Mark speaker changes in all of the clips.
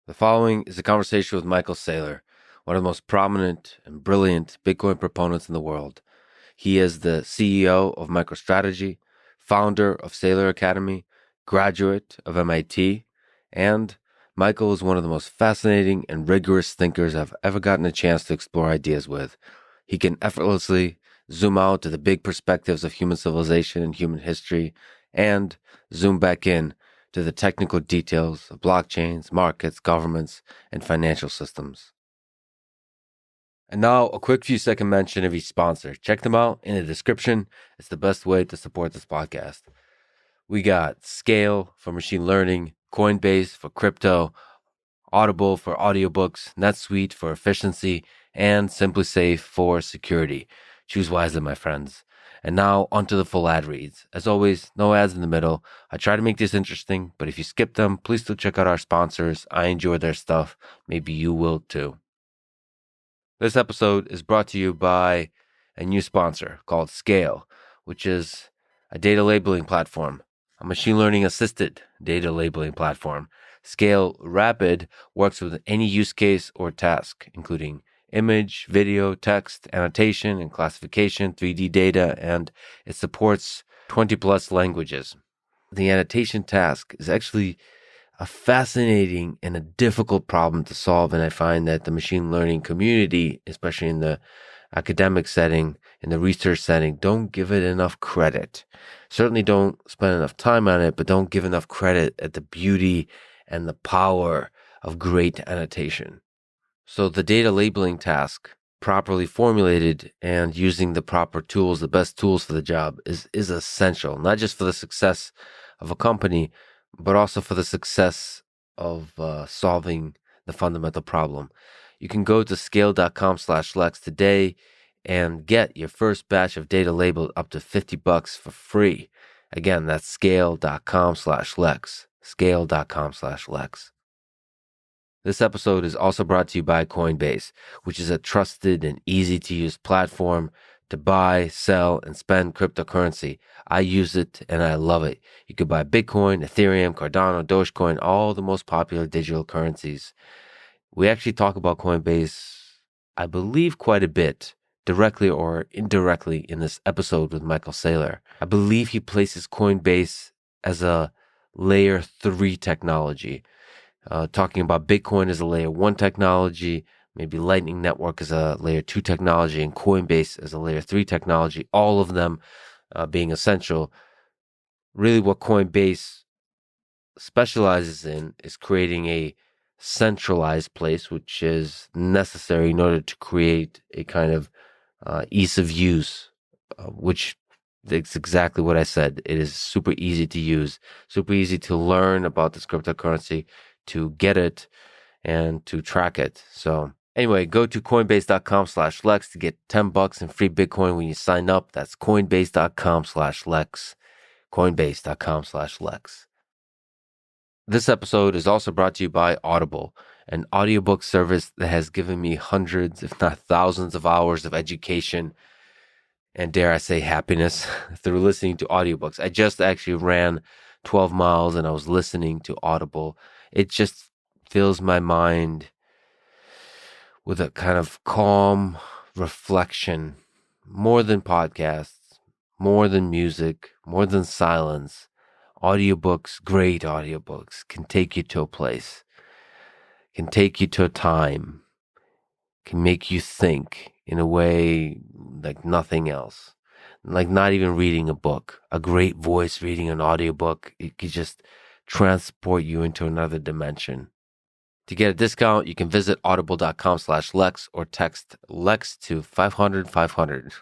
Speaker 1: The following is a conversation with Michael Saylor, one of the most prominent and brilliant Bitcoin proponents in the world. He is the CEO of MicroStrategy, founder of Saylor Academy, graduate of MIT, and Michael is one of the most fascinating and rigorous thinkers I've ever gotten a chance to explore ideas with. He can effortlessly zoom out to the big perspectives of human civilization and human history, and zoom back in to the technical details of blockchains, markets, governments, and financial systems. And now, a quick few second mention of each sponsor. Check them out in the description. It's the best way to support this podcast. We got Scale for machine learning, Coinbase for crypto, Audible for audiobooks, NetSuite for efficiency, and SimpliSafe for security. Choose wisely, my friends. And now, onto the full ad reads. As always, no ads in the middle. I try to make this interesting, but if you skip them, please still check out our sponsors. I enjoy their stuff. Maybe you will too. This episode is brought to you by a new sponsor called Scale, which is a data labeling platform, a machine learning assisted data labeling platform. Scale Rapid works with any use case or task, including image, video, text, annotation, and classification, 3D data, and it supports 20 plus languages. The annotation task is actually a fascinating and a difficult problem to solve, and I find that the machine learning community, especially in the academic setting, in the research setting, don't give it enough credit. Certainly don't spend enough time on it, but don't give enough credit at the beauty and the power of great annotation. So the data labeling task, properly formulated and using the proper tools, the best tools for the job, is essential, not just for the success of a company, but also for the success of solving the fundamental problem. You can go to scale.com/Lex today and get your first batch of data labeled up to $50 for free. Again, that's scale.com/Lex, scale.com/Lex. This episode is also brought to you by Coinbase, which is a trusted and easy to use platform to buy, sell, and spend cryptocurrency. I use it and I love it. You could buy Bitcoin, Ethereum, Cardano, Dogecoin, all the most popular digital currencies. We actually talk about Coinbase, I believe, quite a bit, directly or indirectly, in this episode with Michael Saylor. I believe he places Coinbase as a layer 3 technology. Talking about Bitcoin as a layer 1 technology, maybe Lightning Network as a layer 2 technology, and Coinbase as a layer 3 technology, all of them being essential. Really what Coinbase specializes in is creating a centralized place, which is necessary in order to create a kind of ease of use, which it's exactly what I said. It is super easy to use, super easy to learn about this cryptocurrency, to get it, and to track it. So anyway, go to coinbase.com/Lex to get $10 in free Bitcoin when you sign up. That's coinbase.com/Lex, coinbase.com/Lex. This episode is also brought to you by Audible, an audiobook service that has given me hundreds, if not thousands of hours of education and, dare I say, happiness through listening to audiobooks. I just actually ran 12 miles and I was listening to Audible. It just fills my mind with a kind of calm reflection, more than podcasts, more than music, more than silence. Audiobooks, great audiobooks, can take you to a place, can take you to a time, can make you think in a way like nothing else. Like not even reading a book. A great voice reading an audiobook, it could just transport you into another dimension. To get a discount, you can visit audible.com/Lex or text Lex to 500-500.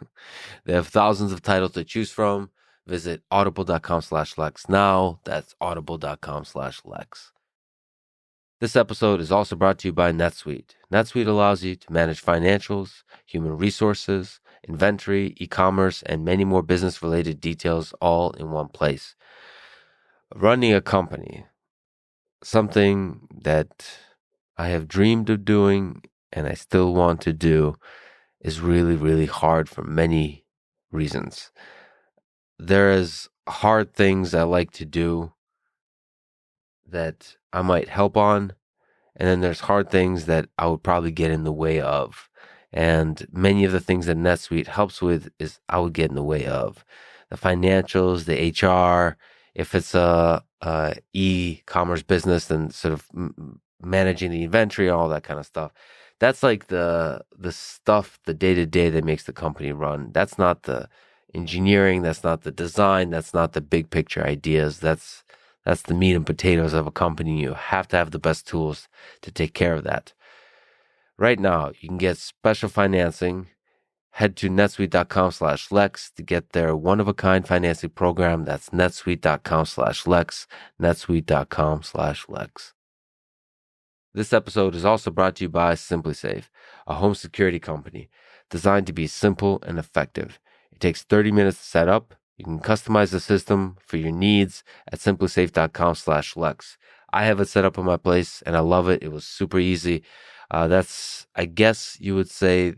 Speaker 1: They have thousands of titles to choose from. Visit audible.com/Lex now. That's audible.com/Lex. This episode is also brought to you by NetSuite. NetSuite allows you to manage financials, human resources, inventory, e-commerce, and many more business-related details all in one place. Running a company, something that I have dreamed of doing and I still want to do, is really, really hard for many reasons. There is hard things I like to do that I might help on, And then there's hard things that I would probably get in the way of. And many of the things that NetSuite helps with is I would get in the way of. The financials, the HR, if it's a e-commerce business, then sort of managing the inventory, all that kind of stuff. That's like the stuff, the day-to-day that makes the company run. That's not the engineering, that's not the design, that's not the big picture ideas. That's the meat and potatoes of a company. You have to have the best tools to take care of that. Right now, you can get special financing. Head to netsuite.com/Lex to get their one-of-a-kind financing program. That's netsuite.com/Lex, netsuite.com/Lex. This episode is also brought to you by SimpliSafe, a home security company designed to be simple and effective. It takes 30 minutes to set up. You can customize the system for your needs at simplisafe.com/Lex. I have it set up in my place and I love it. It was super easy. That's, I guess you would say,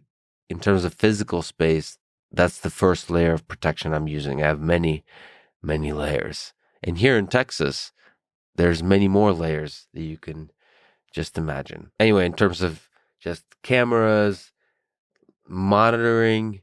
Speaker 1: in terms of physical space, that's the first layer of protection I'm using. I have many, many layers. And here in Texas, there's many more layers that you can just imagine. Anyway, in terms of just cameras, monitoring,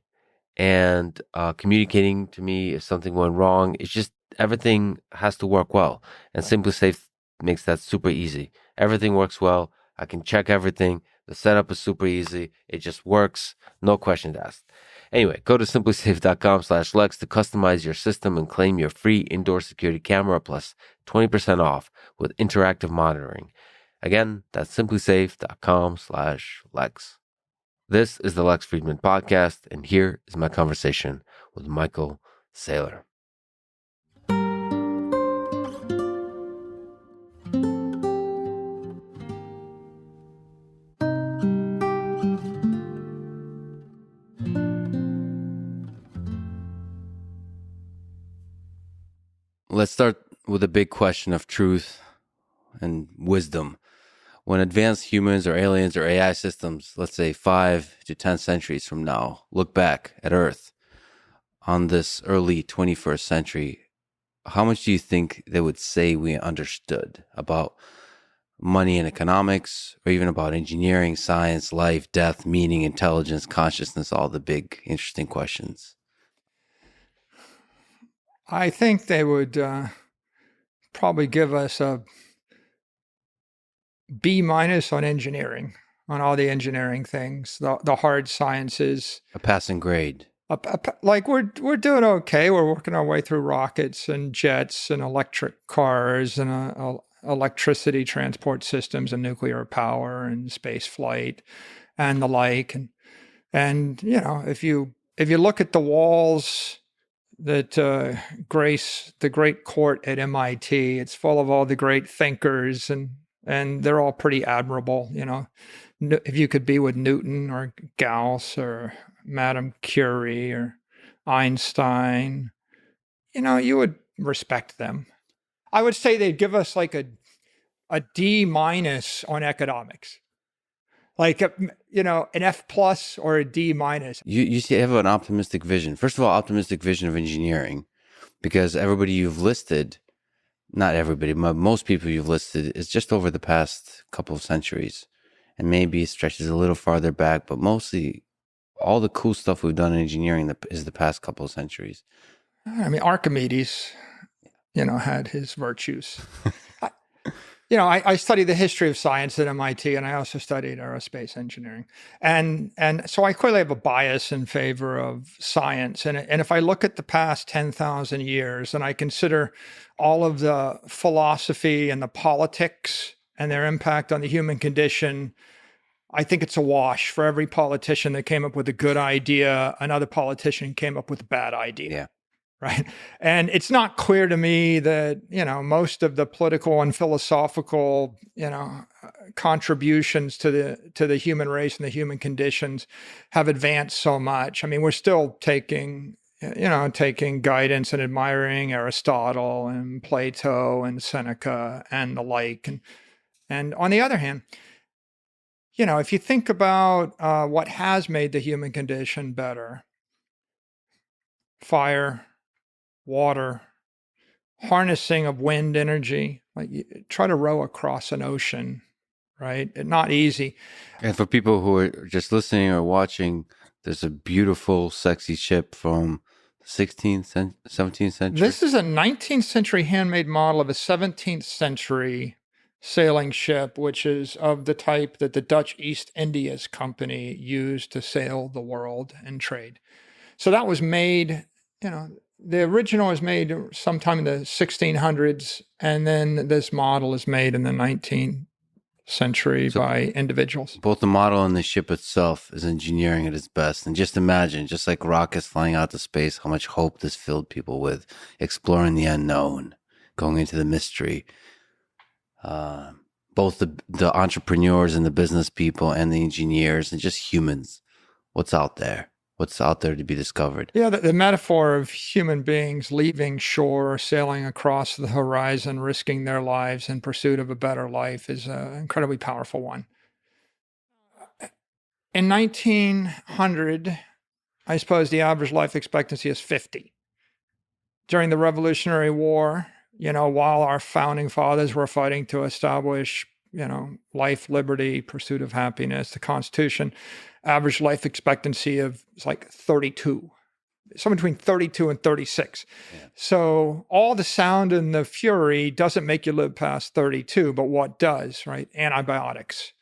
Speaker 1: and communicating to me if something went wrong, it's just everything has to work well. And SimpliSafe makes that super easy. Everything works well. I can check everything. The setup is super easy. It just works. No questions asked. Anyway, go to simplisafe.com/Lex to customize your system and claim your free indoor security camera plus 20% off with interactive monitoring. Again, that's simplisafe.com/Lex. This is the Lex Friedman Podcast, and here is my conversation with Michael Saylor. Let's start with a big question of truth and wisdom. When advanced humans or aliens or AI systems, let's say 5 to 10 centuries from now, look back at Earth on this early 21st century, how much do you think they would say we understood about money and economics, or even about engineering, science, life, death, meaning, intelligence, consciousness, all the big, interesting questions?
Speaker 2: I think they would probably give us a B- on engineering, on all the engineering things, the hard sciences.
Speaker 1: A passing grade.
Speaker 2: Like we're doing okay. We're working our way through rockets and jets and electric cars and electricity transport systems and nuclear power and space flight and the like. And you know, if you look at the walls that grace the great court at MIT, it's full of all the great thinkers, and they're all pretty admirable. You know, if you could be with Newton or Gauss or Madame Curie or Einstein, you know, you would respect them. I would say they'd give us like a D- on economics, like you know, an F+ or a D-.
Speaker 1: You have an optimistic vision. First of all, optimistic vision of engineering, because everybody you've listed, not everybody, but most people you've listed is just over the past couple of centuries. And maybe it stretches a little farther back, but mostly all the cool stuff we've done in engineering is the past couple of centuries.
Speaker 2: I mean, Archimedes, you know, had his virtues. You know, I studied the history of science at MIT, and I also studied aerospace engineering. And so I clearly have a bias in favor of science. And if I look at the past 10,000 years and I consider all of the philosophy and the politics and their impact on the human condition, I think it's a wash. For every politician that came up with a good idea, another politician came up with a bad idea.
Speaker 1: Yeah.
Speaker 2: Right. And it's not clear to me that, you know, most of the political and philosophical, you know, contributions to the human race and the human conditions have advanced so much. I mean, we're still taking guidance and admiring Aristotle and Plato and Seneca and the like. And on the other hand, you know, if you think about what has made the human condition better, fire, water, harnessing of wind energy, like you try to row across an ocean, right? Not easy.
Speaker 1: And for people who are just listening or watching, there's a beautiful, sexy ship from the 16th, 17th century.
Speaker 2: This is a 19th century handmade model of a 17th century sailing ship, which is of the type that the Dutch East Indias Company used to sail the world and trade. So that was made, the original was made sometime in the 1600s, and then this model is made in the 19th century by individuals.
Speaker 1: Both the model and the ship itself is engineering at its best. And just imagine, just like rockets flying out to space, how much hope this filled people with, exploring the unknown, going into the mystery. Both the entrepreneurs and the business people and the engineers and just humans. What's out there to be discovered?
Speaker 2: Yeah, the metaphor of human beings leaving shore, sailing across the horizon, risking their lives in pursuit of a better life is an incredibly powerful one. In 1900, I suppose the average life expectancy is 50. During the Revolutionary War, while our founding fathers were fighting to establish, life, liberty, pursuit of happiness, the Constitution, average life expectancy of like 32, somewhere between 32 and 36. Yeah. So all the sound and the fury doesn't make you live past 32, but what does, right? Antibiotics,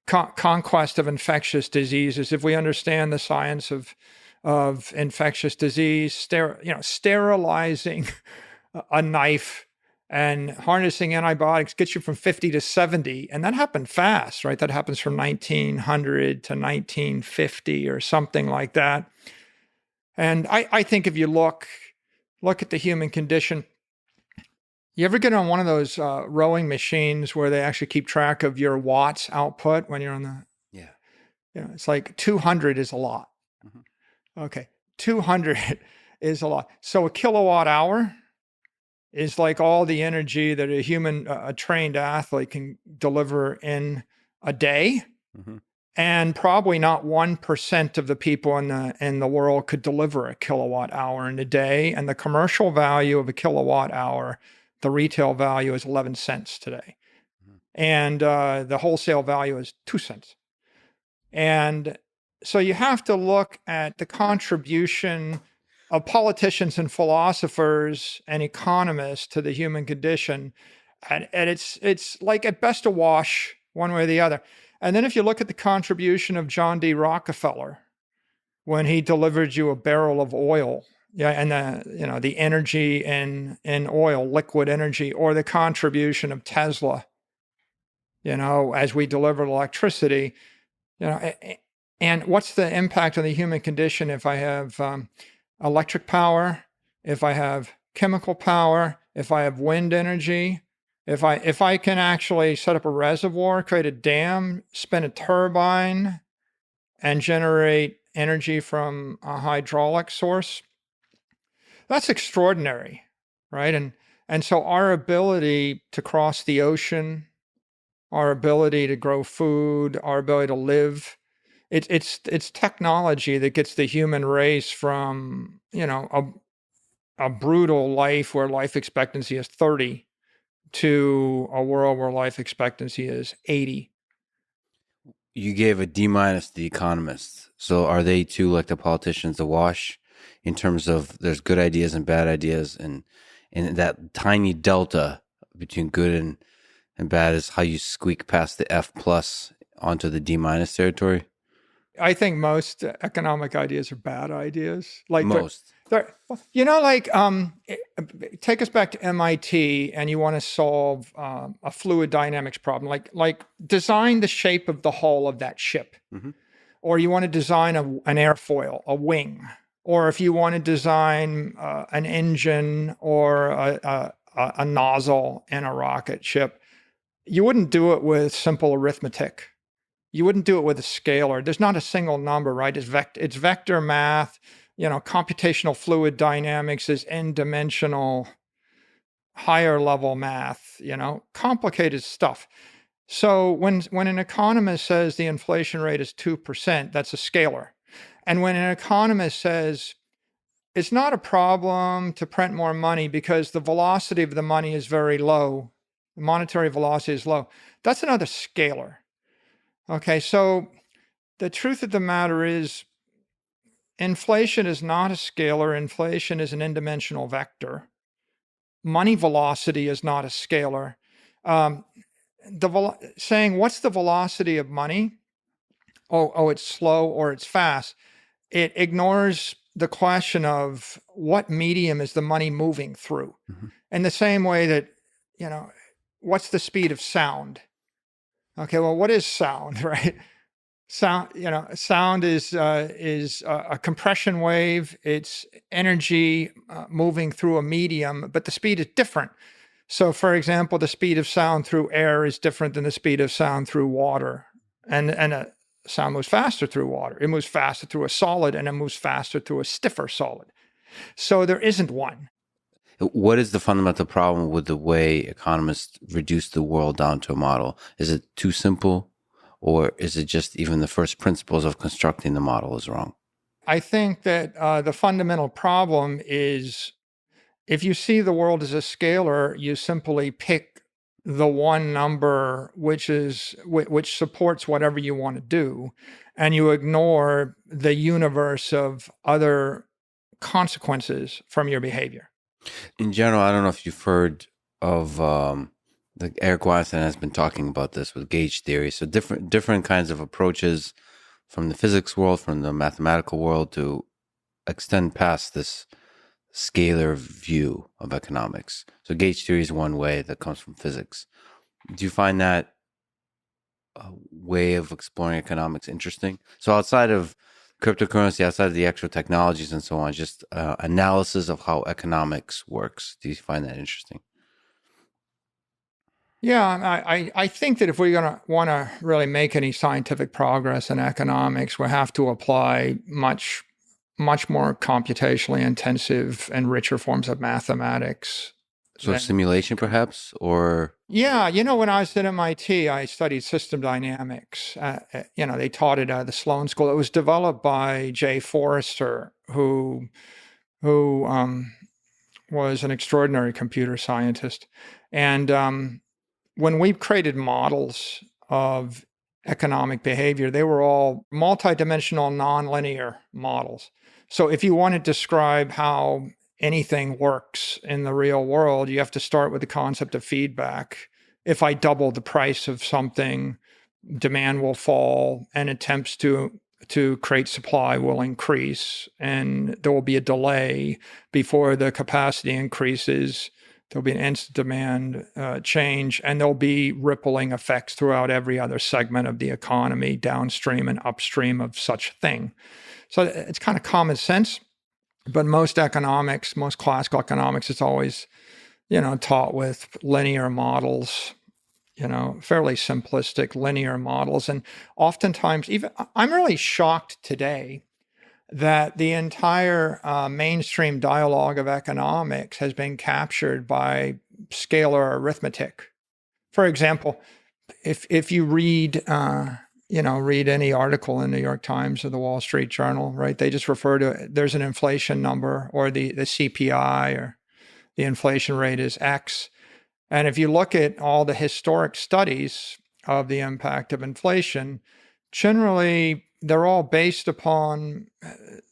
Speaker 2: conquest of infectious diseases. If we understand the science of infectious disease, sterilizing a knife and harnessing antibiotics gets you from 50 to 70. And that happened fast, right? That happens from 1900 to 1950 or something like that. And I think if you look at the human condition, you ever get on one of those rowing machines where they actually keep track of your watts output when you're on the...
Speaker 1: Yeah.
Speaker 2: It's like 200 is a lot. Mm-hmm. Okay. 200 is a lot. So a kilowatt hour is like all the energy that a trained athlete can deliver in a day. Mm-hmm. And probably not 1% of the people in the world could deliver a kilowatt hour in a day. And the commercial value of a kilowatt hour, the retail value is 11 cents today. Mm-hmm. And the wholesale value is 2 cents. And so you have to look at the contribution of politicians and philosophers and economists to the human condition. And it's like at best a wash one way or the other. And then if you look at the contribution of John D. Rockefeller, when he delivered you a barrel of oil, and the energy in oil, liquid energy, or the contribution of Tesla, as we delivered electricity, and what's the impact on the human condition if I have electric power, if I have chemical power, if I have wind energy, if I can actually set up a reservoir, create a dam, spin a turbine, and generate energy from a hydraulic source, that's extraordinary, right? And so our ability to cross the ocean, our ability to grow food, our ability to live, it's technology that gets the human race from, a brutal life where life expectancy is 30 to a world where life expectancy is 80.
Speaker 1: You gave a D- to the economists. So are they too, like the politicians, a wash in terms of there's good ideas and bad ideas, and that tiny delta between good and bad is how you squeak past the F plus onto the D- territory?
Speaker 2: I think most economic ideas are bad ideas. Like
Speaker 1: most.
Speaker 2: Take us back to MIT, and you want to solve a fluid dynamics problem, like design the shape of the hull of that ship, mm-hmm. Or you want to design an airfoil, a wing, or if you want to design an engine or a nozzle in a rocket ship, you wouldn't do it with simple arithmetic. You wouldn't do it with a scalar. There's not a single number, right? It's vector math. Computational fluid dynamics is n-dimensional, higher level math, complicated stuff. So when an economist says the inflation rate is 2%, that's a scalar. And when an economist says it's not a problem to print more money because the velocity of the money is very low, monetary velocity is low. That's another scalar. Okay, so the truth of the matter is inflation is not a scalar. Inflation is an n-dimensional vector. Money velocity is not a scalar. Saying what's the velocity of money? Oh, it's slow or it's fast. It ignores the question of what medium is the money moving through.
Speaker 1: Mm-hmm.
Speaker 2: In the same way that, what's the speed of sound? Okay, well, what is sound, right? Sound is a compression wave. It's energy moving through a medium, but the speed is different. So, for example, the speed of sound through air is different than the speed of sound through water, and sound moves faster through water. It moves faster through a solid, and it moves faster through a stiffer solid. So there isn't one.
Speaker 1: What is the fundamental problem with the way economists reduce the world down to a model? Is it too simple, or is it just even the first principles of constructing the model is wrong?
Speaker 2: I think that the fundamental problem is if you see the world as a scalar, you simply pick the one number which supports whatever you want to do, and you ignore the universe of other consequences from your behavior.
Speaker 1: In general, I don't know if you've heard of Eric Weinstein has been talking about this with gauge theory. So different kinds of approaches from the physics world, from the mathematical world, to extend past this scalar view of economics. So gauge theory is one way that comes from physics. Do you find that way of exploring economics interesting? So outside of cryptocurrency, outside of the actual technologies and so on, just analysis of how economics works. Do you find that interesting?
Speaker 2: Yeah, I think that if we're going to want to really make any scientific progress in economics, we have to apply much more computationally intensive and richer forms of mathematics.
Speaker 1: So simulation, perhaps, or
Speaker 2: yeah, when I was at MIT, I studied system dynamics. They taught it at the Sloan School. It was developed by Jay Forrester, who was an extraordinary computer scientist. And when we created models of economic behavior, they were all multidimensional, nonlinear models. So if you want to describe how anything works in the real world, you have to start with the concept of feedback. If I double the price of something, demand will fall, and attempts to create supply will increase, and there will be a delay before the capacity increases. There'll be an instant demand change, and there'll be rippling effects throughout every other segment of the economy, downstream and upstream of such thing. So it's kind of common sense, but most classical economics, it's always, taught with linear models, fairly simplistic linear models. And oftentimes, even I'm really shocked today that the entire mainstream dialogue of economics has been captured by scalar arithmetic. For example, if you read any article in the New York Times or the Wall Street Journal, right? They just refer to there's an inflation number, or the CPI, or the inflation rate is X. And if you look at all the historic studies of the impact of inflation, generally they're all based upon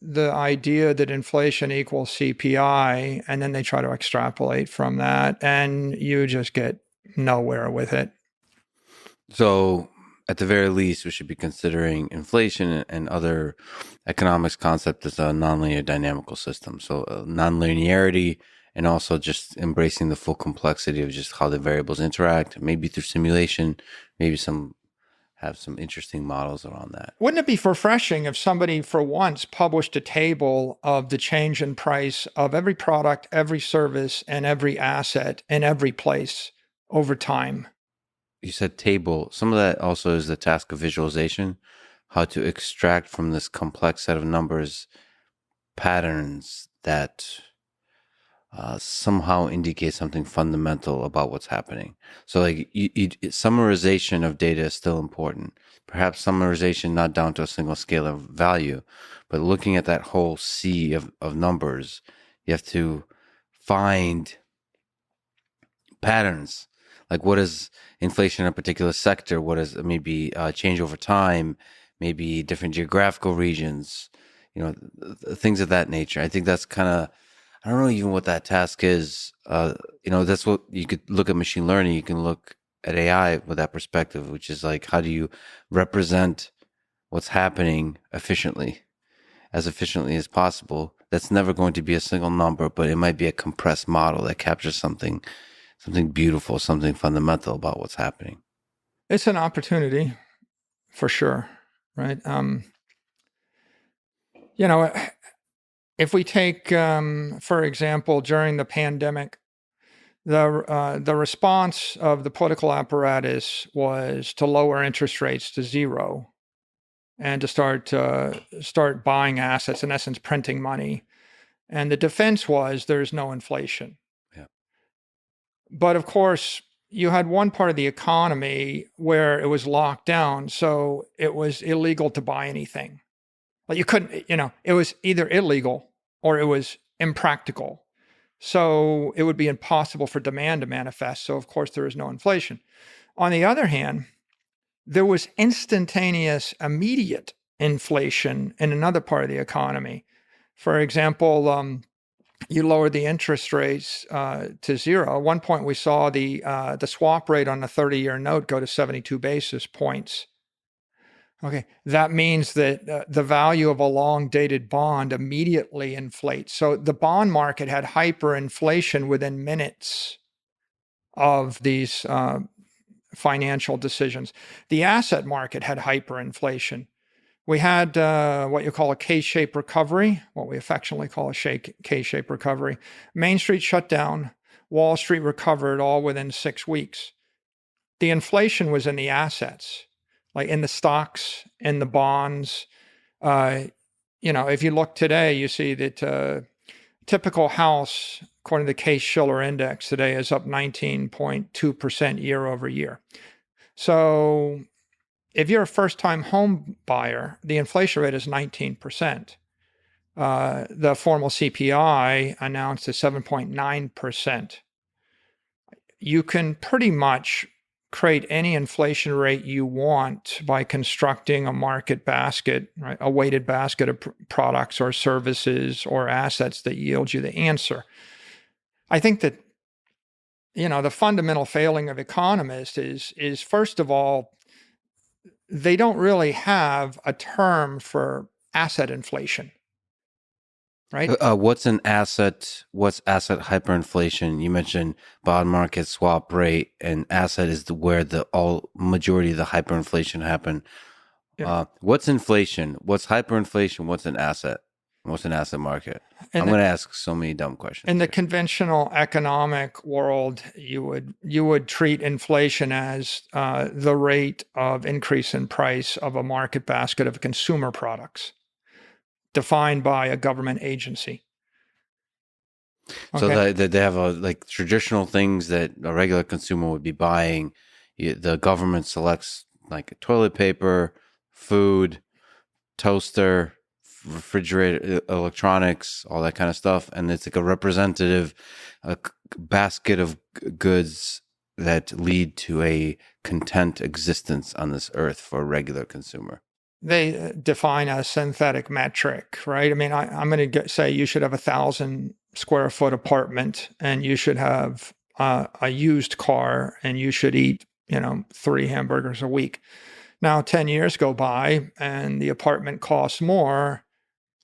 Speaker 2: the idea that inflation equals CPI, and then they try to extrapolate from that, and you just get nowhere with it.
Speaker 1: So at the very least, we should be considering inflation and other economics concept as a nonlinear dynamical system. So nonlinearity, and also just embracing the full complexity of just how the variables interact, maybe through simulation, maybe have some interesting models around that.
Speaker 2: Wouldn't it be refreshing if somebody for once published a table of the change in price of every product, every service, and every asset in every place over time?
Speaker 1: You said table. Some of that also is the task of visualization, how to extract from this complex set of numbers patterns that somehow indicate something fundamental about what's happening. So like summarization of data is still important. Perhaps summarization not down to a single scalar value, but looking at that whole sea of numbers, you have to find patterns. Like, what is inflation in a particular sector? What is maybe change over time? Maybe different geographical regions, things of that nature. I think that's kind of, I don't know even what that task is. That's what you could look at machine learning. You can look at AI with that perspective, which is like, how do you represent what's happening as efficiently as possible? That's never going to be a single number, but it might be a compressed model that captures something beautiful, something fundamental about what's happening.
Speaker 2: It's an opportunity for sure, right? If we take, for example, during the pandemic, the response of the political apparatus was to lower interest rates to zero and to start buying assets, in essence, printing money. And the defense was there's no inflation.
Speaker 1: Yeah.
Speaker 2: But of course, you had one part of the economy where it was locked down, so it was illegal to buy anything. Like you couldn't, it was either illegal or it was impractical. So it would be impossible for demand to manifest. So of course there is no inflation. On the other hand, there was instantaneous, immediate inflation in another part of the economy. For example, you lowered the interest rates to zero. At one point, we saw the swap rate on a 30-year note go to 72 basis points. Okay, that means that the value of a long-dated bond immediately inflates. So the bond market had hyperinflation within minutes of these financial decisions. The asset market had hyperinflation. We had what you call a K-shaped recovery, what we affectionately call a K-shaped recovery. Main Street shut down. Wall Street recovered all within 6 weeks. The inflation was in the assets, like in the stocks, in the bonds. If you look today, you see that typical house, according to the Case-Shiller Index today, is up 19.2% year over year. So if you're a first-time home buyer, the inflation rate is 19%. The formal CPI announced is 7.9%. You can pretty much create any inflation rate you want by constructing a market basket, right? A weighted basket of products or services or assets that yield you the answer. I think that, the fundamental failing of economists is first of all, they don't really have a term for asset inflation, right?
Speaker 1: What's asset hyperinflation? You mentioned bond market, swap rate, and asset is where the majority of the hyperinflation happened. Yeah. What's inflation? What's hyperinflation? What's an asset? What's an asset market? I'm going to ask so many dumb questions.
Speaker 2: In the conventional economic world, you would treat inflation as the rate of increase in price of a market basket of consumer products, defined by a government agency.
Speaker 1: Okay. So they have traditional things that a regular consumer would be buying. The government selects like toilet paper, food, toaster, refrigerator, electronics, all that kind of stuff. And it's like a representative basket of goods that lead to a content existence on this earth for a regular consumer.
Speaker 2: They define a synthetic metric, right? I mean, I'm going to say you should have 1,000 square foot apartment and you should have a used car and you should eat, 3 hamburgers a week. Now, 10 years go by and the apartment costs more.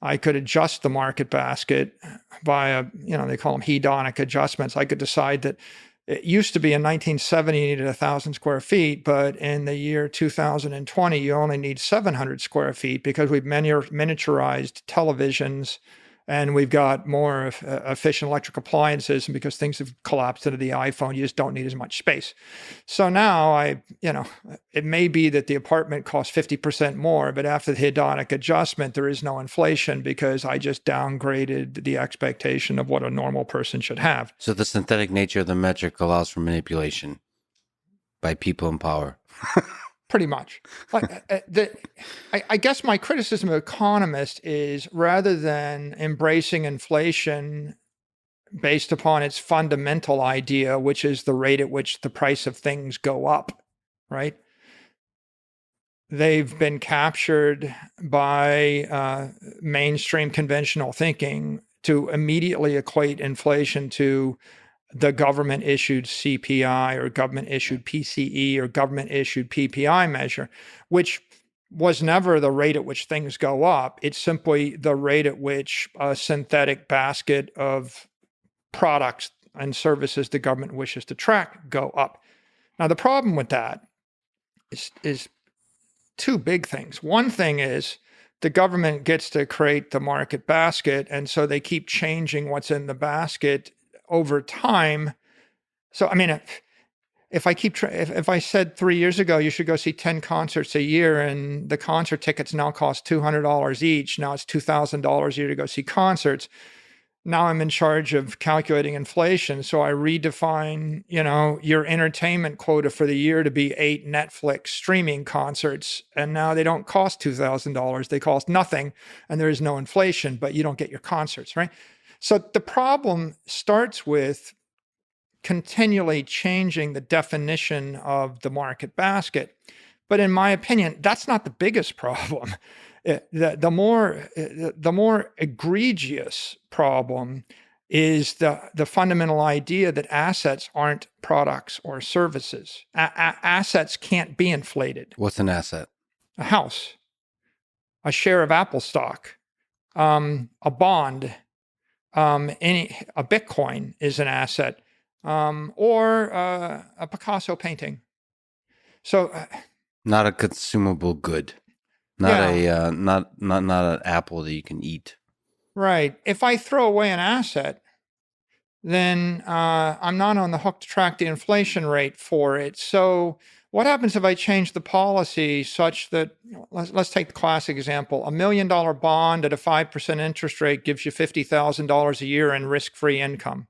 Speaker 2: I could adjust the market basket by they call them hedonic adjustments. I could decide that it used to be in 1970 you needed 1,000 square feet, but in the year 2020 you only need 700 square feet because we've miniaturized televisions and we've got more efficient electric appliances, and because things have collapsed into the iPhone, you just don't need as much space. So now it may be that the apartment costs 50% more, but after the hedonic adjustment, there is no inflation because I just downgraded the expectation of what a normal person should have.
Speaker 1: So the synthetic nature of the metric allows for manipulation by people in power.
Speaker 2: Pretty much. I guess my criticism of economists is rather than embracing inflation based upon its fundamental idea, which is the rate at which the price of things go up, right? They've been captured by mainstream conventional thinking to immediately equate inflation to the government issued CPI or government issued PCE or government issued PPI measure, which was never the rate at which things go up. It's simply the rate at which a synthetic basket of products and services the government wishes to track go up. Now, the problem with that is two big things. One thing is the government gets to create the market basket, and so they keep changing what's in the basket over time. So, I mean, if I said 3 years ago you should go see 10 concerts a year, and the concert tickets now cost $200 each, now it's $2,000 a year to go see concerts. Now I'm in charge of calculating inflation, so I redefine, your entertainment quota for the year to be 8 Netflix streaming concerts, and now they don't cost $2,000; they cost nothing, and there is no inflation, but you don't get your concerts, right? So the problem starts with continually changing the definition of the market basket. But in my opinion, that's not the biggest problem. The more egregious problem is the fundamental idea that assets aren't products or services. Assets can't be inflated.
Speaker 1: What's an asset?
Speaker 2: A house, a share of Apple stock, a bond, a Bitcoin is an asset, or a Picasso painting. So,
Speaker 1: not a consumable good. Not not an apple that you can eat.
Speaker 2: Right. If I throw away an asset, then I'm not on the hook to track the inflation rate for it. So what happens if I change the policy such that, let's take the classic example, $1 million bond at a 5% interest rate gives you $50,000 a year in risk-free income.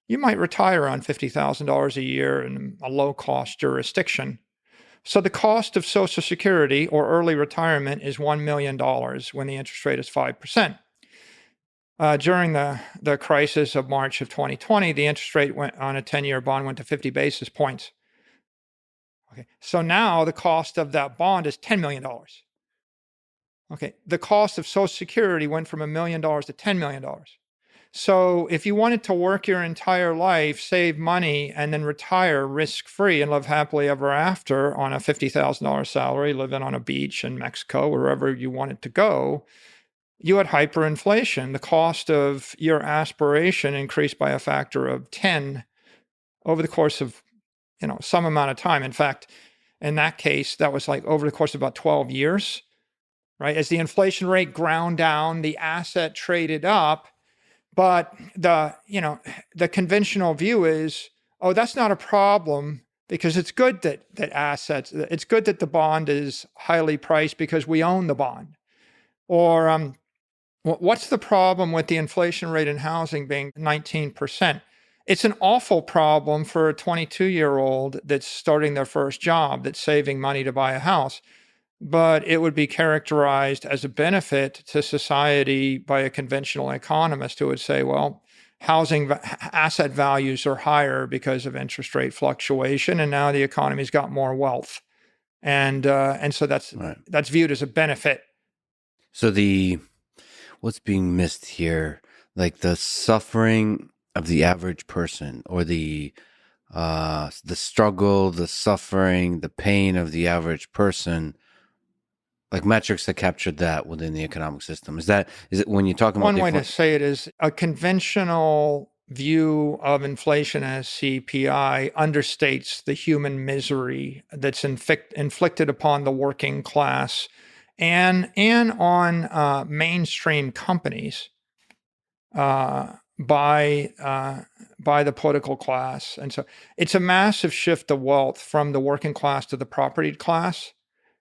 Speaker 2: You might retire on $50,000 a year in a low-cost jurisdiction. So the cost of Social Security or early retirement is $1 million when the interest rate is 5%. During the crisis of March of 2020, the interest rate on a 10-year bond went to 50 basis points. Okay, so now the cost of that bond is $10 million. Okay, the cost of Social Security went from $1 million to $10 million. So if you wanted to work your entire life, save money, and then retire risk-free and live happily ever after on a $50,000 salary, living on a beach in Mexico, wherever you wanted to go, you had hyperinflation. The cost of your aspiration increased by a factor of 10 over the course of, some amount of time. In fact, in that case, that was like over the course of about 12 years, right? As the inflation rate ground down, the asset traded up. But the conventional view is, oh, that's not a problem because it's good that it's good that the bond is highly priced because we own the bond. Or what's the problem with the inflation rate in housing being 19%? It's an awful problem for a 22-year-old that's starting their first job, that's saving money to buy a house. But it would be characterized as a benefit to society by a conventional economist who would say, well, housing asset values are higher because of interest rate fluctuation, and now the economy's got more wealth. And so that's right. That's viewed as a benefit.
Speaker 1: So what's being missed here, like the suffering of the average person, or the struggle, the suffering, the pain of the average person, like metrics that captured that within the economic system. Is it when you're talking about
Speaker 2: one way to say it is a conventional view of inflation as CPI understates the human misery that's inflicted upon the working class and on mainstream companies by the political class. And so it's a massive shift of wealth from the working class to the propertied class.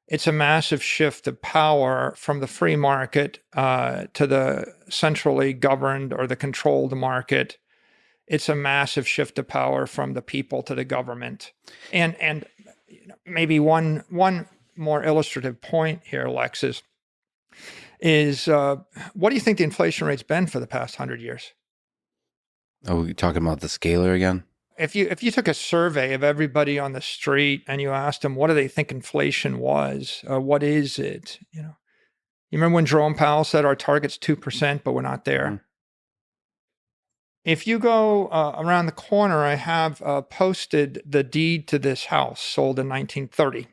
Speaker 2: It's a massive shift of power from the free market to the centrally governed or the controlled market. It's a massive shift of power from the people to the government. And maybe one more illustrative point here, Lex, is what do you think the inflation rate's been for the past 100 years?
Speaker 1: Are we talking about the scalar again?
Speaker 2: If you took a survey of everybody on the street and you asked them what do they think inflation was, what is it, you remember when Jerome Powell said our target's 2%, but we're not there.
Speaker 1: Mm.
Speaker 2: If you go around the corner, I have posted the deed to this house sold in 1930.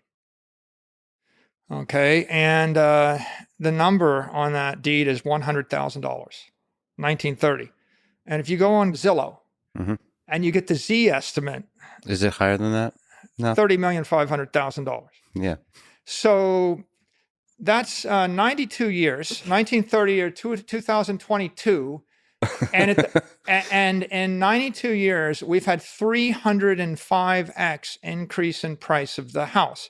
Speaker 2: Okay, and the number on that deed is $100,000, 1930. And if you go on Zillow
Speaker 1: Mm-hmm.
Speaker 2: and you get the Z estimate,
Speaker 1: Is it higher than that? No.
Speaker 2: $30,500,000.
Speaker 1: Yeah.
Speaker 2: So that's 92 years, 1930 or 2022. And in 92 years, we've had 305x increase in price of the house.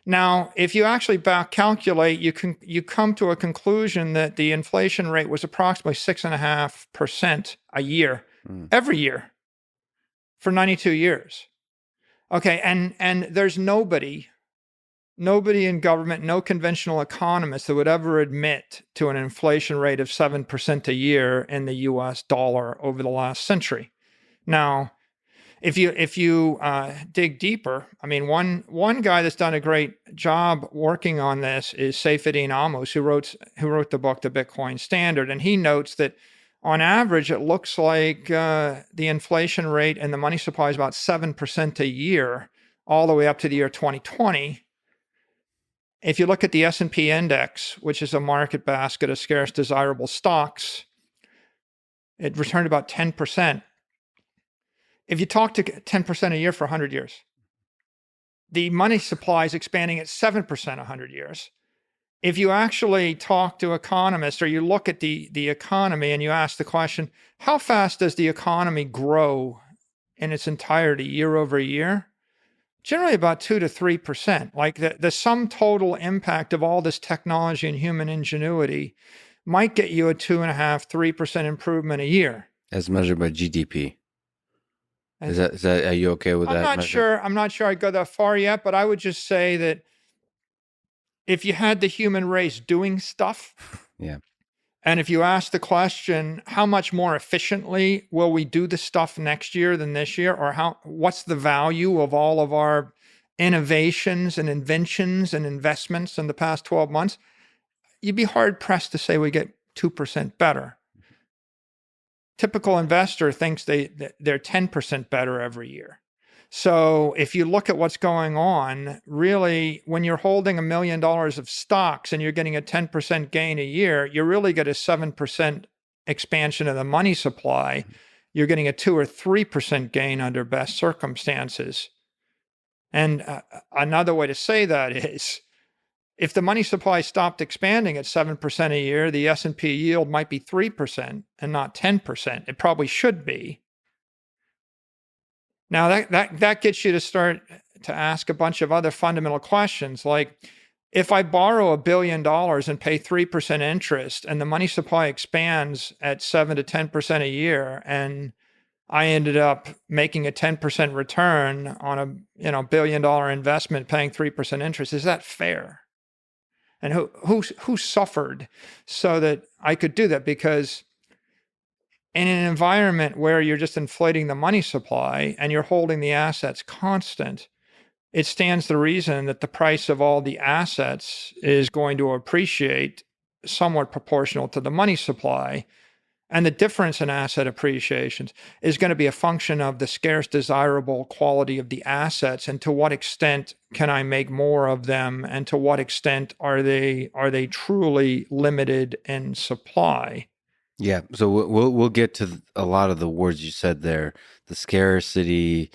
Speaker 2: Now, if you actually back calculate, you come to a conclusion that the inflation rate was approximately 6.5% a year, every year, for 92 years. Okay, and there's nobody in government, no conventional economist that would ever admit to an inflation rate of 7% a year in the US dollar over the last century. Now, if you dig deeper, I mean, one guy that's done a great job working on this is Seyfedin Amos, who wrote the book, The Bitcoin Standard, and he notes that on average, it looks like the inflation rate and the money supply is about 7% a year, all the way up to the year 2020. If you look at the S&P index, which is a market basket of scarce desirable stocks, it returned about 10%. If you talk to 10% a year for 100 years, the money supply is expanding at 7% 100 years. If you actually talk to economists or you look at the economy and you ask the question, how fast does the economy grow in its entirety year over year? Generally about 2 to 3%. Like the sum total impact of all this technology and human ingenuity might get you a 2.5%, 3% improvement a year.
Speaker 1: As measured by GDP. Is that are you okay with that?
Speaker 2: I'm not sure I'd go that far yet, but I would just say that if you had the human race doing stuff,
Speaker 1: yeah,
Speaker 2: and if you ask the question, how much more efficiently will we do the stuff next year than this year, or what's the value of all of our innovations and inventions and investments in the past 12 months, you'd be hard pressed to say we get 2% better. Typical investor thinks they're 10% better every year. So if you look at what's going on, really, when you're holding $1 million of stocks and you're getting a 10% gain a year, you really get a 7% expansion of the money supply. You're getting a 2 or 3% gain under best circumstances. And another way to say that is, if the money supply stopped expanding at 7% a year, the S&P yield might be 3% and not 10%. It probably should be. Now, that gets you to start to ask a bunch of other fundamental questions, like if I borrow $1 billion and pay 3% interest and the money supply expands at 7 to 10% a year, and I ended up making a 10% return on a $1 billion investment paying 3% interest, is that fair? And who suffered so that I could do that? Because in an environment where you're just inflating the money supply and you're holding the assets constant, it stands to reason that the price of all the assets is going to appreciate somewhat proportional to the money supply. And the difference in asset appreciations is going to be a function of the scarce desirable quality of the assets and to what extent can I make more of them, and to what extent are they truly limited in supply.
Speaker 1: Yeah, so we'll get to a lot of the words you said there, the scarcity,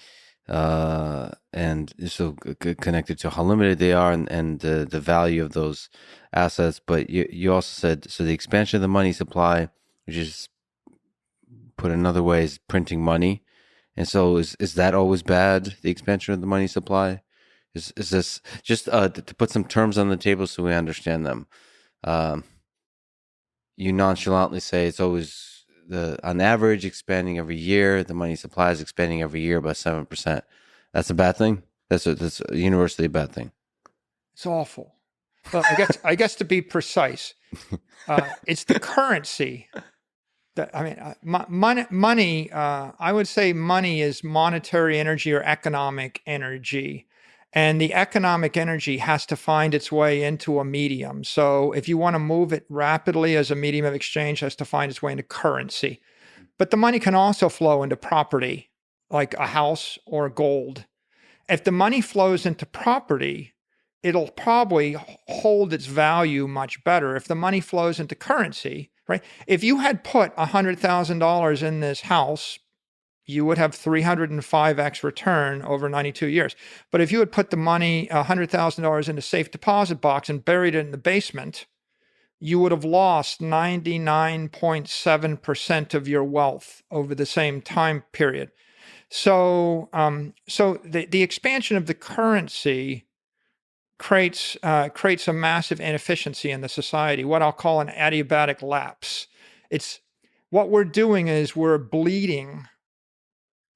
Speaker 1: and so connected to how limited they are and the value of those assets. But you also said, so the expansion of the money supply, which is put another way, is printing money. And so is that always bad, the expansion of the money supply? Is this just to put some terms on the table so we understand them? You nonchalantly say it's always on average expanding every year. The money supply is expanding every year by 7%. That's a bad thing. That's universally a bad thing.
Speaker 2: It's awful. Well, I guess to be precise, it's the currency I mean, money. I would say money is monetary energy or economic energy, and the economic energy has to find its way into a medium. So, if you want to move it rapidly as a medium of exchange, it has to find its way into currency. But the money can also flow into property, like a house or gold. If the money flows into property, it'll probably hold its value much better. If the money flows into currency, right? If you had put $100,000 in this house, you would have 305x return over 92 years. But if you had put the money, $100,000 in a safe deposit box and buried it in the basement, you would have lost 99.7% of your wealth over the same time period. So, the expansion of the currency creates a massive inefficiency in the society, what I'll call an adiabatic lapse. It's what we're doing is we're bleeding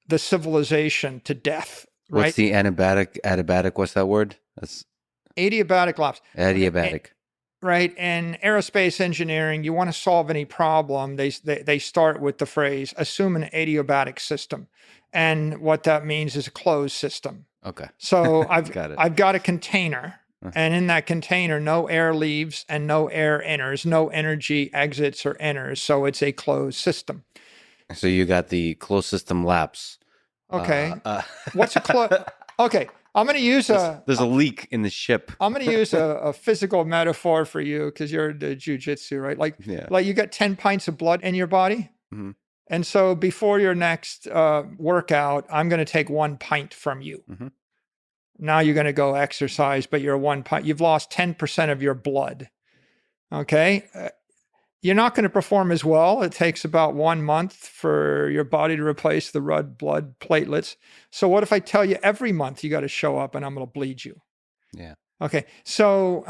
Speaker 2: the civilization to death. Right?
Speaker 1: What's the adiabatic? What's that word? That's
Speaker 2: adiabatic lapse.
Speaker 1: adiabatic.
Speaker 2: Right. In aerospace engineering, you want to solve any problem, they start with the phrase, assume an adiabatic system. And what that means is a closed system.
Speaker 1: Okay.
Speaker 2: So
Speaker 1: I've
Speaker 2: got a container, and in that container, no air leaves and no air enters, no energy exits or enters. So it's a closed system.
Speaker 1: So you got the closed system lapse.
Speaker 2: Okay. What's a closed? Okay. I'm going to use
Speaker 1: there's a leak in the ship.
Speaker 2: I'm going to use a physical metaphor for you because you're into jujitsu, right? Like you got 10 pints of blood in your body.
Speaker 1: Mm-hmm.
Speaker 2: And so before your next workout, I'm going to take 1 pint from you.
Speaker 1: Mm-hmm.
Speaker 2: Now you're going to go exercise, but you're 1 pint. You've lost 10% of your blood. Okay. You're not going to perform as well. It takes about 1 month for your body to replace the red blood platelets. So what if I tell you every month you got to show up and I'm going to bleed you?
Speaker 1: Yeah.
Speaker 2: Okay. So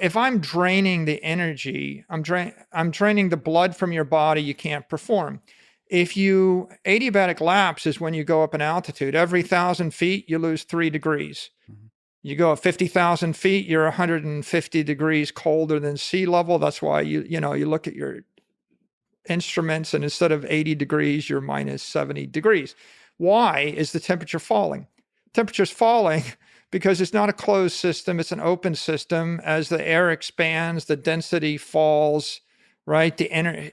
Speaker 2: if I'm draining the energy, I'm draining the blood from your body, you can't perform. Adiabatic lapse is when you go up in altitude. Every 1,000 feet, you lose 3 degrees. Mm-hmm. You go at 50,000 feet, you're 150 degrees colder than sea level. That's why you look at your instruments and instead of 80 degrees, you're minus 70 degrees. Why is the temperature falling? Temperature's falling because it's not a closed system, it's an open system. As the air expands, the density falls, right? The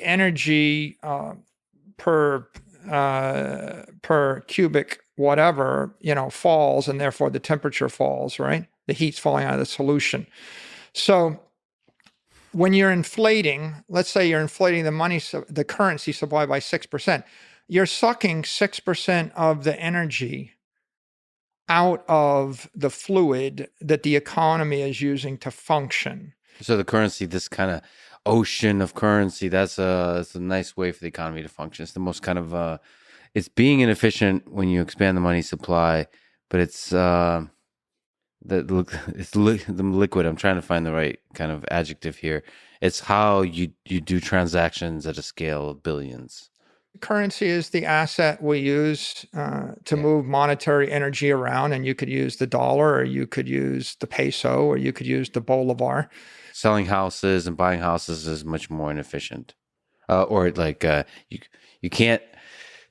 Speaker 2: energy per cubic whatever, falls, and therefore the temperature falls, right? The heat's falling out of the solution. So when you're inflating, let's say you're inflating the currency supply by 6%, you're sucking 6% of the energy out of the fluid that the economy is using to function.
Speaker 1: So the currency, this kind of ocean of currency, that's a nice way for the economy to function. It's the most kind of it's being inefficient when you expand the money supply, but it's the liquid. I'm trying to find the right kind of adjective here. It's how you do transactions at a scale of billions.
Speaker 2: Currency is the asset we use to move monetary energy around, and you could use the dollar, or you could use the peso, or you could use the bolivar.
Speaker 1: Selling houses and buying houses is much more inefficient, or like you can't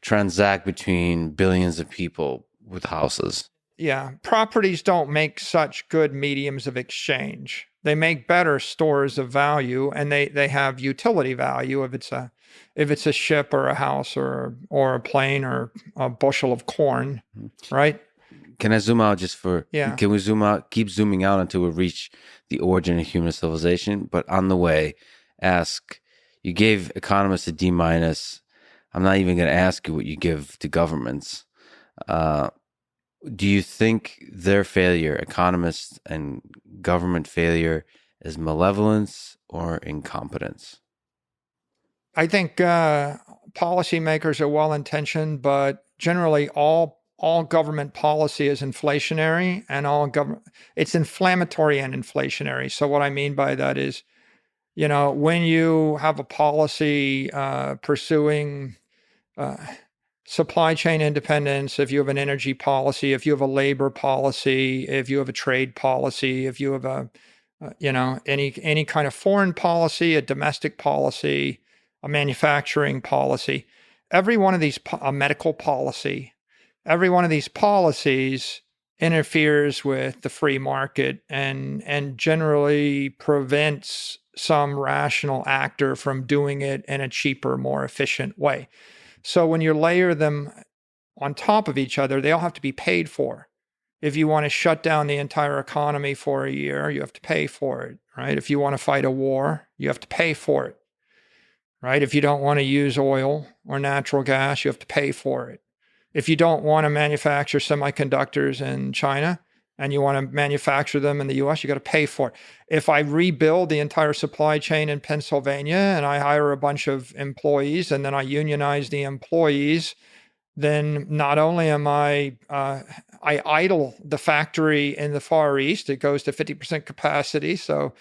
Speaker 1: transact between billions of people with houses.
Speaker 2: Yeah, properties don't make such good mediums of exchange. They make better stores of value, and they have utility value if it's a ship or a house or a plane or a bushel of corn, right?
Speaker 1: Can I zoom out just for?
Speaker 2: Yeah.
Speaker 1: Can we zoom out? Keep zooming out until we reach the origin of human civilization. But on the way, you gave economists a D-. I'm not even going to ask you what you give to governments. Do you think their failure, economists and government failure, is malevolence or incompetence?
Speaker 2: I think policymakers are well-intentioned, but generally all government policy is inflationary, and it's inflammatory and inflationary. So what I mean by that is, when you have a policy pursuing supply chain independence, if you have an energy policy, if you have a labor policy, if you have a trade policy, if you have any kind of foreign policy, a domestic policy, a manufacturing policy, every one of these, a medical policy, every one of these policies interferes with the free market and generally prevents some rational actor from doing it in a cheaper, more efficient way. So when you layer them on top of each other, they all have to be paid for. If you want to shut down the entire economy for a year, you have to pay for it, right? If you want to fight a war, you have to pay for it, right? If you don't want to use oil or natural gas, you have to pay for it. If you don't want to manufacture semiconductors in China and you want to manufacture them in the US, you got to pay for it. If I rebuild the entire supply chain in Pennsylvania and I hire a bunch of employees and then I unionize the employees, then not only am I idle the factory in the Far East, it goes to 50% capacity. So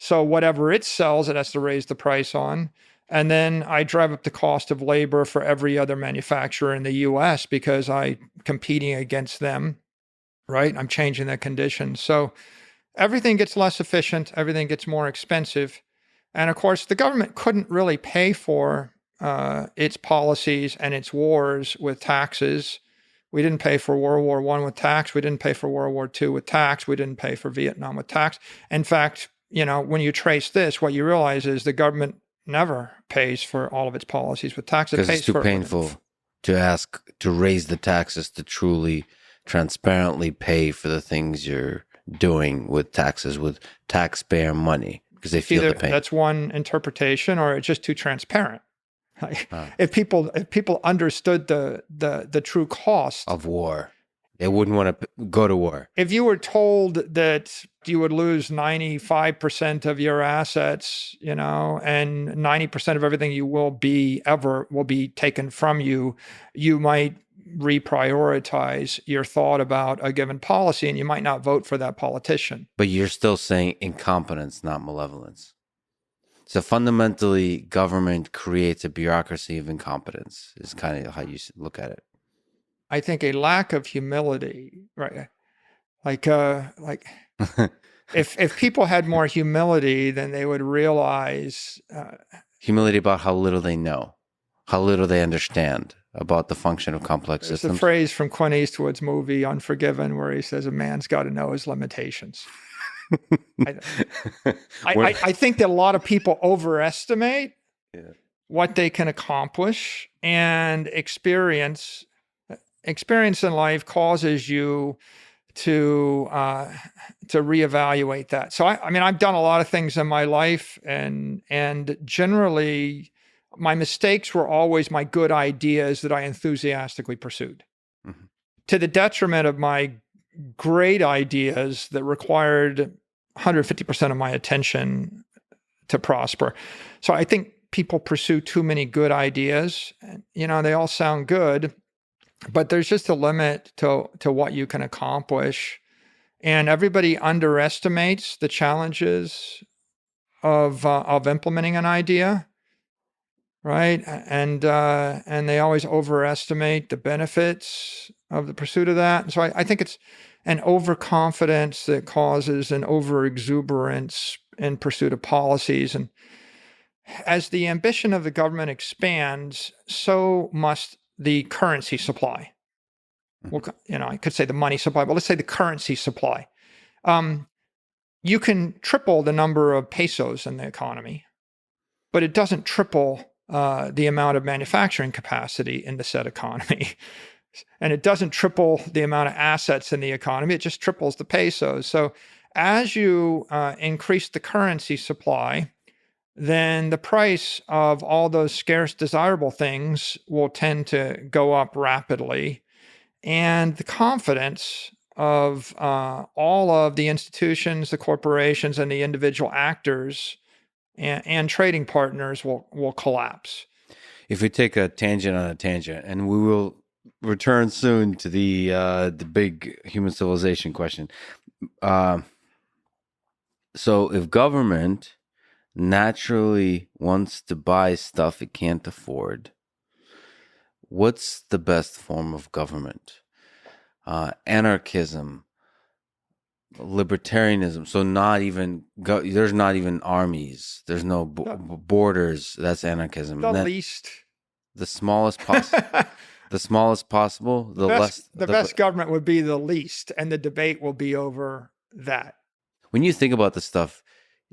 Speaker 2: whatever it sells, it has to raise the price on. And then I drive up the cost of labor for every other manufacturer in the US because I'm competing against them, right? I'm changing the conditions. So everything gets less efficient, everything gets more expensive. And of course, the government couldn't really pay for its policies and its wars with taxes. We didn't pay for World War I with tax. We didn't pay for World War II with tax. We didn't pay for Vietnam with tax. In fact, when you trace this, what you realize is the government never pays for all of its policies with tax.
Speaker 1: Because it's too painful to ask to raise the taxes to truly transparently pay for the things you're doing with taxes, with taxpayer money, because they feel the pain.
Speaker 2: That's one interpretation, or it's just too transparent. If people understood the true cost
Speaker 1: of war, they wouldn't want to go to war.
Speaker 2: If you were told that you would lose 95% of your assets, and 90% of everything you will be taken from you, you might reprioritize your thought about a given policy and you might not vote for that politician.
Speaker 1: But you're still saying incompetence, not malevolence. So fundamentally, government creates a bureaucracy of incompetence is kind of how you look at it.
Speaker 2: I think a lack of humility, right? Like if people had more humility, then they would realize
Speaker 1: humility about how little they know, how little they understand about the function of complex systems.
Speaker 2: There's a phrase from Clint Eastwood's movie Unforgiven where he says a man's got to know his limitations. I think that a lot of people overestimate what they can accomplish, and experience in life causes you to reevaluate that. So I've done a lot of things in my life, and generally my mistakes were always my good ideas that I enthusiastically pursued, to the detriment of my great ideas that required 150% of my attention to prosper. So I think people pursue too many good ideas. They all sound good, but there's just a limit to what you can accomplish. And everybody underestimates the challenges of implementing an idea, right? And they always overestimate the benefits of the pursuit of that. And so I think it's an overconfidence that causes an overexuberance in pursuit of policies. And as the ambition of the government expands, so must the currency supply. Well, I could say the money supply, but let's say the currency supply. You can triple the number of pesos in the economy, but it doesn't triple the amount of manufacturing capacity in the said economy. And it doesn't triple the amount of assets in the economy. It just triples the pesos. So as you increase the currency supply, then the price of all those scarce, desirable things will tend to go up rapidly. And the confidence of all of the institutions, the corporations, and the individual actors and trading partners will collapse.
Speaker 1: If we take a tangent on a tangent, and we will return soon to the big human civilization question. So if government naturally wants to buy stuff it can't afford, what's the best form of government? Anarchism, libertarianism. So there's not even armies. There's no borders. That's anarchism.
Speaker 2: The least,
Speaker 1: the smallest possible. The smallest possible.
Speaker 2: The best government would be the least, and the debate will be over that.
Speaker 1: When you think about this stuff,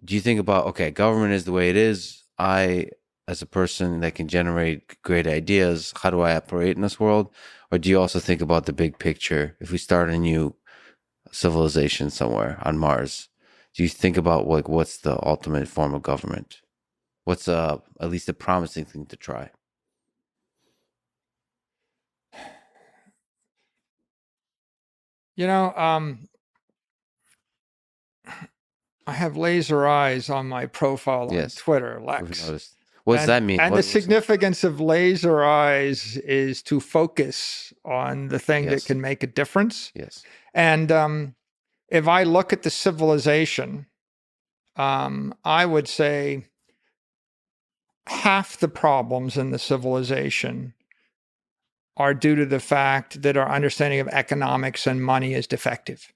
Speaker 1: do you think about, okay, government is the way it is. I, as a person that can generate great ideas, how do I operate in this world? Or do you also think about the big picture? If we start a new civilization somewhere on Mars, do you think about like what's the ultimate form of government? What's at least a promising thing to try?
Speaker 2: I have laser eyes on my profile on Twitter, Lex.
Speaker 1: We've noticed. What does that mean?
Speaker 2: And the significance of laser eyes is to focus on the thing that can make a difference.
Speaker 1: Yes.
Speaker 2: And if I look at the civilization, I would say half the problems in the civilization are due to the fact that our understanding of economics and money is defective.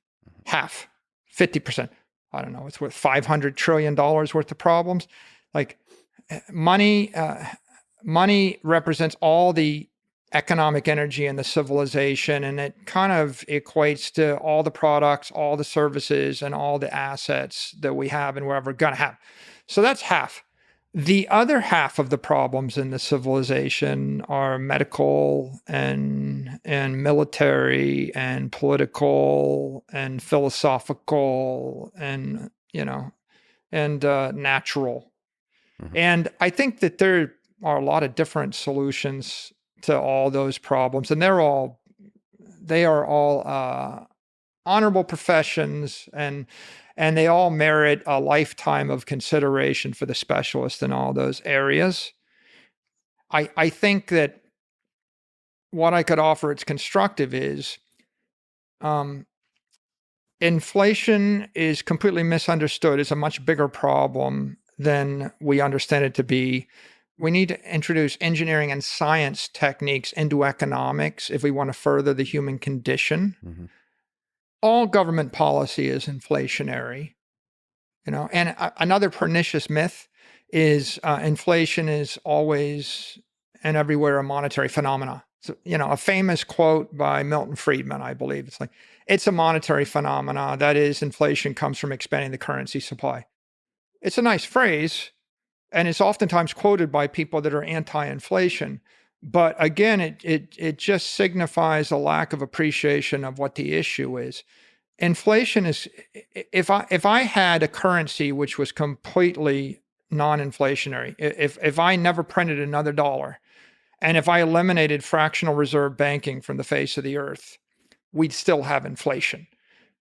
Speaker 2: Half, 50%. I don't know, it's worth $500 trillion worth of problems. Like money represents all the economic energy in the civilization, and it kind of equates to all the products, all the services, and all the assets that we have and we're ever going to have. So that's half. The other half of the problems in the civilization are medical and military and political and philosophical and natural. Mm-hmm. And I think that there are a lot of different solutions to all those problems, and they are all honorable professions, and they all merit a lifetime of consideration for the specialist in all those areas. I think that what I could offer it's constructive is inflation is completely misunderstood. It's a much bigger problem than we understand it to be. We need to introduce engineering and science techniques into economics if we want to further the human condition. Mm-hmm. All government policy is inflationary, and another pernicious myth is inflation is always and everywhere a monetary phenomena. So, a famous quote by Milton Friedman, I believe, it's like, it's a monetary phenomena. That is, inflation comes from expanding the currency supply. It's a nice phrase, and it's oftentimes quoted by people that are anti-inflation. But again, it just signifies a lack of appreciation of what the issue is. Inflation is, if I had a currency which was completely non-inflationary, if I never printed another dollar, and if I eliminated fractional reserve banking from the face of the earth, we'd still have inflation.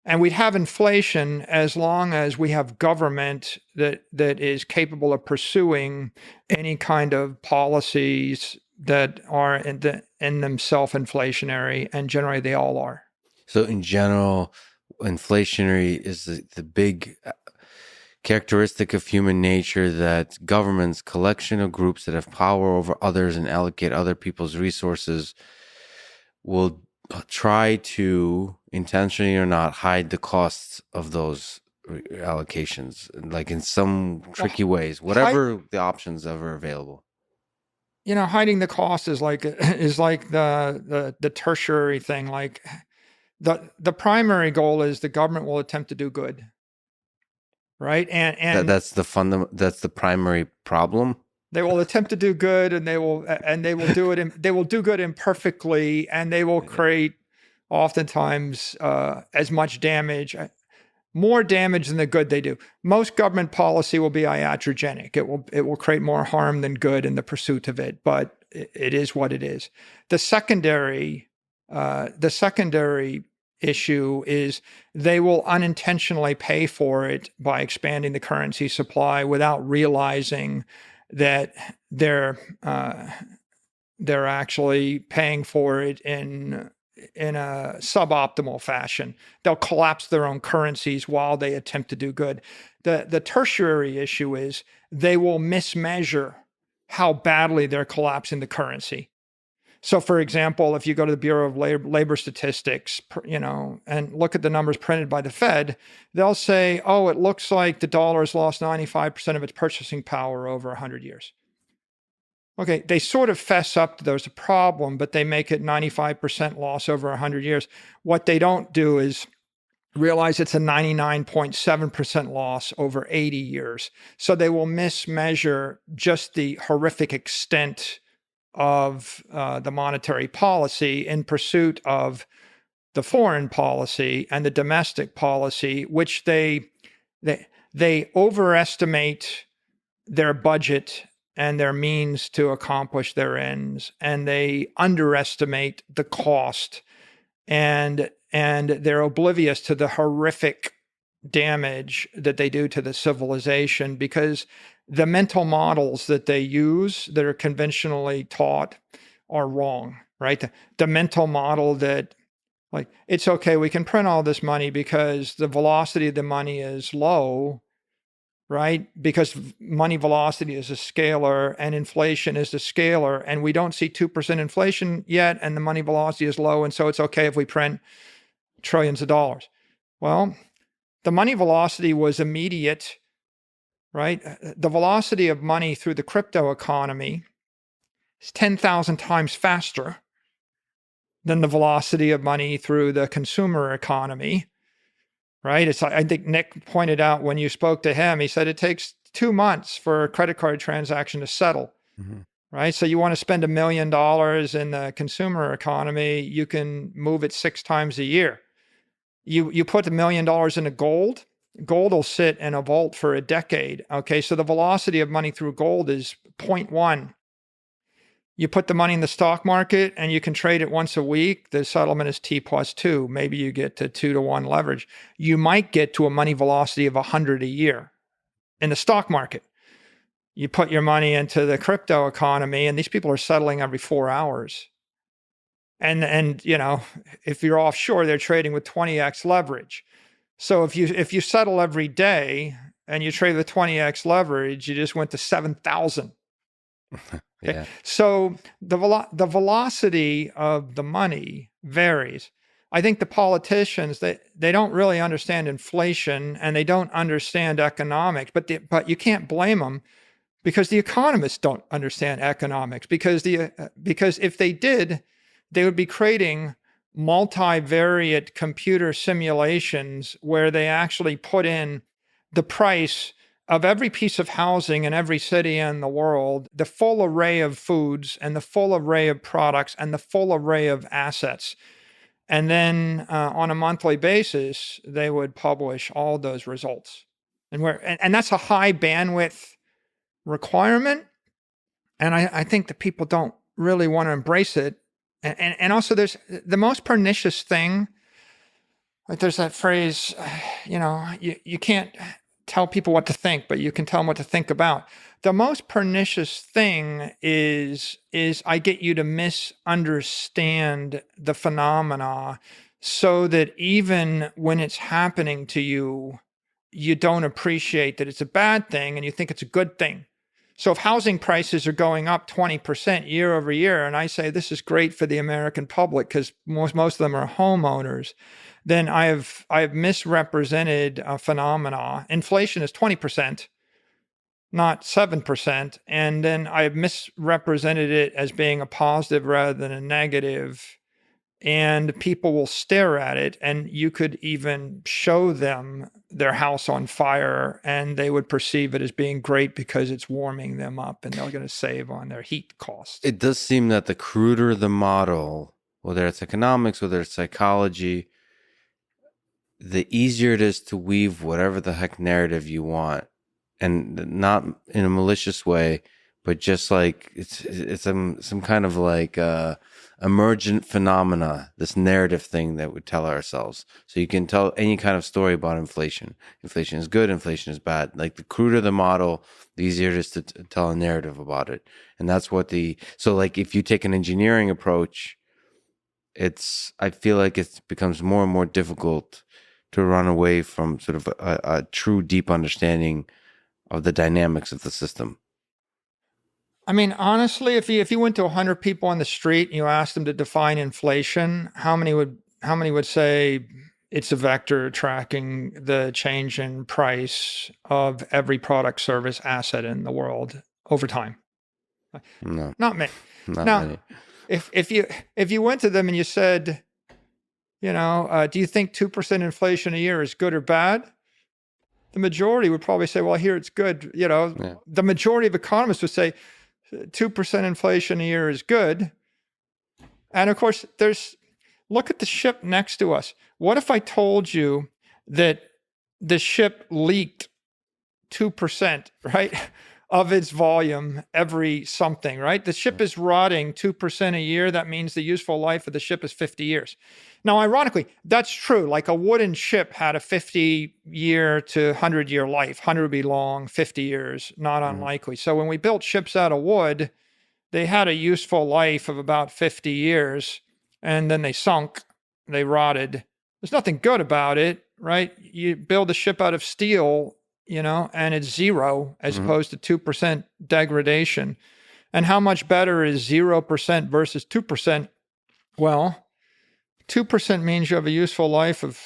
Speaker 2: And we'd have inflation as long as we have government that is capable of pursuing any kind of policies that are in themselves inflationary, and generally they all are.
Speaker 1: So in general, inflationary is the big characteristic of human nature, that governments, collection of groups that have power over others and allocate other people's resources, will try to, intentionally or not, hide the costs of those allocations, like in some tricky ways, whatever the options ever available.
Speaker 2: Hiding the cost is like the tertiary thing. Like the primary goal is the government will attempt to do good, right? And
Speaker 1: that's the primary problem.
Speaker 2: They will attempt to do good, and they will do it. They will do good imperfectly, and they will create oftentimes as much damage, more damage than the good they do. Most government policy will be iatrogenic. It will create more harm than good in the pursuit of it, but it is what it is. The secondary issue is they will unintentionally pay for it by expanding the currency supply without realizing that they're actually paying for it in a suboptimal fashion. They'll collapse their own currencies while they attempt to do good. The tertiary issue is they will mismeasure how badly they're collapsing the currency. So, for example, if you go to the Bureau of Labor Statistics, and look at the numbers printed by the Fed, they'll say, oh, it looks like the dollar has lost 95% of its purchasing power over 100 years. Okay, they sort of fess up that there's a problem, but they make it 95% loss over 100 years. What they don't do is realize it's a 99.7% loss over 80 years. So they will mismeasure just the horrific extent of the monetary policy in pursuit of the foreign policy and the domestic policy, which they overestimate their budget and their means to accomplish their ends, and they underestimate the cost, and they're oblivious to the horrific damage that they do to the civilization, because the mental models that they use that are conventionally taught are wrong, right? The mental model that, like, it's okay, we can print all this money because the velocity of the money is low, right? Because money velocity is a scalar and inflation is a scalar, and we don't see 2% inflation yet, and the money velocity is low, and so it's okay if we print trillions of dollars. Well, the money velocity was immediate, right? The velocity of money through the crypto economy is 10,000 times faster than the velocity of money through the consumer economy, right? It's, I think Nick pointed out when you spoke to him, he said it takes 2 months for a credit card transaction to settle, right? So you want to spend $1 million in the consumer economy, you can move it 6 times a year. You put $1 million into gold will sit in a vault for a decade. Okay, so the velocity of money through gold is 0.1. You put the money in the stock market and you can trade it once a week. The settlement is T plus 2. Maybe you get to 2-to-1 leverage. You might get to a money velocity of 100 a year in the stock market. You put your money into the crypto economy, and these people are settling every 4 hours. And if you're offshore, they're trading with 20x leverage. So if you settle every day and you trade with 20x leverage, you just went to 7,000. Okay?
Speaker 1: Yeah.
Speaker 2: So the velocity of the money varies. I think the politicians, they don't really understand inflation and they don't understand economics, but you can't blame them, because the economists don't understand economics, because if they did, they would be creating multivariate computer simulations where they actually put in the price of every piece of housing in every city in the world, the full array of foods and the full array of products and the full array of assets. And then on a monthly basis, they would publish all those results. And that's a high bandwidth requirement. And I think that people don't really want to embrace it. And also, there's the most pernicious thing. Like, there's that phrase, you can't tell people what to think, but you can tell them what to think about. The most pernicious thing is I get you to misunderstand the phenomena, so that even when it's happening to you, you don't appreciate that it's a bad thing and you think it's a good thing. So if housing prices are going up 20% year over year, and I say this is great for the American public because most of them are homeowners, then I have misrepresented a phenomena. Inflation is 20%, not 7%. And then I have misrepresented it as being a positive rather than a negative. And people will stare at it, and you could even show them their house on fire, and they would perceive it as being great because it's warming them up and they're going to save on their heat costs.
Speaker 1: It does seem that the cruder the model, whether it's economics, whether it's psychology, the easier it is to weave whatever the heck narrative you want, and not in a malicious way, but just like it's some kind of like emergent phenomena, this narrative thing that we tell ourselves. So you can tell any kind of story about inflation. Inflation is good, inflation is bad. Like, the cruder the model, the easier it is to tell a narrative about it. And that's what so like, if you take an engineering approach, I feel like it becomes more and more difficult to run away from sort of a true deep understanding of the dynamics of the system.
Speaker 2: I mean, honestly, if you went to 100 people on the street and you asked them to define inflation, how many would say it's a vector tracking the change in price of every product, service, asset in the world over time?
Speaker 1: No,
Speaker 2: Not many.
Speaker 1: not
Speaker 2: Now,
Speaker 1: many.
Speaker 2: if you went to them and you said, do you think 2% inflation a year is good or bad? The majority would probably say, well, here it's good.
Speaker 1: Yeah.
Speaker 2: The majority of economists would say 2% inflation a year is good. And of course, look at the ship next to us. What if I told you that the ship leaked 2%, right, of its volume every something, right? The ship is rotting 2% a year. That means the useful life of the ship is 50 years. Now, ironically, that's true. Like a wooden ship had a 50-year to 100-year life. 100 would be long, 50 years, not unlikely. So when we built ships out of wood, they had a useful life of about 50 years, and then they sunk, they rotted. There's nothing good about it, right? You build a ship out of steel, and it's zero as opposed to 2% degradation. And how much better is 0% versus 2%? Well, 2% means you have a useful life of,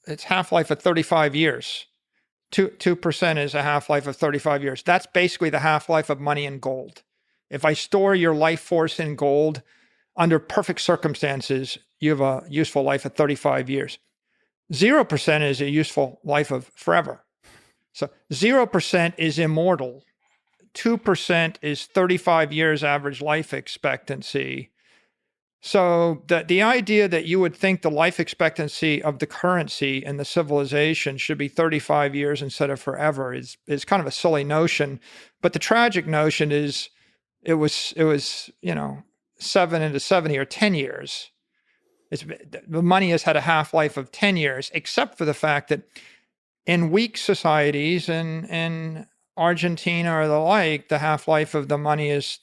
Speaker 2: it's half-life of 35 years. 2% is a half-life of 35 years. That's basically the half-life of money and gold. If I store your life force in gold, under perfect circumstances, you have a useful life of 35 years. 0% is a useful life of forever. So 0% is immortal. 2% is 35 years average life expectancy. So the idea that you would think the life expectancy of the currency and the civilization should be 35 years instead of forever is kind of a silly notion. But the tragic notion is it was 7 into 70 or 10 years. The money has had a half-life of 10 years, except for the fact that in weak societies in Argentina or the like, the half-life of the money is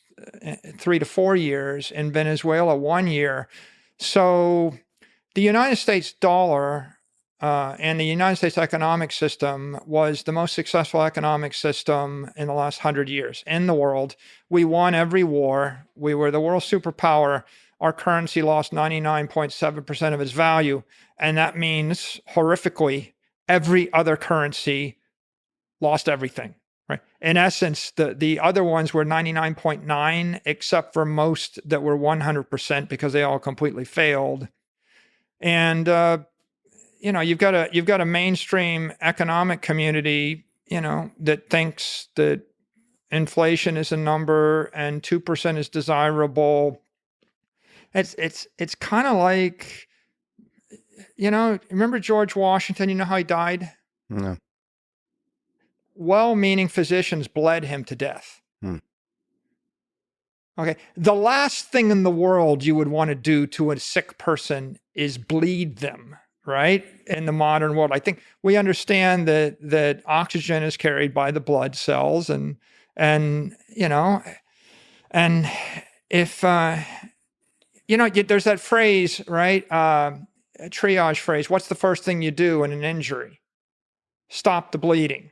Speaker 2: 3 to 4 years. In Venezuela, 1 year. So the United States dollar and the United States economic system was the most successful economic system in the last 100 years in the world. We won every war. We were the world superpower. Our currency lost 99.7% of its value. And that means, horrifically, every other currency lost everything. Right. In essence, the other ones were 99.9, except for most that were 100% because they all completely failed. And you've got a mainstream economic community, that thinks that inflation is a number and 2% is desirable. It's kind of like, remember George Washington? You know how he died?
Speaker 1: No.
Speaker 2: Well-meaning physicians bled him to death. Okay. The last thing in the world you would want to do to a sick person is bleed them, right? In the modern world, I think we understand that oxygen is carried by the blood cells and if, there's that phrase, right? A triage phrase. What's the first thing you do in an injury? Stop the bleeding.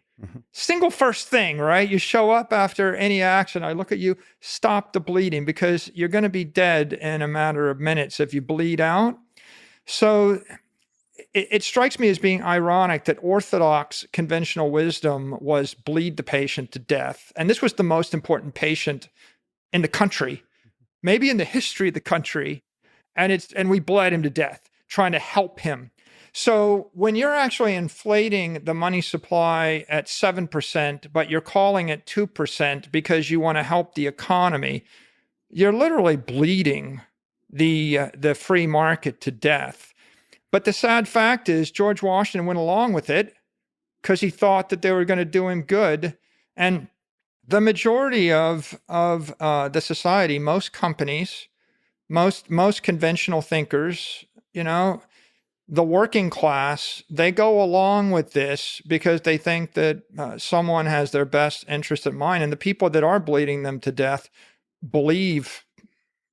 Speaker 2: Single first thing, right? You show up after any action. I look at you, stop the bleeding because you're going to be dead in a matter of minutes if you bleed out. So it strikes me as being ironic that orthodox conventional wisdom was bleed the patient to death. And this was the most important patient in the country, maybe in the history of the country. And we bled him to death, trying to help him. So when you're actually inflating the money supply at 7%, but you're calling it 2% because you want to help the economy, you're literally bleeding the free market to death. But the sad fact is George Washington went along with it because he thought that they were going to do him good. And the majority of the society, most companies, most conventional thinkers, the working class, they go along with this because they think that someone has their best interest at mind. And the people that are bleeding them to death believe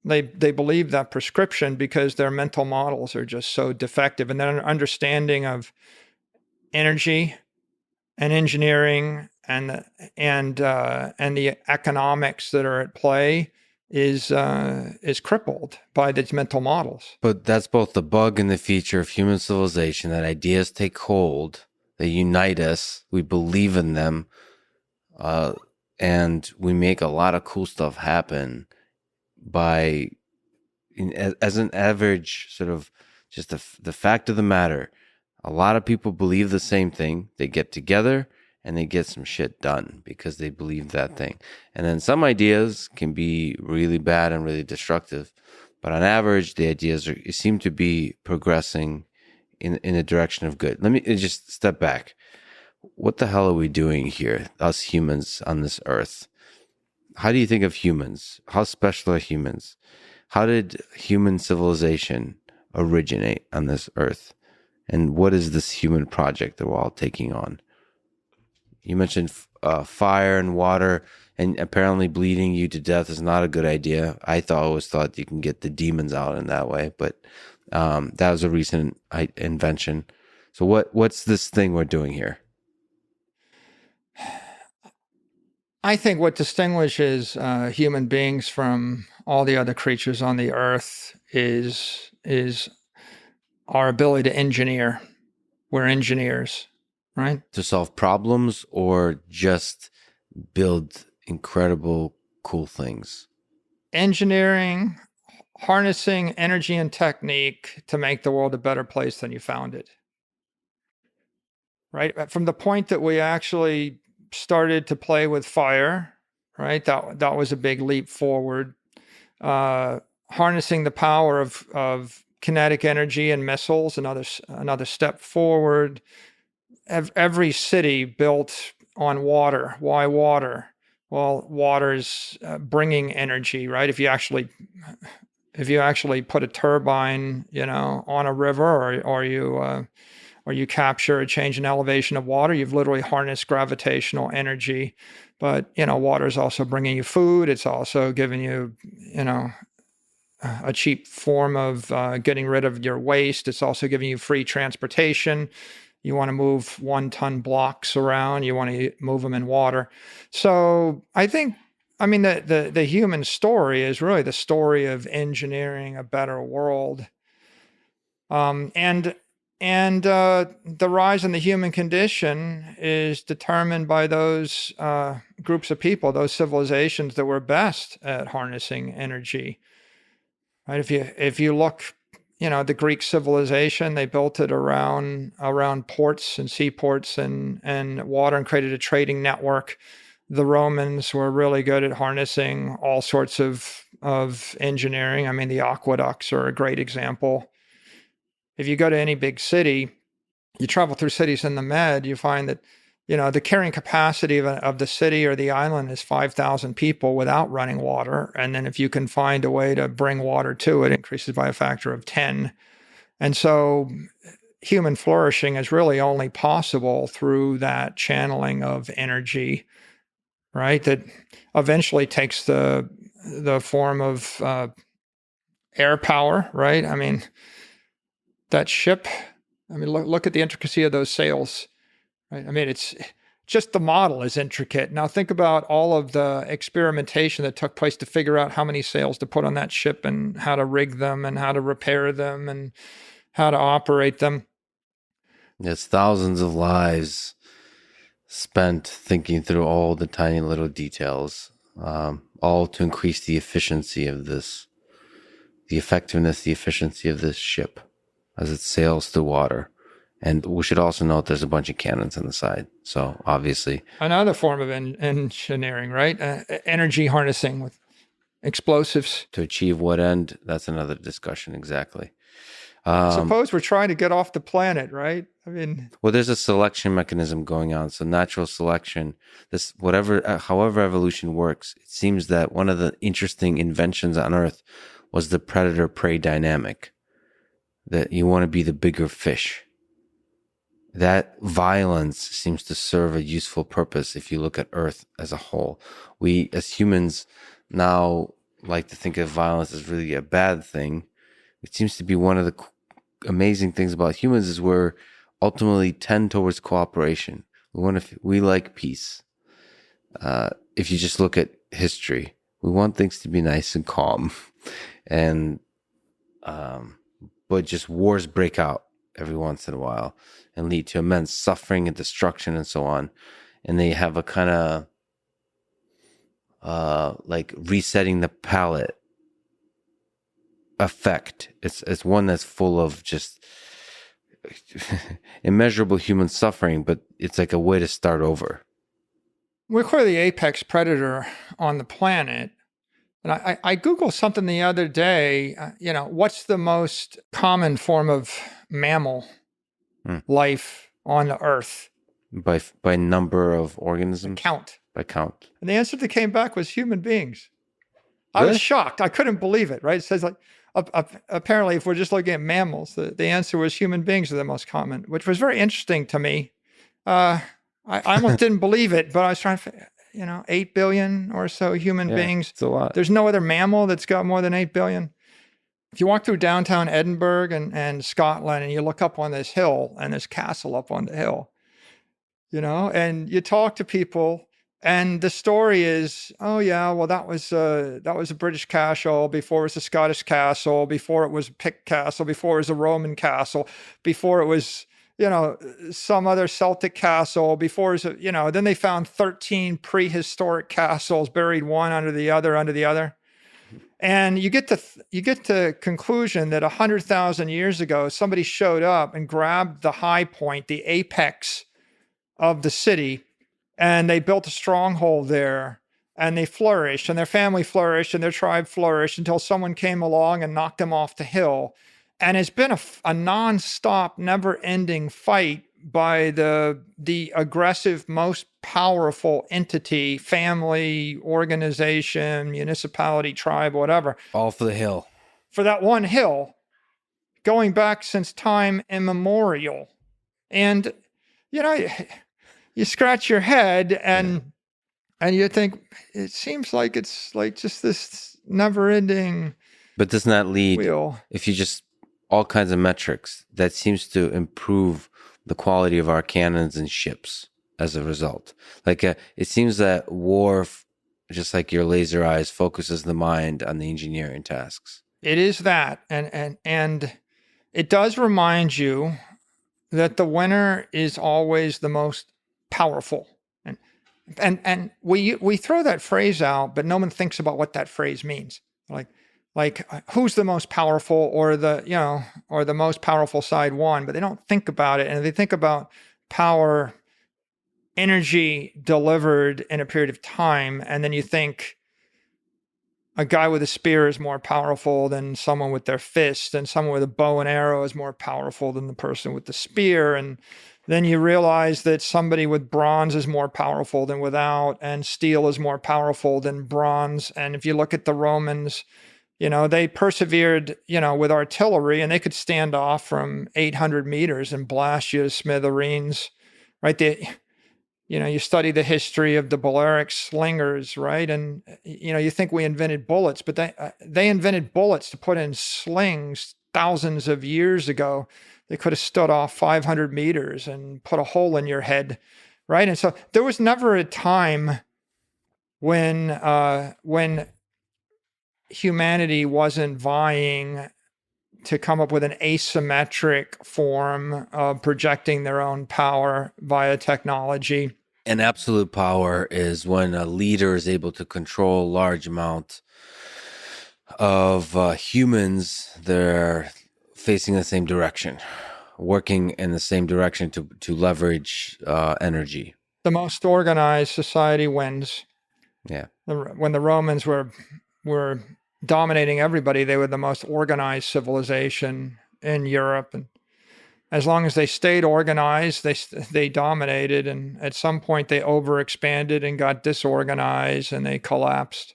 Speaker 2: that prescription because their mental models are just so defective. And their understanding of energy and engineering and the economics that are at play is crippled by these mental models.
Speaker 1: But that's both the bug and the feature of human civilization, that ideas take hold, they unite us, we believe in them, and we make a lot of cool stuff happen by, as an average sort of, just the fact of the matter, a lot of people believe the same thing. They get together and they get some shit done because they believe that thing. And then some ideas can be really bad and really destructive, but on average, the ideas seem to be progressing in the direction of good. Let me just step back. What the hell are we doing here, us humans on this earth? How do you think of humans? How special are humans? How did human civilization originate on this earth? And what is this human project that we're all taking on? You mentioned fire and water, and apparently bleeding you to death is not a good idea. I always thought you can get the demons out in that way, but that was a recent invention. So what's this thing we're doing here?
Speaker 2: I think what distinguishes human beings from all the other creatures on the earth is our ability to engineer. We're engineers, right?
Speaker 1: To solve problems or just build incredible, cool things?
Speaker 2: Engineering, harnessing energy and technique to make the world a better place than you found it. Right? From the point that we actually started to play with fire, right? That was a big leap forward. Harnessing the power of kinetic energy and missiles, another step forward. Every city built on water. Why water? Well, water's bringing energy, right? If you actually put a turbine, on a river, or you capture a change in elevation of water, you've literally harnessed gravitational energy. But water is also bringing you food. It's also giving you, a cheap form of getting rid of your waste. It's also giving you free transportation. You want to move 1-ton blocks around. You want to move them in water. So the human story is really the story of engineering a better world. And the rise in the human condition is determined by those groups of people, those civilizations that were best at harnessing energy. Right? If you look, the Greek civilization, they built it around ports and seaports and water, and created a trading network. The Romans were really good at harnessing all sorts of engineering. I mean, the aqueducts are a great example. If you go to any big city, you travel through cities in the Med, you find that, the carrying capacity of the city or the island is 5,000 people without running water. And then if you can find a way to bring water to it, it increases by a factor of 10. And so human flourishing is really only possible through that channeling of energy, right? That eventually takes the form of air power, right? I mean, that ship, look at the intricacy of those sails, right? I mean, it's just the model is intricate. Now think about all of the experimentation that took place to figure out how many sails to put on that ship and how to rig them and how to repair them and how to operate them.
Speaker 1: It's thousands of lives spent thinking through all the tiny little details, all to increase the efficiency of this, the effectiveness, the efficiency of this ship as it sails through water. And we should also note there's a bunch of cannons on the side. So obviously,
Speaker 2: another form of engineering, right? Energy harnessing with explosives.
Speaker 1: To achieve what end? That's another discussion. Exactly.
Speaker 2: Suppose we're trying to get off the planet, right?
Speaker 1: Well, there's a selection mechanism going on. So natural selection, however evolution works, it seems that one of the interesting inventions on Earth was the predator-prey dynamic. That you want to be the bigger fish. That violence seems to serve a useful purpose if you look at Earth as a whole. We, as humans, now like to think of violence as really a bad thing. It seems to be one of the amazing things about humans is we're ultimately tend towards cooperation. We like peace. If you just look at history, we want things to be nice and calm, and but just wars break out every once in a while and lead to immense suffering and destruction and so on. And they have a kind of like resetting the palette effect. It's one that's full of just immeasurable human suffering, but it's like a way to start over.
Speaker 2: We're clearly the apex predator on the planet. And I Googled something the other day, what's the most common form of mammal life on the earth?
Speaker 1: By number of organisms?
Speaker 2: Count.
Speaker 1: By count.
Speaker 2: And the answer that came back was human beings.
Speaker 1: Really?
Speaker 2: I was shocked. I couldn't believe it, right? It says like, apparently if we're just looking at mammals, the answer was human beings are the most common, which was very interesting to me. I almost didn't believe it, but I was trying to 8 billion or so human beings.
Speaker 1: It's a lot.
Speaker 2: There's no other mammal that's got more than 8 billion. If you walk through downtown Edinburgh and Scotland and you look up on this hill and this castle up on the hill, and you talk to people and the story is, oh yeah, well that was a British castle before it was a Scottish castle, before it was a Pict castle, before it was a Roman castle, before it was some other Celtic castle, before, then they found 13 prehistoric castles buried one under the other. And you get to conclusion that 100,000 years ago, somebody showed up and grabbed the high point, the apex of the city, and they built a stronghold there, and they flourished, and their family flourished, and their tribe flourished until someone came along and knocked them off the hill. And it's been a nonstop, never-ending fight by the aggressive, most powerful entity, family, organization, municipality, tribe, whatever.
Speaker 1: All for the hill.
Speaker 2: For that one hill, going back since time immemorial. And, you scratch your head and you think, it seems like it's like just this never-ending
Speaker 1: But doesn't that lead,
Speaker 2: wheel.
Speaker 1: If you just all kinds of metrics, that seems to improve the quality of our cannons and ships as a result. Like it seems that war, just like your laser eyes, focuses the mind on the engineering tasks.
Speaker 2: It is that, and it does remind you that the winner is always the most powerful. And we throw that phrase out, but no one thinks about what that phrase means. Like who's the most powerful, or the most powerful side won, but they don't think about it. And they think about power, energy delivered in a period of time. And then you think a guy with a spear is more powerful than someone with their fist, and someone with a bow and arrow is more powerful than the person with the spear. And then you realize that somebody with bronze is more powerful than without, and steel is more powerful than bronze. And if you look at the Romans, they persevered, with artillery, and they could stand off from 800 meters and blast you to smithereens, right? You study the history of the Balearic slingers, right? And, you think we invented bullets, but they invented bullets to put in slings thousands of years ago. They could have stood off 500 meters and put a hole in your head, right? And so there was never a time when humanity wasn't vying to come up with an asymmetric form of projecting their own power via technology.
Speaker 1: And absolute power is when a leader is able to control a large amount of humans that are facing the same direction, working in the same direction to leverage energy.
Speaker 2: The most organized society wins.
Speaker 1: Yeah.
Speaker 2: When the Romans were dominating everybody, they were the most organized civilization in Europe, and as long as they stayed organized, they dominated. And at some point, they overexpanded and got disorganized, and they collapsed.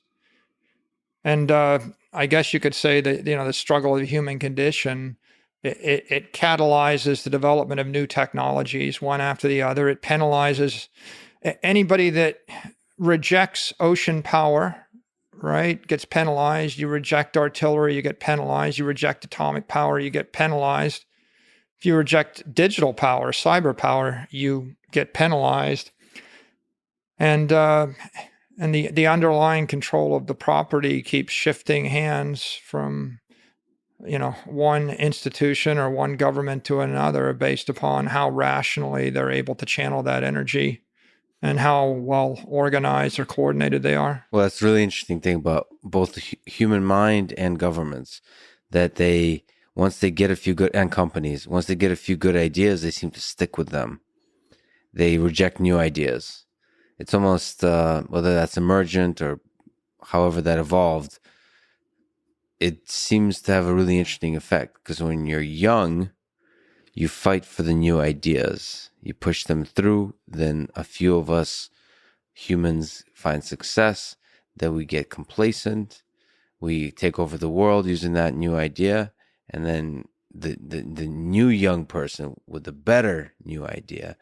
Speaker 2: And I guess you could say that the struggle of the human condition, it catalyzes the development of new technologies one after the other. It penalizes anybody that rejects ocean power. Right? Gets penalized. You reject artillery, you get penalized. You reject atomic power, you get penalized. If you reject digital power, cyber power, you get penalized. And the underlying control of the property keeps shifting hands from one institution or one government to another based upon how rationally they're able to channel that energy and how well organized or coordinated they are.
Speaker 1: Well, that's a really interesting thing about both the human mind and governments, that once they get a few good, and companies, once they get a few good ideas, they seem to stick with them. They reject new ideas. It's almost, whether that's emergent or however that evolved, it seems to have a really interesting effect, because when you're young, you fight for the new ideas. You push them through, then a few of us humans find success, then we get complacent, we take over the world using that new idea, and then the new young person with the better new idea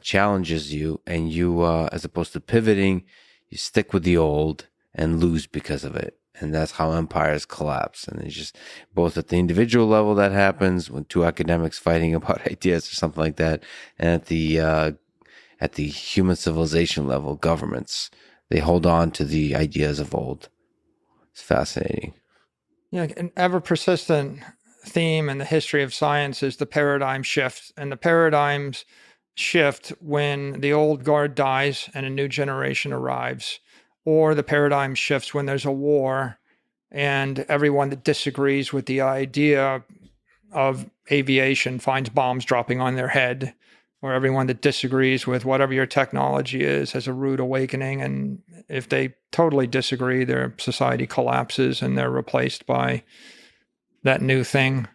Speaker 1: challenges you, and you, as opposed to pivoting, you stick with the old and lose because of it. And that's how empires collapse. And it's just both at the individual level that happens when two academics fighting about ideas or something like that, and at the human civilization level, governments, they hold on to the ideas of old. It's fascinating.
Speaker 2: Yeah, an ever persistent theme in the history of science is the paradigm shift. And the paradigms shift when the old guard dies and a new generation arrives, or the paradigm shifts when there's a war and everyone that disagrees with the idea of aviation finds bombs dropping on their head, or everyone that disagrees with whatever your technology is has a rude awakening. And if they totally disagree, their society collapses and they're replaced by that new thing.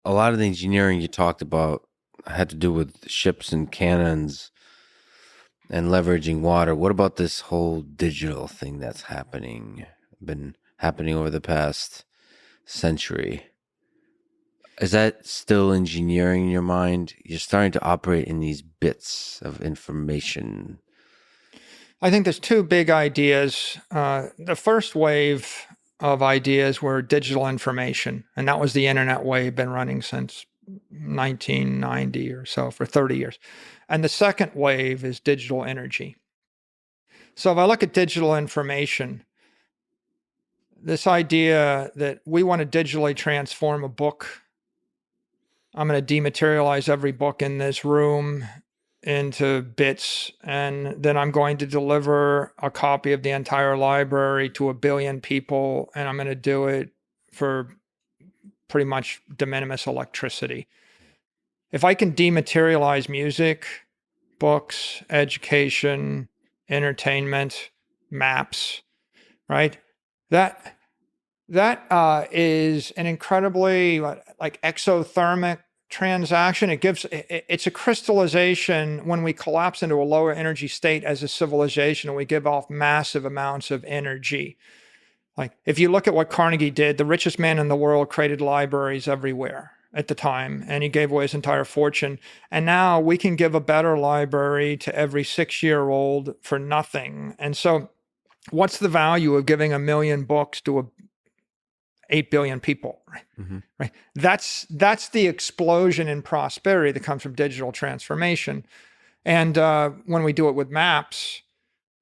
Speaker 1: A lot of the engineering you talked about had to do with ships and cannons and leveraging water. What about this whole digital thing that's been happening over the past century? Is that still engineering in your mind? You're starting to operate in these bits of information.
Speaker 2: I think there's two big ideas. The first wave of ideas were digital information, and that was the internet wave, been running since 1990 or so, for 30 years. And the second wave is digital energy. So if I look at digital information, this idea that we want to digitally transform a book, I'm going to dematerialize every book in this room into bits, and then I'm going to deliver a copy of the entire library to 1 billion people, and I'm going to do it for pretty much de minimis electricity. If I can dematerialize music, books, education, entertainment, maps, right? That is an incredibly like exothermic transaction. It's a crystallization when we collapse into a lower energy state as a civilization, and we give off massive amounts of energy. Like if you look at what Carnegie did, the richest man in the world created libraries everywhere at the time, and he gave away his entire fortune. And now we can give a better library to every 6-year-old for nothing. And so what's the value of giving 1 million books to 8 billion people, right? Mm-hmm. Right. That's the explosion in prosperity that comes from digital transformation. And when we do it with maps,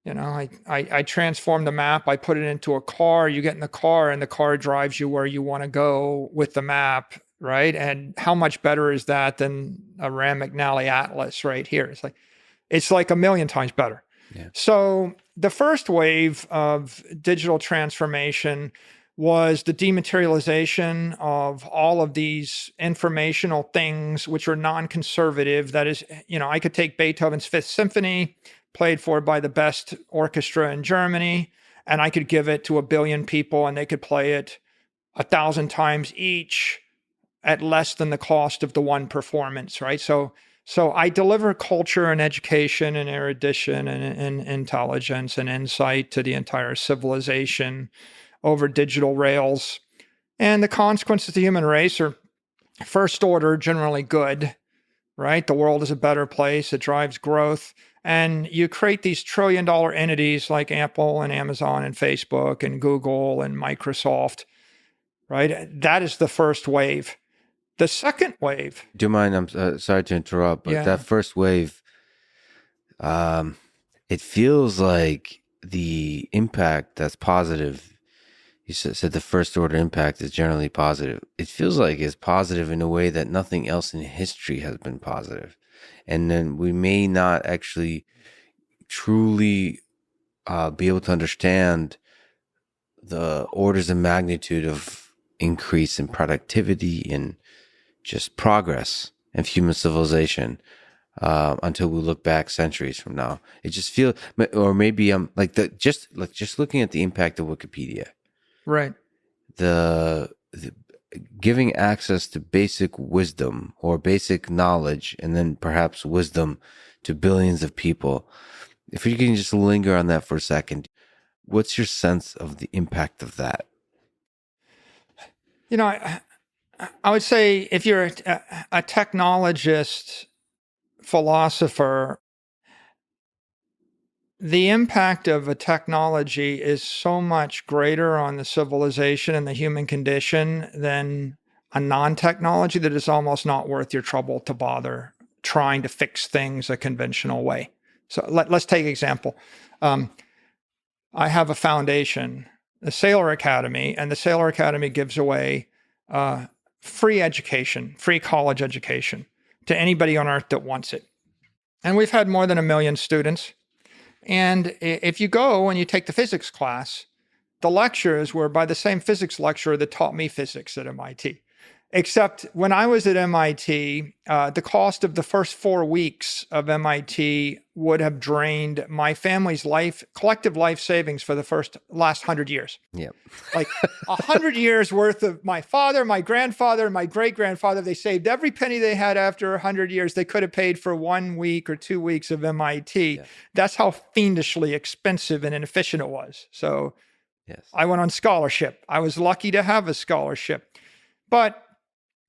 Speaker 2: I transform the map, I put it into a car, you get in the car and the car drives you where you want to go with the map, right? And how much better is that than a Rand McNally Atlas right here? It's like 1 million times better. Yeah. So the first wave of digital transformation was the dematerialization of all of these informational things which are non-conservative. That is, I could take Beethoven's Fifth Symphony, played for by the best orchestra in Germany, and I could give it to 1 billion people and they could play it 1,000 times each at less than the cost of the one performance, right? So I deliver culture and education and erudition and intelligence and insight to the entire civilization over digital rails. And the consequences of the human race are first order, generally good, right? The world is a better place. It drives growth. And you create these trillion-dollar entities like Apple and Amazon and Facebook and Google and Microsoft, right? That is the first wave. The second wave,
Speaker 1: Do you mind? I'm sorry to interrupt, but
Speaker 2: yeah,
Speaker 1: that first wave, it feels like the impact that's positive. You said the first order impact is generally positive. It feels like it's positive in a way that nothing else in history has been positive. And then we may not actually truly be able to understand the orders of magnitude of increase in productivity and just progress of human civilization until we look back centuries from now. It just feels, or maybe I'm just looking at the impact of Wikipedia,
Speaker 2: right.
Speaker 1: the giving access to basic wisdom or basic knowledge, and then perhaps wisdom to billions of people. If you can just linger on that for a second, what's your sense of the impact of that?
Speaker 2: You know, I would say if you're a technologist, philosopher, the impact of a technology is so much greater on the civilization and the human condition than a non-technology that it's almost not worth your trouble to bother trying to fix things a conventional way. So let's take an example. I have a foundation, the Saylor Academy, and the Saylor Academy gives away free education, free college education to anybody on earth that wants it. And we've had more than 1 million students. And if you go and you take the physics class, the lectures were by the same physics lecturer that taught me physics at MIT. Except when I was at MIT, the cost of the first 4 weeks of MIT would have drained my family's collective life savings for the last 100 years.
Speaker 1: Yeah.
Speaker 2: Like 100 years worth of my father, my grandfather, my great-grandfather, they saved every penny they had after 100 years. They could have paid for 1 week or 2 weeks of MIT. Yeah. That's how fiendishly expensive and inefficient it was. So yes. I went on scholarship. I was lucky to have a scholarship. But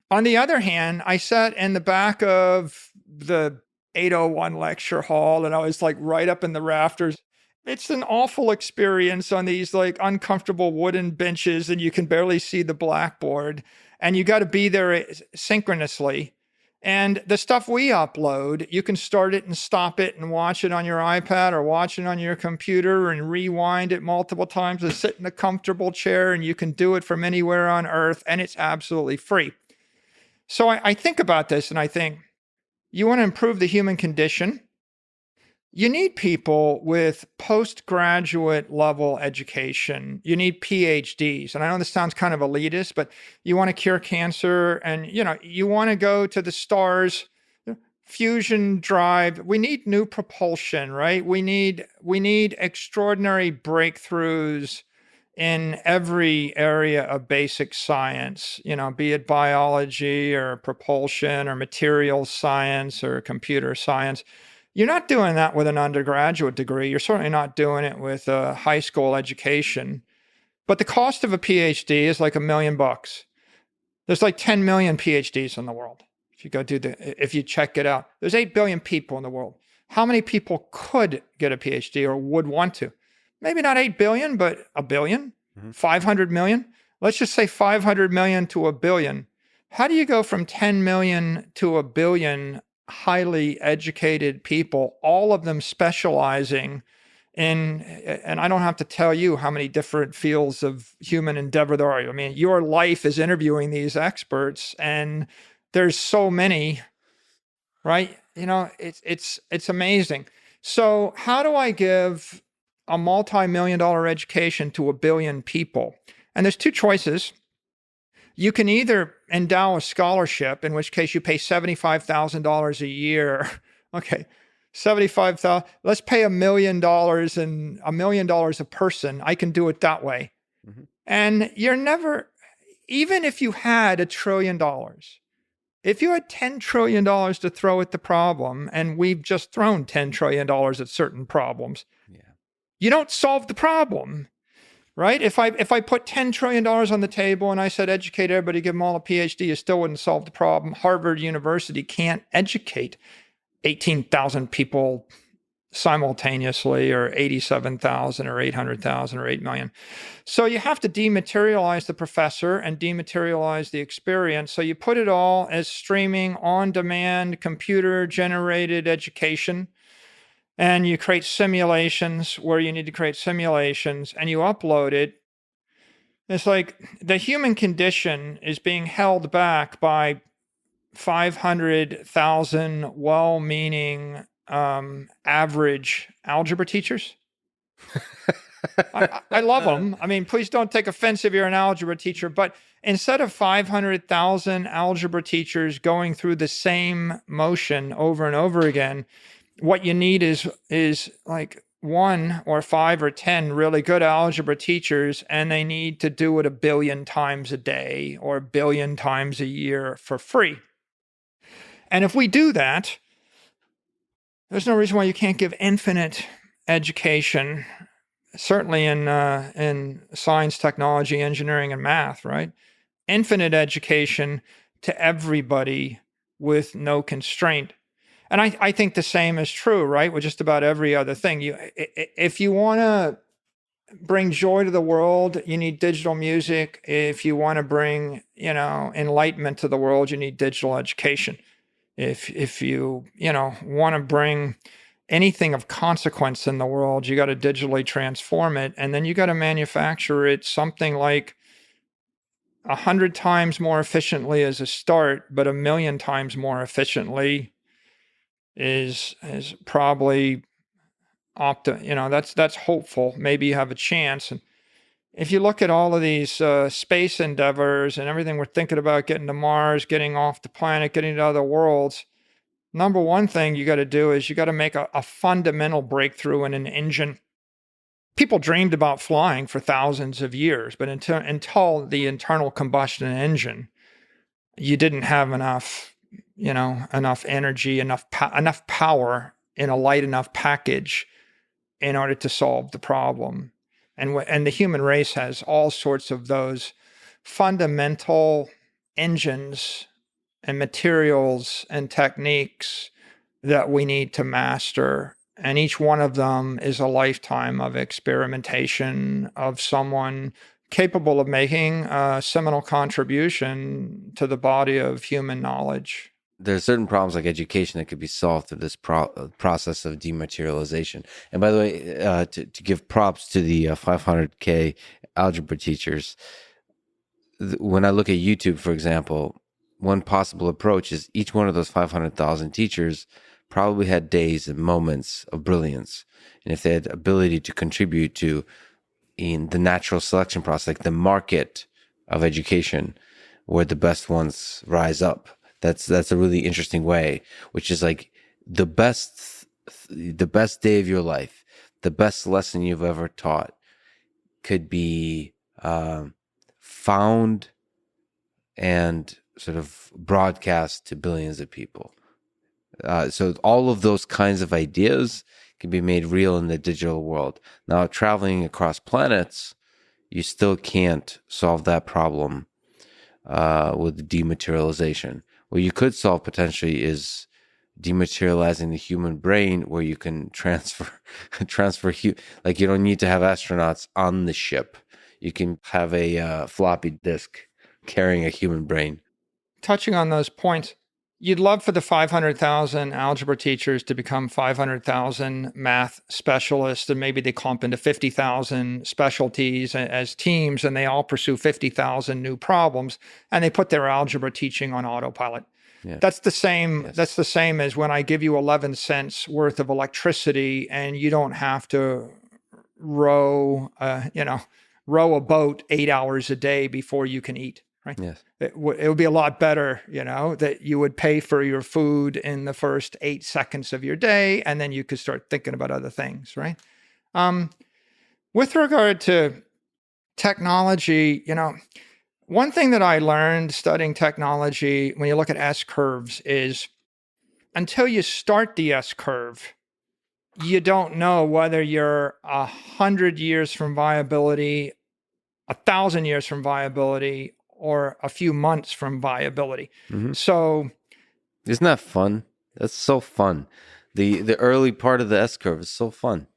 Speaker 2: on the other hand, I sat in the back of the 801 lecture hall and I was like right up in the rafters. It's an awful experience on these like uncomfortable wooden benches and you can barely see the blackboard and you got to be there synchronously. And the stuff we upload, you can start it and stop it and watch it on your iPad or watch it on your computer and rewind it multiple times and sit in a comfortable chair and you can do it from anywhere on earth and it's absolutely free. So I think about this and I think, you want to improve the human condition? You need people with postgraduate level education. You need PhDs. And I know this sounds kind of elitist, but you want to cure cancer and, you want to go to the stars, fusion drive. We need new propulsion, right? We need extraordinary breakthroughs in every area of basic science, be it biology or propulsion or materials science or computer science. You're not doing that with an undergraduate degree. You're certainly not doing it with a high school education. But the cost of a PhD is like $1 million. There's like 10 million PhDs in the world. If you check it out, there's 8 billion people in the world. How many people could get a PhD or would want to? Maybe not 8 billion, but 1 billion, 500 million. Let's just say 500 million to 1 billion. How do you go from 10 million to 1 billion highly educated people, all of them specializing in, and I don't have to tell you how many different fields of human endeavor there are. I mean, your life is interviewing these experts and there's so many, right? It's amazing. So how do I give a multi-million-dollar education to 1 billion people? And there's 2 choices. You can either endow a scholarship, in which case you pay $75,000 a year. Okay, $75,000. Let's pay $1 million and $1 million a person. I can do it that way. Mm-hmm. And you're never, even if you had $1 trillion, if you had $10 trillion to throw at the problem, and we've just thrown $10 trillion at certain problems, you don't solve the problem, right? If I put $10 trillion on the table and I said, educate everybody, give them all a PhD, you still wouldn't solve the problem. Harvard University can't educate 18,000 people simultaneously, or 87,000 or 800,000 or 8 million. So you have to dematerialize the professor and dematerialize the experience. So you put it all as streaming, on-demand, computer-generated education, and you create simulations where you need to create simulations, and you upload it. It's like the human condition is being held back by 500,000 well-meaning average algebra teachers. I love them. I mean, please don't take offense if you're an algebra teacher, but instead of 500,000 algebra teachers going through the same motion over and over again, what you need is like 1 or 5 or 10 really good algebra teachers, and they need to do it 1 billion times a day or 1 billion times a year for free. And if we do that, there's no reason why you can't give infinite education, certainly in science, technology, engineering, and math, right? Infinite education to everybody with no constraint. And I think the same is true, right? With just about every other thing. If you want to bring joy to the world, you need digital music. If you want to bring, enlightenment to the world, you need digital education. If you want to bring anything of consequence in the world, you got to digitally transform it, and then you got to manufacture it something like 100 times more efficiently as a start, but 1 million times more efficiently is probably that's hopeful. Maybe you have a chance. And if you look at all of these space endeavors and everything we're thinking about, getting to Mars, getting off the planet, getting to other worlds, number one thing you got to do is you got to make a fundamental breakthrough in an engine. People dreamed about flying for thousands of years, but until the internal combustion engine, you didn't have enough energy, enough power in a light enough package in order to solve the problem. And the human race has all sorts of those fundamental engines and materials and techniques that we need to master. And each one of them is a lifetime of experimentation of someone capable of making a seminal contribution to the body of human knowledge.
Speaker 1: There's certain problems like education that could be solved through this process of dematerialization. And by the way, to give props to the 500K algebra teachers, when I look at YouTube, for example, one possible approach is each one of those 500,000 teachers probably had days and moments of brilliance. And if they had the ability to contribute to in the natural selection process, like the market of education, where the best ones rise up, that's a really interesting way, which is like the best day of your life, the best lesson you've ever taught could be found and sort of broadcast to billions of people. So all of those kinds of ideas can be made real in the digital world. Now, traveling across planets, you still can't solve that problem with dematerialization. What you could solve potentially is dematerializing the human brain, where you can transfer, like you don't need to have astronauts on the ship. You can have a floppy disk carrying a human brain.
Speaker 2: Touching on those points, you'd love for the 500,000 algebra teachers to become 500,000 math specialists, and maybe they clump into 50,000 specialties as teams, and they all pursue 50,000 new problems, and they put their algebra teaching on autopilot. Yeah. That's the same. Yes. That's the same as when I give you 11 cents worth of electricity, and you don't have to row a boat 8 hours a day before you can eat. Right.
Speaker 1: Yes.
Speaker 2: It would be a lot better, that you would pay for your food in the first 8 seconds of your day, and then you could start thinking about other things, right? With regard to technology, one thing that I learned studying technology when you look at S curves is until you start the S curve, you don't know whether you're 100 years from viability, 1,000 years from viability, or a few months from viability. Mm-hmm. So,
Speaker 1: isn't that fun? That's so fun. The early part of the S curve is so fun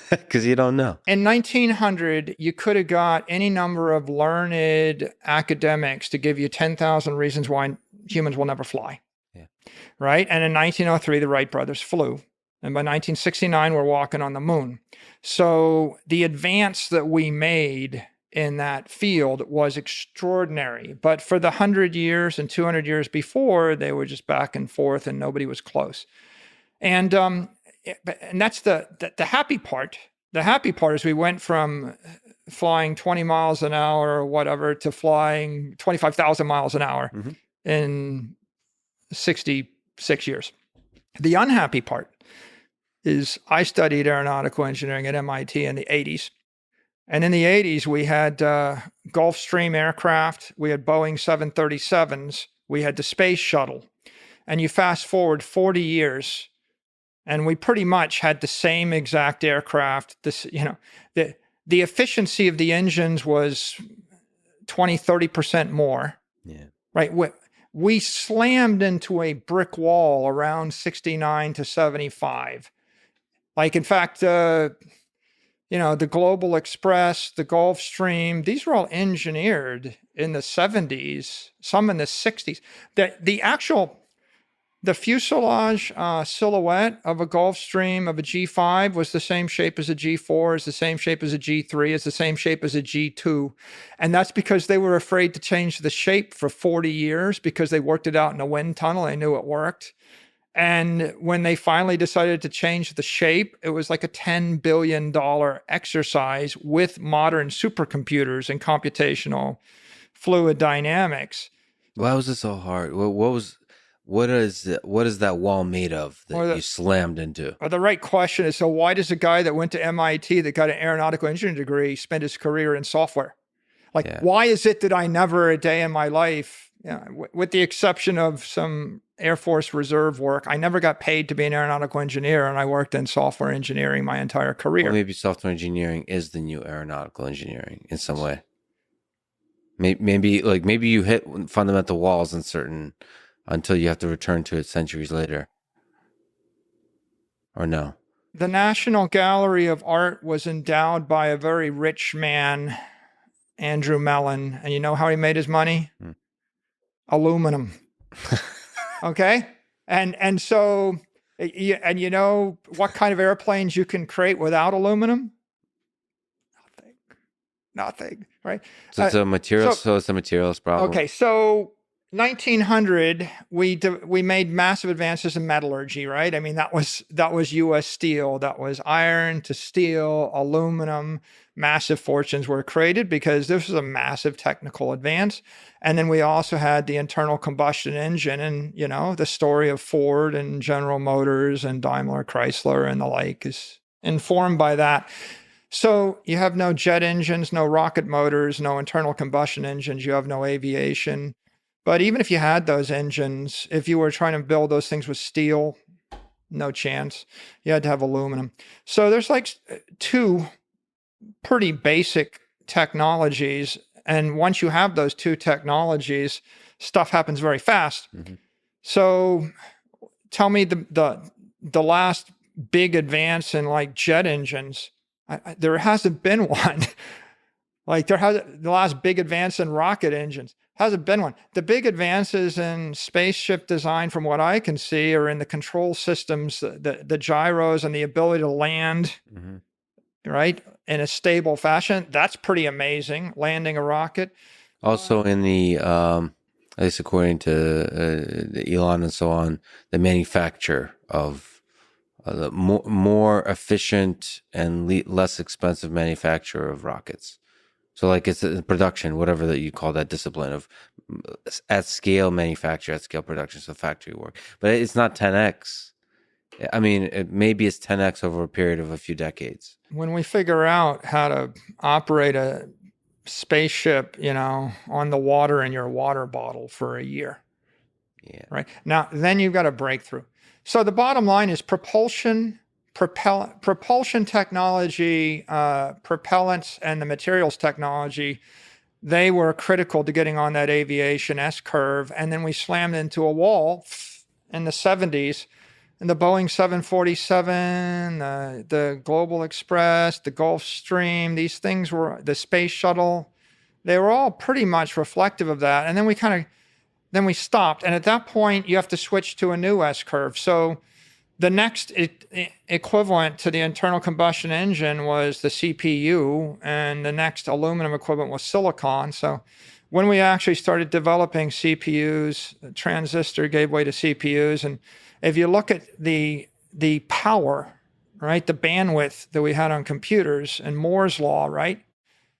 Speaker 1: because you don't know.
Speaker 2: In 1900, you could have got any number of learned academics to give you 10,000 reasons why humans will never fly.
Speaker 1: Yeah.
Speaker 2: Right? And in 1903, the Wright brothers flew. And by 1969, we're walking on the moon. So the advance that we made in that field was extraordinary. But for the 100 years and 200 years before, they were just back and forth and nobody was close. And that's the happy part. The happy part is we went from flying 20 miles an hour or whatever to flying 25,000 miles an hour in 66 years. The unhappy part is I studied aeronautical engineering at MIT in the 80s. And in the 80s, we had Gulfstream aircraft, we had Boeing 737s, we had the space shuttle. And you fast forward 40 years, and we pretty much had the same exact aircraft. The efficiency of the engines was 20-30% more.
Speaker 1: Yeah.
Speaker 2: Right? We slammed into a brick wall around 69 to 75. Like, in fact, the Global Express, the Gulfstream, these were all engineered in the 70s, some in the 60s. The fuselage silhouette of a Gulfstream of a G5 was the same shape as a G4, is the same shape as a G3, is the same shape as a G2. And that's because they were afraid to change the shape for 40 years because they worked it out in a wind tunnel. They knew it worked. And when they finally decided to change the shape, it was like a $10 billion exercise with modern supercomputers and computational fluid dynamics.
Speaker 1: Why was it so hard? What is that wall made of that you slammed into?
Speaker 2: The right question is, so why does a guy that went to MIT that got an aeronautical engineering degree spend his career in software? Why is it that I never a day in my life, with the exception of some Air Force Reserve work, I never got paid to be an aeronautical engineer, and I worked in software engineering my entire career.
Speaker 1: Well, maybe software engineering is the new aeronautical engineering in some way. Maybe you hit fundamental walls in certain until you have to return to it centuries later. Or no?
Speaker 2: The National Gallery of Art was endowed by a very rich man, Andrew Mellon. And you know how he made his money? Aluminum. Okay? And so, and you know what kind of airplanes you can create without aluminum? Nothing, right?
Speaker 1: So it's a material. So it's a materials problem.
Speaker 2: Okay, so 1900, we made massive advances in metallurgy, right? I mean, that was U.S. Steel. That was iron to steel, aluminum. Massive fortunes were created because this was a massive technical advance. And then we also had the internal combustion engine, and the story of Ford and General Motors and Daimler Chrysler and the like is informed by that. So you have no jet engines, no rocket motors, no internal combustion engines. You have no aviation. But even if you had those engines, if you were trying to build those things with steel, no chance. You had to have aluminum. So there's like two pretty basic technologies. And once you have those two technologies, stuff happens very fast. Mm-hmm. So tell me the last big advance in like jet engines. There hasn't been one. The last big advance in rocket engines. Hasn't been one. The big advances in spaceship design, from what I can see, are in the control systems, the gyros, and the ability to land, right, in a stable fashion. That's pretty amazing, landing a rocket.
Speaker 1: Also in the, at least according to Elon and so on, the manufacture of the more efficient and less expensive manufacture of rockets. So like it's a production, whatever that you call that discipline of at scale manufacture, at scale production, so factory work. But it's not 10x. I mean, maybe it's 10x over a period of a few decades.
Speaker 2: When we figure out how to operate a spaceship, on the water in your water bottle for a year.
Speaker 1: Yeah.
Speaker 2: Right. Now, then you've got a breakthrough. So the bottom line is propulsion technology, propellants, and the materials technology, they were critical to getting on that aviation S-curve. And then we slammed into a wall in the 70s and the Boeing 747, the Global Express, the Gulfstream, these things were the space shuttle. They were all pretty much reflective of that. And then we stopped. And at that point, you have to switch to a new S curve. So the next equivalent to the internal combustion engine was the CPU, and the next aluminum equivalent was silicon. So when we actually started developing CPUs, the transistor gave way to CPUs. And if you look at the power, right, the bandwidth that we had on computers and Moore's law, right?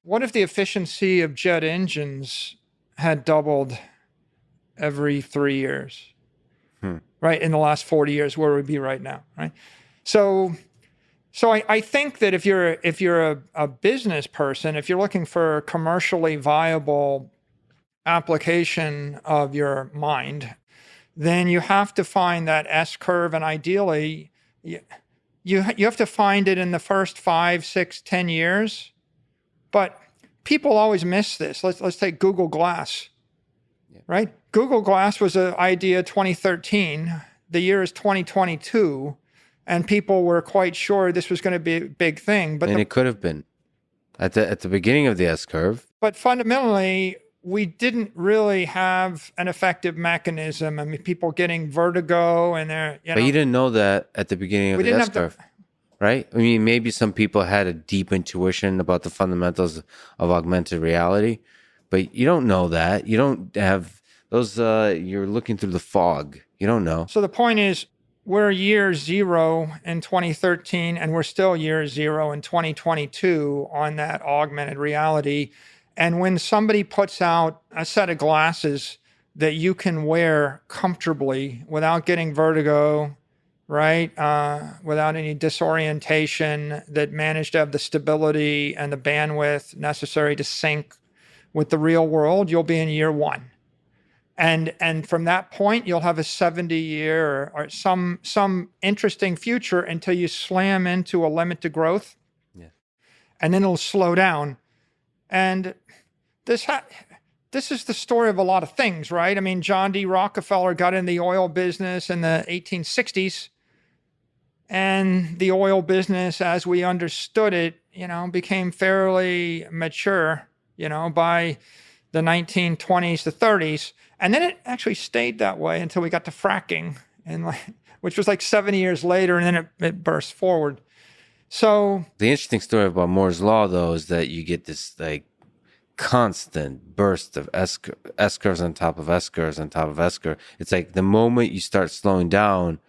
Speaker 2: What if the efficiency of jet engines had doubled every 3 years? Right, in the last 40 years, where would we be right now, right? So I think that if you're a business person, if you're looking for a commercially viable application of your mind, then you have to find that S curve, and ideally, you have to find it in the first 5, 6, 10 years. But people always miss this. Let's take Google Glass, right? Google Glass was an idea 2013. The year is 2022, and people were quite sure this was going to be a big thing. But
Speaker 1: it could have been at the beginning of the S curve.
Speaker 2: But fundamentally, we didn't really have an effective mechanism. I mean, people getting vertigo and they're,
Speaker 1: But you didn't know that at the beginning of the S curve, right? I mean, maybe some people had a deep intuition about the fundamentals of augmented reality, but you don't know that. You don't have those, you're looking through the fog. You don't know.
Speaker 2: So the point is, we're year zero in 2013, and we're still year zero in 2022 on that augmented reality. And when somebody puts out a set of glasses that you can wear comfortably without getting vertigo, right? Without any disorientation, that manage to have the stability and the bandwidth necessary to sync with the real world, you'll be in year one. And from that point, you'll have a 70-year or some interesting future until you slam into a limit to growth.
Speaker 1: Yeah.
Speaker 2: And then it'll slow down. And this is the story of a lot of things, right? I mean, John D. Rockefeller got in the oil business in the 1860s. And the oil business, as we understood it, became fairly mature, by the 1920s to 30s. And then it actually stayed that way until we got to fracking, which was like 70 years later, and then it burst forward. So
Speaker 1: the interesting story about Moore's law, though, is that you get this like constant burst of S curves on top of S curves on top of S curve. It's like the moment you start slowing down,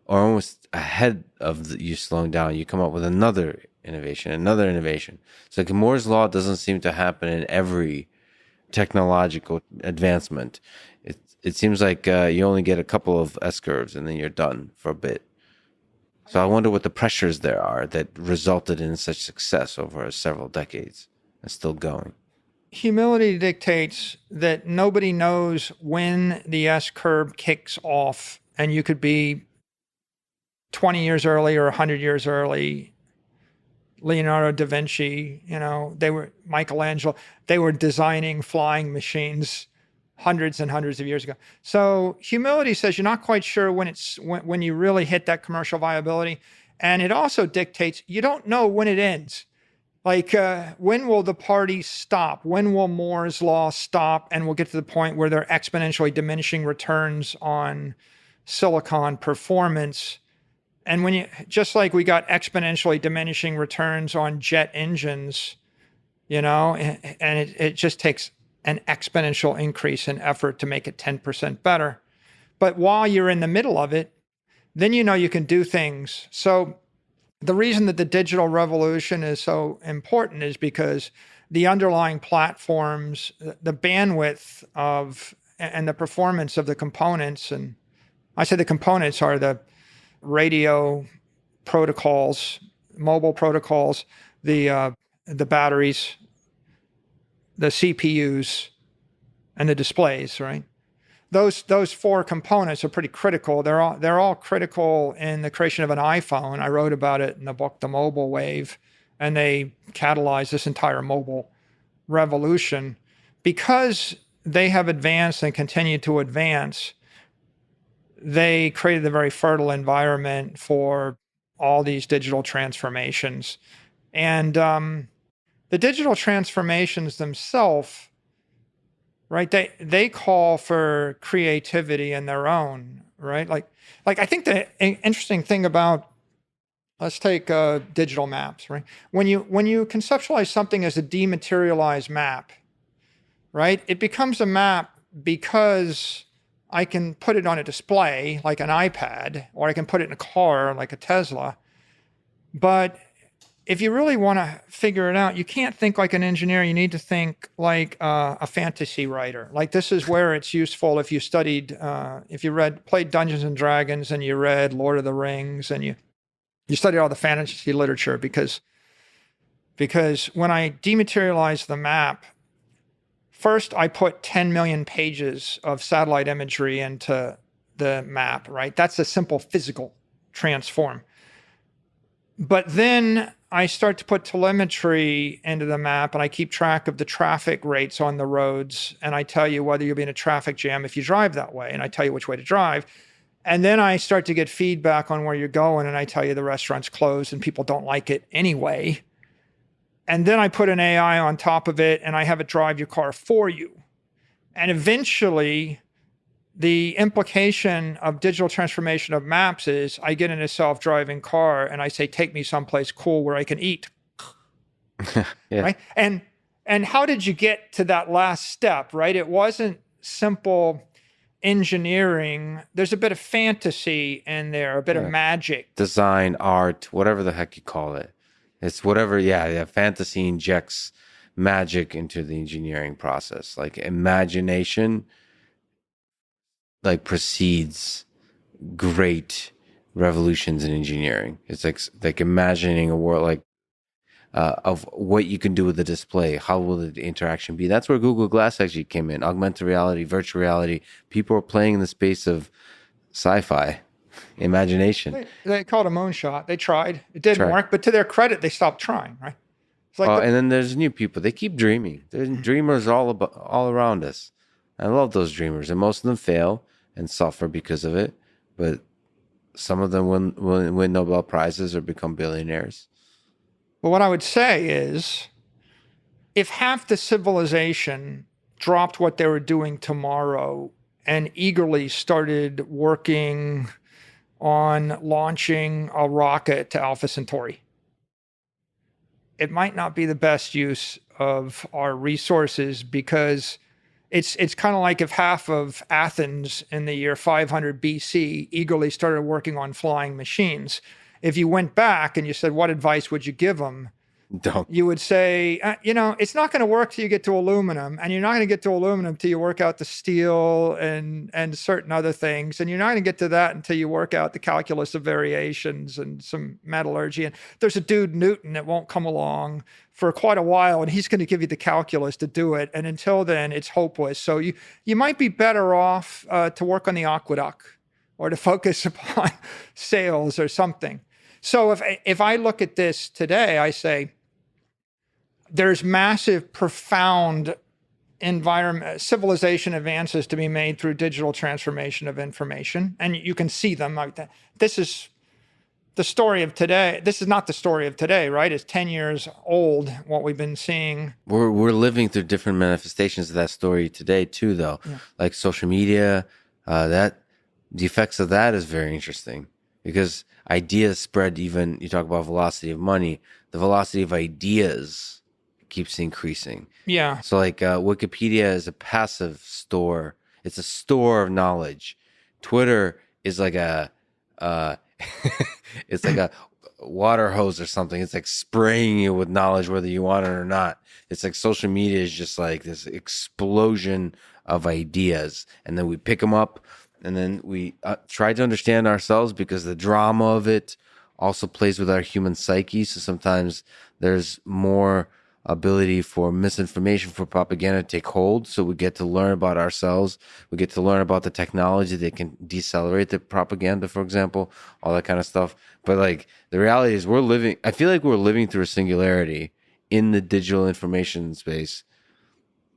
Speaker 1: or almost ahead of you slowing down, you come up with another innovation. So like Moore's law doesn't seem to happen in every technological advancement. It seems like you only get a couple of S curves and then you're done for a bit. So I wonder what the pressures there are that resulted in such success over several decades and still going.
Speaker 2: Humility dictates that nobody knows when the S curve kicks off, and you could be 20 years early or 100 years early. Leonardo da Vinci, Michelangelo, they were designing flying machines hundreds and hundreds of years ago. So humility says you're not quite sure when you really hit that commercial viability. And it also dictates you don't know when it ends. Like, when will the party stop? When will Moore's law stop? And we'll get to the point where they're exponentially diminishing returns on silicon performance. And just like we got exponentially diminishing returns on jet engines, and it just takes an exponential increase in effort to make it 10% better. But while you're in the middle of it, then you can do things. So the reason that the digital revolution is so important is because the underlying platforms, the bandwidth and the performance of the components, and I say the components are the radio protocols, mobile protocols, the batteries, the CPUs, and the displays, right? Those four components are pretty critical. They're all critical in the creation of an iPhone. I wrote about it in the book, The Mobile Wave, and they catalyzed this entire mobile revolution. Because they have advanced and continue to advance, they created a very fertile environment for all these digital transformations. And the digital transformations themselves, right? They call for creativity in their own, right? Like I think the interesting thing about, let's take digital maps, right? When you conceptualize something as a dematerialized map, right? It becomes a map because I can put it on a display like an iPad, or I can put it in a car like a Tesla. But if you really want to figure it out, you can't think like an engineer. You need to think like a fantasy writer. Like, this is where it's useful if you studied, if you played Dungeons and Dragons, and you read Lord of the Rings, and you studied all the fantasy literature, because when I dematerialize the map, first I put 10 million pages of satellite imagery into the map, right? That's a simple physical transform. But then I start to put telemetry into the map, and I keep track of the traffic rates on the roads, and I tell you whether you'll be in a traffic jam if you drive that way, and I tell you which way to drive. And then I start to get feedback on where you're going, and I tell you the restaurant's closed and people don't like it anyway. And then I put an AI on top of it, and I have it drive your car for you. And eventually, the implication of digital transformation of maps is I get in a self-driving car and I say, take me someplace cool where I can eat.
Speaker 1: Yeah.
Speaker 2: Right? And how did you get to that last step, right? It wasn't simple engineering. There's a bit of fantasy in there, a bit of magic.
Speaker 1: Design, art, whatever the heck you call it. It's whatever, fantasy injects magic into the engineering process. Like, imagination precedes great revolutions in engineering. It's like imagining a world of what you can do with the display. How will the interaction be? That's where Google Glass actually came in. Augmented reality, virtual reality. People are playing in the space of sci-fi, imagination.
Speaker 2: They called it a moonshot. They tried. It didn't work, but to their credit, they stopped trying, right? It's like
Speaker 1: and then there's new people. They keep dreaming. There's dreamers all around us. I love those dreamers, and most of them fail and suffer because of it. But some of them win Nobel Prizes or become billionaires.
Speaker 2: But what I would say is, if half the civilization dropped what they were doing tomorrow and eagerly started working on launching a rocket to Alpha Centauri, it might not be the best use of our resources, because it's kind of like if half of Athens in the year 500 BC eagerly started working on flying machines. If you went back and you said, what advice would you give them?
Speaker 1: Don't.
Speaker 2: You would say, it's not going to work till you get to aluminum, and you're not going to get to aluminum till you work out the steel and certain other things, and you're not going to get to that until you work out the calculus of variations and some metallurgy. And there's a dude, Newton, that won't come along for quite a while, and he's going to give you the calculus to do it. And until then, it's hopeless. So you might be better off to work on the aqueduct, or to focus upon sales or something. So if I look at this today, I say, there's massive, profound civilization advances to be made through digital transformation of information. And you can see them. This is the story of today. This is not the story of today, right? It's 10 years old, what we've been seeing.
Speaker 1: We're living through different manifestations of that story today too, though. Yeah. Like social media, the effects of that is very interesting, because ideas spread. Even you talk about velocity of money, the velocity of ideas keeps increasing.
Speaker 2: Yeah.
Speaker 1: So Wikipedia is a passive store. It's a store of knowledge. Twitter is like it's like a water hose or something. It's like spraying you with knowledge whether you want it or not. It's like social media is just like this explosion of ideas, and then we pick them up, and then we try to understand ourselves, because the drama of it also plays with our human psyche. So sometimes there's more ability for misinformation, for propaganda to take hold. So we get to learn about ourselves. We get to learn about the technology that can decelerate the propaganda, for example, all that kind of stuff. But the reality is I feel like we're living through a singularity in the digital information space.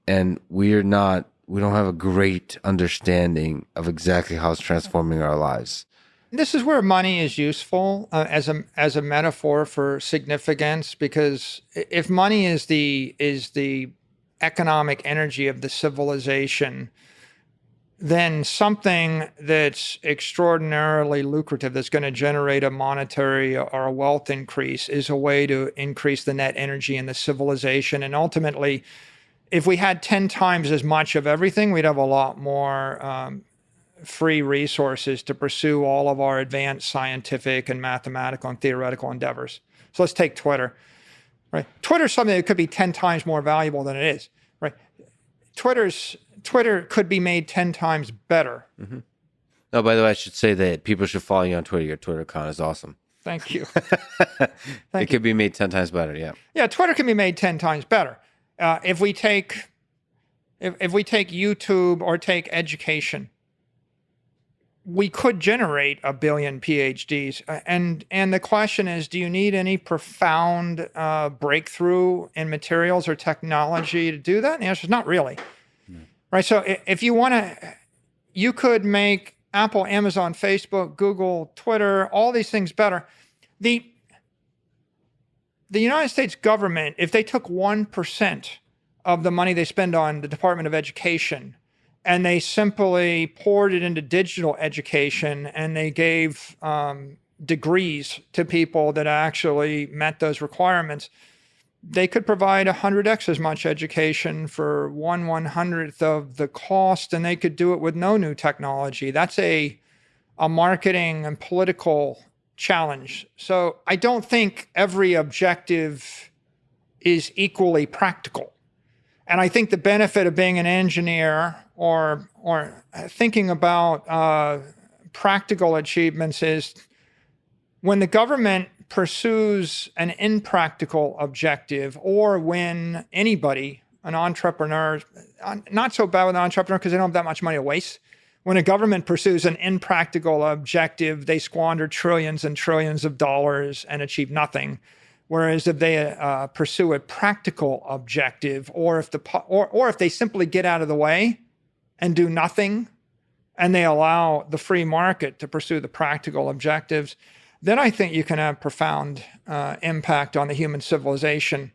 Speaker 1: And we're not we don't have a great understanding of exactly how it's transforming our lives.
Speaker 2: This is where money is useful as a metaphor for significance, because if money is the economic energy of the civilization, then something that's extraordinarily lucrative, that's going to generate a monetary or a wealth increase, is a way to increase the net energy in the civilization. And ultimately, if we had 10 times as much of everything, we'd have a lot more free resources to pursue all of our advanced scientific and mathematical and theoretical endeavors. So let's take Twitter. Right? Twitter's something that could be 10 times more valuable than it is. Right? Twitter could be made 10 times better.
Speaker 1: Mm-hmm. Oh, by the way, I should say that people should follow you on Twitter. Your Twitter account is awesome.
Speaker 2: Thank you.
Speaker 1: It could be made 10 times better, yeah.
Speaker 2: Yeah, Twitter can be made 10 times better. If we take YouTube or take education, we could generate 1 billion PhDs. And the question is, do you need any profound breakthrough in materials or technology to do that? And the answer is not really. Right? So if you want to, you could make Apple, Amazon, Facebook, Google, Twitter, all these things better. The United States government, if they took 1% of the money they spend on the Department of Education and they simply poured it into digital education and they gave degrees to people that actually met those requirements, they could provide 100x as much education for 1/100th of the cost, and they could do it with no new technology. That's a marketing and political challenge. So I don't think every objective is equally practical. And I think the benefit of being an engineer or thinking about practical achievements is when the government pursues an impractical objective, or when anybody, an entrepreneur, not so bad with an entrepreneur because they don't have that much money to waste. When a government pursues an impractical objective, they squander trillions and trillions of dollars and achieve nothing. Whereas if they pursue a practical objective, or if they simply get out of the way and do nothing, and they allow the free market to pursue the practical objectives, then I think you can have profound impact on the human civilization.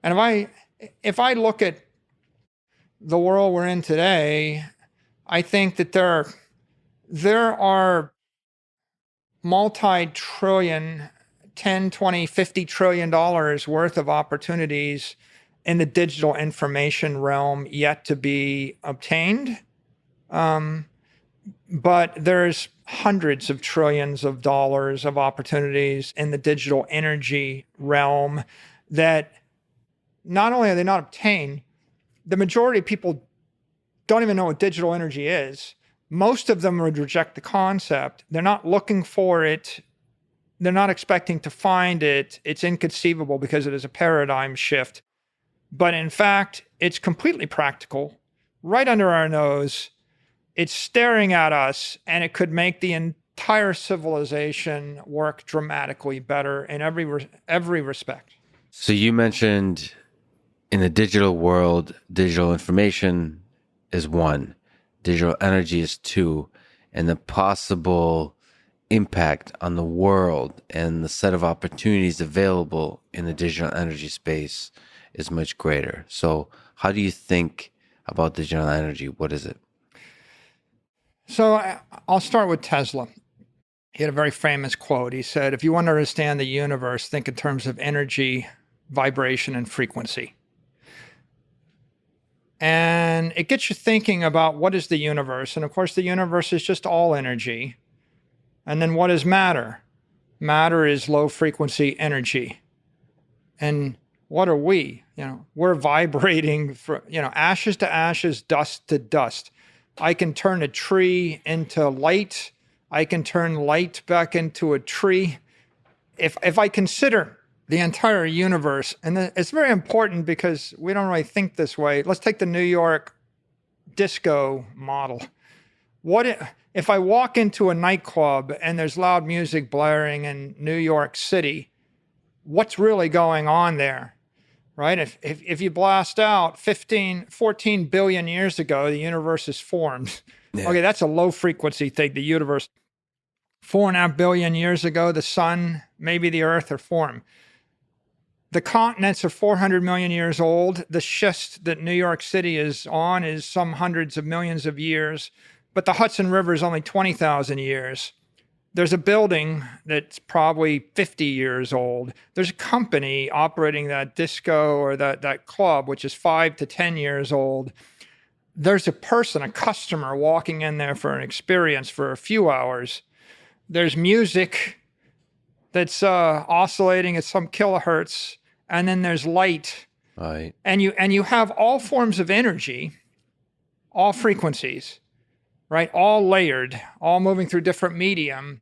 Speaker 2: And if I look at the world we're in today, I think that there are multi-trillion, 10, 20, $50 trillion worth of opportunities in the digital information realm yet to be obtained. But there's hundreds of trillions of dollars of opportunities in the digital energy realm that not only are they not obtained, the majority of people don't even know what digital energy is. Most of them would reject the concept. They're not looking for it. They're not expecting to find it. It's inconceivable because it is a paradigm shift. But in fact, it's completely practical, right under our nose. It's staring at us, and it could make the entire civilization work dramatically better in every respect.
Speaker 1: So you mentioned in the digital world, digital information is 1, digital energy is 2, and the possible impact on the world and the set of opportunities available in the digital energy space is much greater. So how do you think about digital energy? What is it?
Speaker 2: So I'll start with Tesla. He had a very famous quote. He said, if you want to understand the universe, think in terms of energy, vibration, and frequency. And it gets you thinking about what is the universe. And of course, the universe is just all energy. And then what is matter? Matter is low frequency energy. And what are we? We're vibrating from, ashes to ashes, dust to dust. I can turn a tree into light. I can turn light back into a tree. If I consider the entire universe, and it's very important because we don't really think this way. Let's take the New York disco model. What if I walk into a nightclub and there's loud music blaring in New York City? What's really going on there? right? If you blast out 14 billion years ago, the universe is formed.
Speaker 1: Yeah.
Speaker 2: Okay, that's a low frequency thing. The universe, 4.5 billion years ago, the sun, maybe the earth are formed. The continents are 400 million years old. The schist that New York City is on is some hundreds of millions of years, but the Hudson River is only 20,000 years. There's a building that's probably 50 years old. There's a company operating that disco or that club, which is 5 to 10 years old. There's a person, a customer walking in there for an experience for a few hours. There's music that's oscillating at some kilohertz, and then there's light.
Speaker 1: Right.
Speaker 2: And you have all forms of energy, all frequencies, right? All layered, all moving through different medium.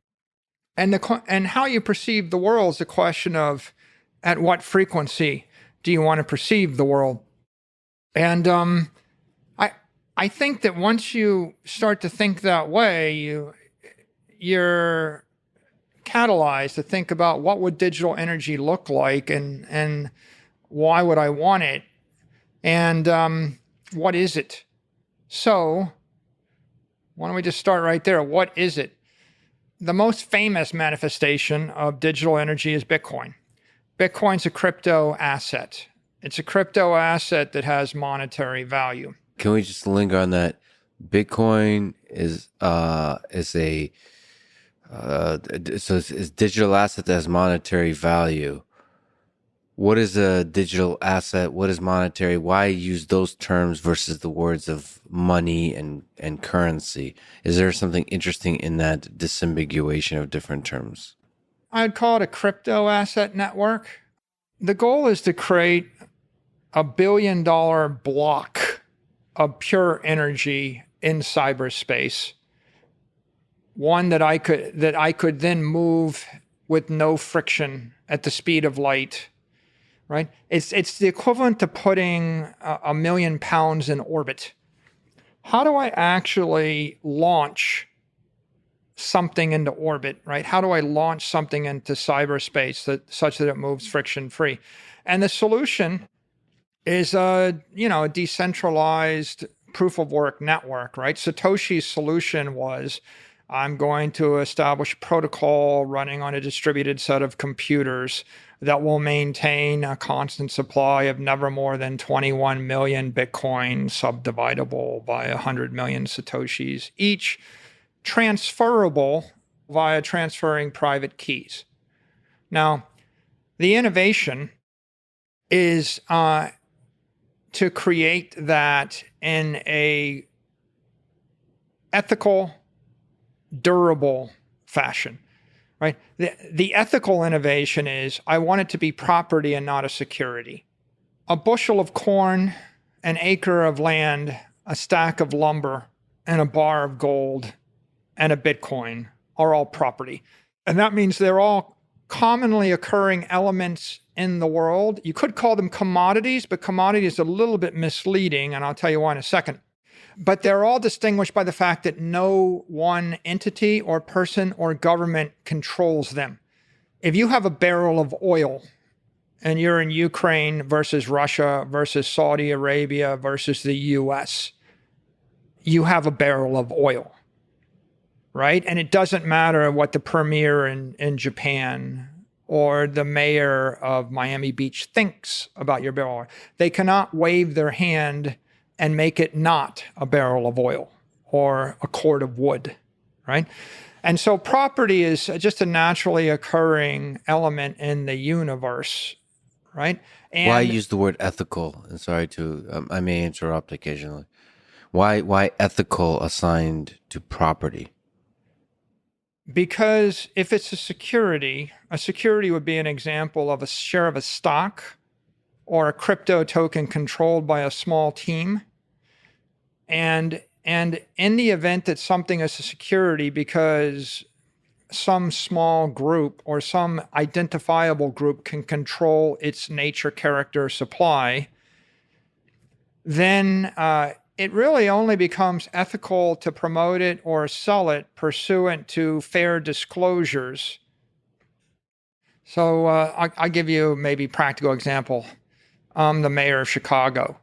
Speaker 2: And how you perceive the world is a question of at what frequency do you want to perceive the world? And I think that once you start to think that way, you're catalyzed to think about what would digital energy look like and why would I want it? And what is it? So why don't we just start right there? What is it? The most famous manifestation of digital energy is Bitcoin. Bitcoin's a crypto asset. It's a crypto asset that has monetary value.
Speaker 1: Can we just linger on that? Bitcoin is a so it's digital asset that has monetary value. What is a digital asset? What is monetary? Why use those terms versus the words of money and currency? Is there something interesting in that disambiguation of different terms?
Speaker 2: I'd call it a crypto asset network. The goal is to create $1 billion block of pure energy in cyberspace. One that I could then move with no friction at the speed of light. Right? It's the equivalent to putting 1 million pounds in orbit. How do I actually launch something into orbit, right? How do I launch something into cyberspace such that it moves friction free? And the solution is a decentralized proof of work network, right? Satoshi's solution was, I'm going to establish a protocol running on a distributed set of computers that will maintain a constant supply of never more than 21 million Bitcoin subdividable by 100 million Satoshis, each transferable via transferring private keys. Now, the innovation is to create that in a ethical, durable fashion. Right? The ethical innovation is I want it to be property and not a security. A bushel of corn, an acre of land, a stack of lumber, and a bar of gold, and a Bitcoin are all property. And that means they're all commonly occurring elements in the world. You could call them commodities, but commodity is a little bit misleading, and I'll tell you why in a second. But they're all distinguished by the fact that no one entity or person or government controls them. If you have a barrel of oil and you're in Ukraine versus Russia versus Saudi Arabia versus the US, you have a barrel of oil, right? And it doesn't matter what the premier in Japan or the mayor of Miami Beach thinks about your barrel. They cannot wave their hand and make it not a barrel of oil or a cord of wood, right? And so property is just a naturally occurring element in the universe, right? And
Speaker 1: why use the word ethical? And sorry to, I may interrupt occasionally. Why ethical assigned to property?
Speaker 2: Because if it's a security would be an example of a share of a stock or a crypto token controlled by a small team. And in the event that something is a security because some small group or some identifiable group can control its nature, character, supply, then it really only becomes ethical to promote it or sell it pursuant to fair disclosures. So I'll give you maybe practical example. I'm the mayor of Chicago.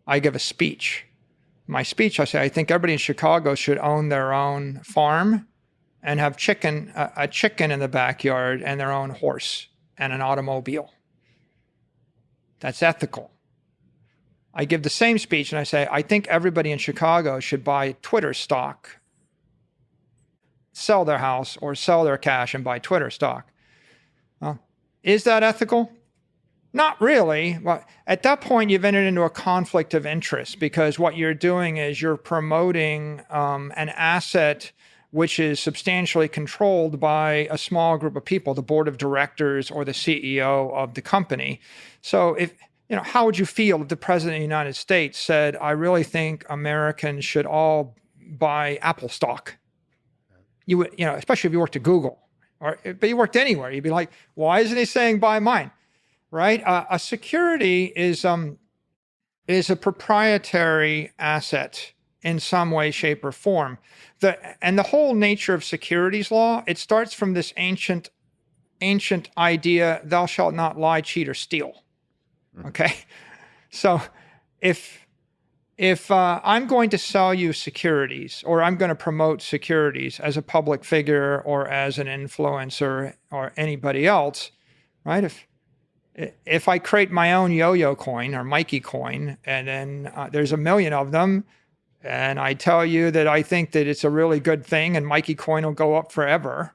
Speaker 2: I give a speech. My speech, I say, I think everybody in Chicago should own their own farm and have a chicken in the backyard and their own horse and an automobile. That's ethical. I give the same speech and I say, I think everybody in Chicago should buy Twitter stock, sell their house or sell their cash and buy Twitter stock. Is that ethical? Not really. Well, at that point, you've entered into a conflict of interest because what you're doing is you're promoting an asset which is substantially controlled by a small group of people, the board of directors or the CEO of the company. So how would you feel if the president of the United States said, I really think Americans should all buy Apple stock? You would, especially if you worked at Google but you worked anywhere, you'd be like, why isn't he saying buy mine? Right? A security is a proprietary asset in some way, shape, or form. The whole nature of securities law, it starts from this ancient idea, thou shalt not lie, cheat, or steal. Okay? So if I'm going to sell you securities or I'm going to promote securities as a public figure or as an influencer or anybody else, right? If I create my own yo-yo coin or Mikey coin, and then there's 1 million of them, and I tell you that I think that it's a really good thing and Mikey coin will go up forever,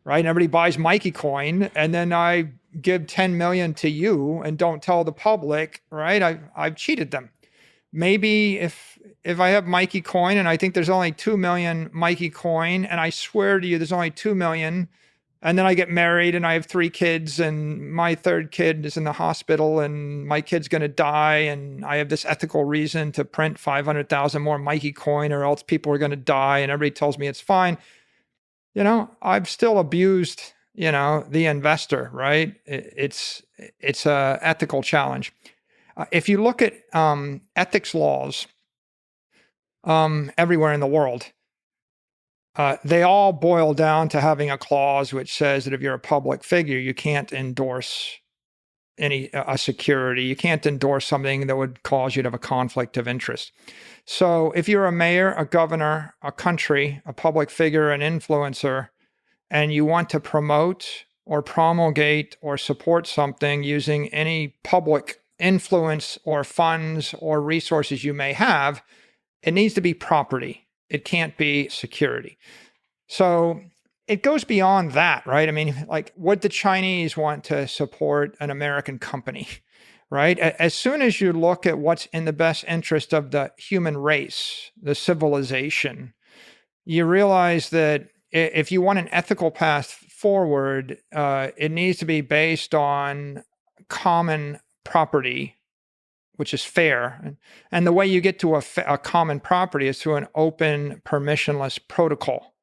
Speaker 2: right? And everybody buys Mikey coin, and then I give 10 million to you and don't tell the public, right? I've cheated them. Maybe if I have Mikey coin and I think there's only 2 million Mikey coin, and I swear to you there's only 2 million, and then I get married and I have 3 kids and my third kid is in the hospital and my kid's going to die, and I have this ethical reason to print 500,000 more Mikey coin or else people are going to die, and everybody tells me it's fine. I've still abused, the investor, right? It's a ethical challenge. If you look at ethics laws everywhere in the world, they all boil down to having a clause which says that if you're a public figure, you can't endorse a security. You can't endorse something that would cause you to have a conflict of interest. So if you're a mayor, a governor, a country, a public figure, an influencer, and you want to promote or promulgate or support something using any public influence or funds or resources you may have, it needs to be property. It can't be security. So it goes beyond that, right? I mean, like, would the Chinese want to support an American company, right? As soon as you look at what's in the best interest of the human race, the civilization, you realize that if you want an ethical path forward, it needs to be based on common property, which is fair. And the way you get to a common property is through an open, permissionless protocol.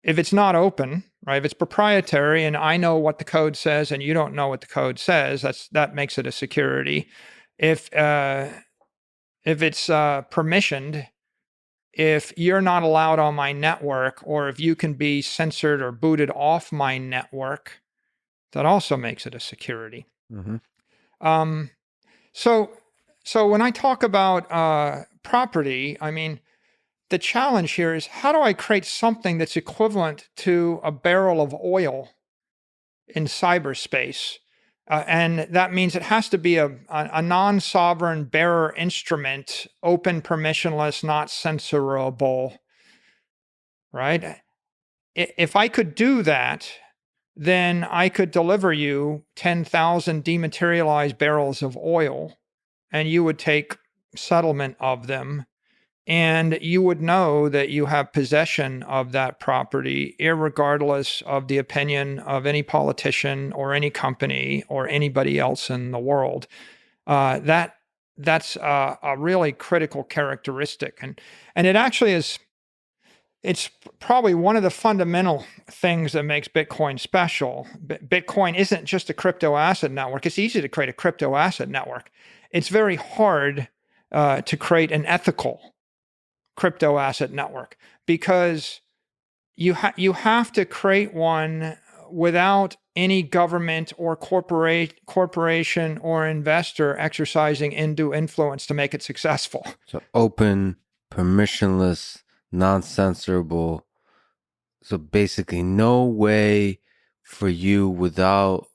Speaker 2: If it's not open, right, if it's proprietary and I know what the code says and you don't know what the code says, that makes it a security. If it's permissioned, if you're not allowed on my network, or if you can be censored or booted off my network, that also makes it a security. Mm-hmm. So when I talk about property, I mean, the challenge here is, how do I create something that's equivalent to a barrel of oil in cyberspace? And that means it has to be a non-sovereign bearer instrument, open, permissionless, not censorable, right? If I could do that, then I could deliver you 10,000 dematerialized barrels of oil, and you would take settlement of them, and you would know that you have possession of that property, irregardless of the opinion of any politician or any company or anybody else in the world. That's a really critical characteristic, and it actually is. It's probably one of the fundamental things that makes Bitcoin special. Bitcoin isn't just a crypto asset network. It's easy to create a crypto asset network. It's very hard to create an ethical crypto asset network, because you have to create one without any government or corporation or investor exercising undue influence to make it successful.
Speaker 1: So open, permissionless, non-censorable. So basically no way for you, without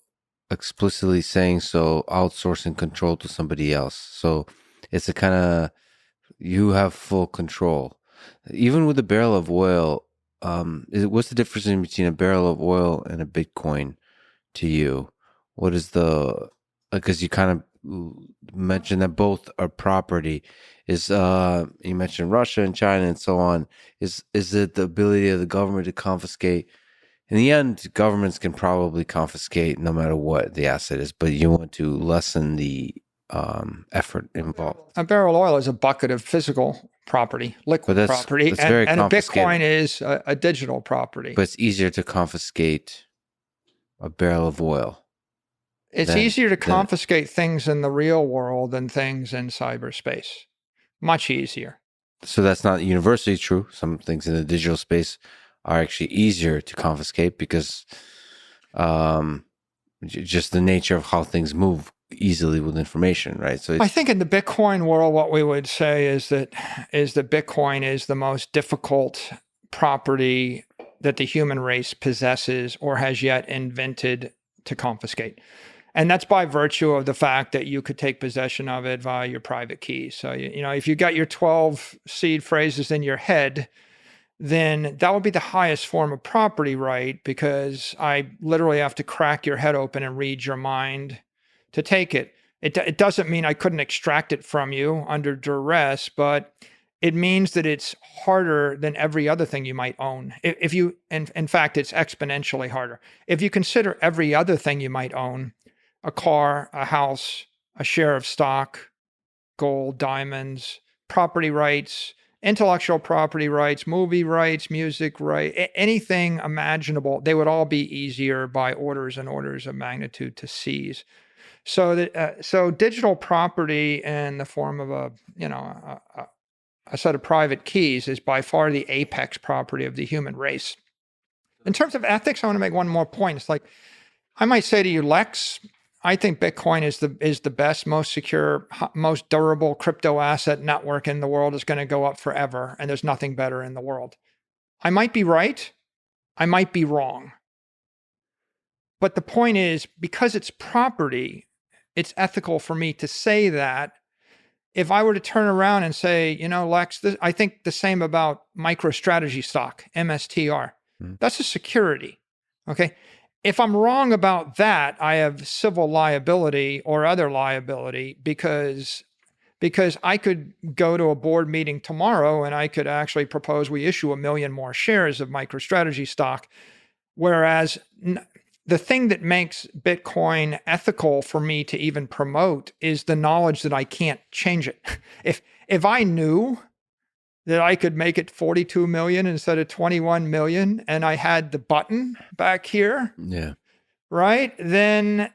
Speaker 1: explicitly saying so, outsourcing control to somebody else. So it's a kind of, you have full control. Even with a barrel of oil, what's the difference between a barrel of oil and a Bitcoin to you? What is the, because you kind of mentioned that both are property. Is you mentioned Russia and China and so on. Is it the ability of the government to confiscate? In the end, governments can probably confiscate no matter what the asset is, but you want to lessen the effort involved.
Speaker 2: A barrel of oil is a bucket of physical property, liquid property, and a Bitcoin is a digital property.
Speaker 1: But it's easier to confiscate a barrel of oil.
Speaker 2: It's easier to confiscate things in the real world than things in cyberspace. Much easier.
Speaker 1: So that's not universally true. Some things in the digital space are actually easier to confiscate because just the nature of how things move easily with information, right? So
Speaker 2: I think in the Bitcoin world, what we would say is that Bitcoin is the most difficult property that the human race possesses or has yet invented to confiscate. And that's by virtue of the fact that you could take possession of it via your private keys. So, if you got your 12 seed phrases in your head, then that would be the highest form of property right, because I literally have to crack your head open and read your mind to take it. It doesn't mean I couldn't extract it from you under duress, but it means that it's harder than every other thing you might own. If you, in fact, it's exponentially harder. If you consider every other thing you might own, a car, a house, a share of stock, gold, diamonds, property rights, intellectual property rights, movie rights, music rights, anything imaginable, they would all be easier by orders and orders of magnitude to seize. So digital property in the form of a set of private keys is by far the apex property of the human race. In terms of ethics, I want to make one more point. It's like, I might say to you, Lex, I think Bitcoin is the best, most secure, most durable crypto asset network in the world. Is going to go up forever, and there's nothing better in the world. I might be right. I might be wrong. But the point is, because it's property, it's ethical for me to say that. If I were to turn around and say, Lex, I think the same about MicroStrategy stock, MSTR. That's a security. Okay. If I'm wrong about that, I have civil liability or other liability because I could go to a board meeting tomorrow and I could actually propose we issue 1 million more shares of MicroStrategy stock. Whereas the thing that makes Bitcoin ethical for me to even promote is the knowledge that I can't change it. If I knew that I could make it 42 million instead of 21 million, and I had the button back here, right? Then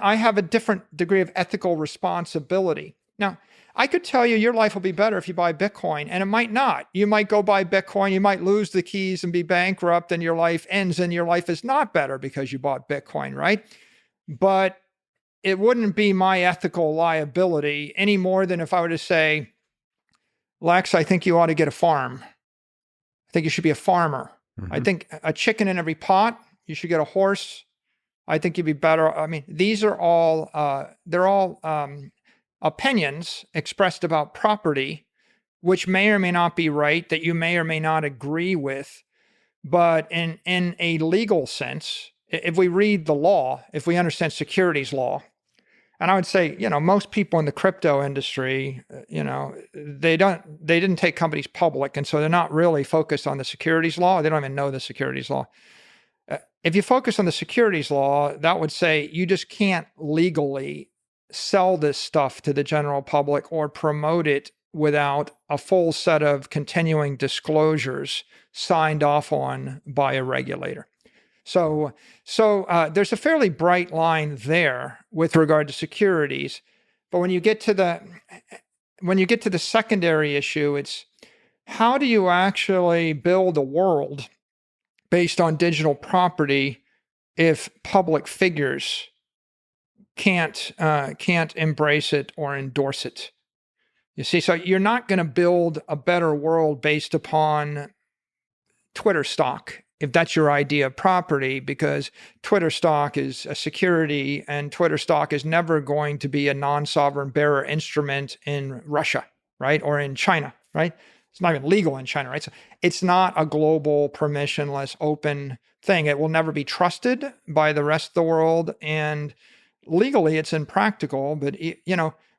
Speaker 2: I have a different degree of ethical responsibility. Now, I could tell you your life will be better if you buy Bitcoin, and it might not. You might go buy Bitcoin, you might lose the keys and be bankrupt, and your life ends, and your life is not better because you bought Bitcoin, right? But it wouldn't be my ethical liability any more than if I were to say, Lex, I think you ought to get a farm. I think you should be a farmer. I think a chicken in every pot. You should get a horse. I think you'd be better. I mean, these are all, they're all opinions expressed about property, which may or may not be right, that you may or may not agree with. But in a legal sense, if we read the law, if we understand securities law, and I would say, most people in the crypto industry, they didn't take companies public. And so they're not really focused on the securities law. They don't even know the securities law. If you focus on the securities law, that would say you just can't legally sell this stuff to the general public or promote it without a full set of continuing disclosures signed off on by a regulator. So there's a fairly bright line there with regard to securities, but when you get to the secondary issue, it's how do you actually build a world based on digital property if public figures can't embrace it or endorse it. You see, so you're not going to build a better world based upon Twitter stock, if that's your idea of property, because Twitter stock is a security and Twitter stock is never going to be a non-sovereign bearer instrument in Russia, right? Or in China, right? It's not even legal in China, right? So it's not a global, permissionless, open thing. It will never be trusted by the rest of the world. And legally, it's impractical, but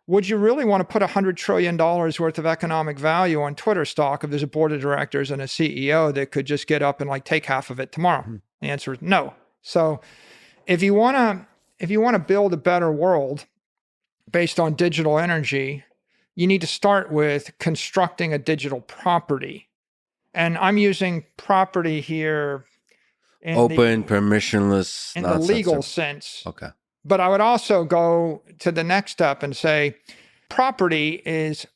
Speaker 2: would you really want to put $100 trillion worth of economic value on Twitter stock if there's a board of directors and a CEO that could just get up and take half of it tomorrow? Mm-hmm. The answer is no. So if you want to build a better world based on digital energy, you need to start with constructing a digital property. And I'm using property here in
Speaker 1: open, permissionless,
Speaker 2: in the legal sense.
Speaker 1: Okay.
Speaker 2: But I would also go to the next step and say property is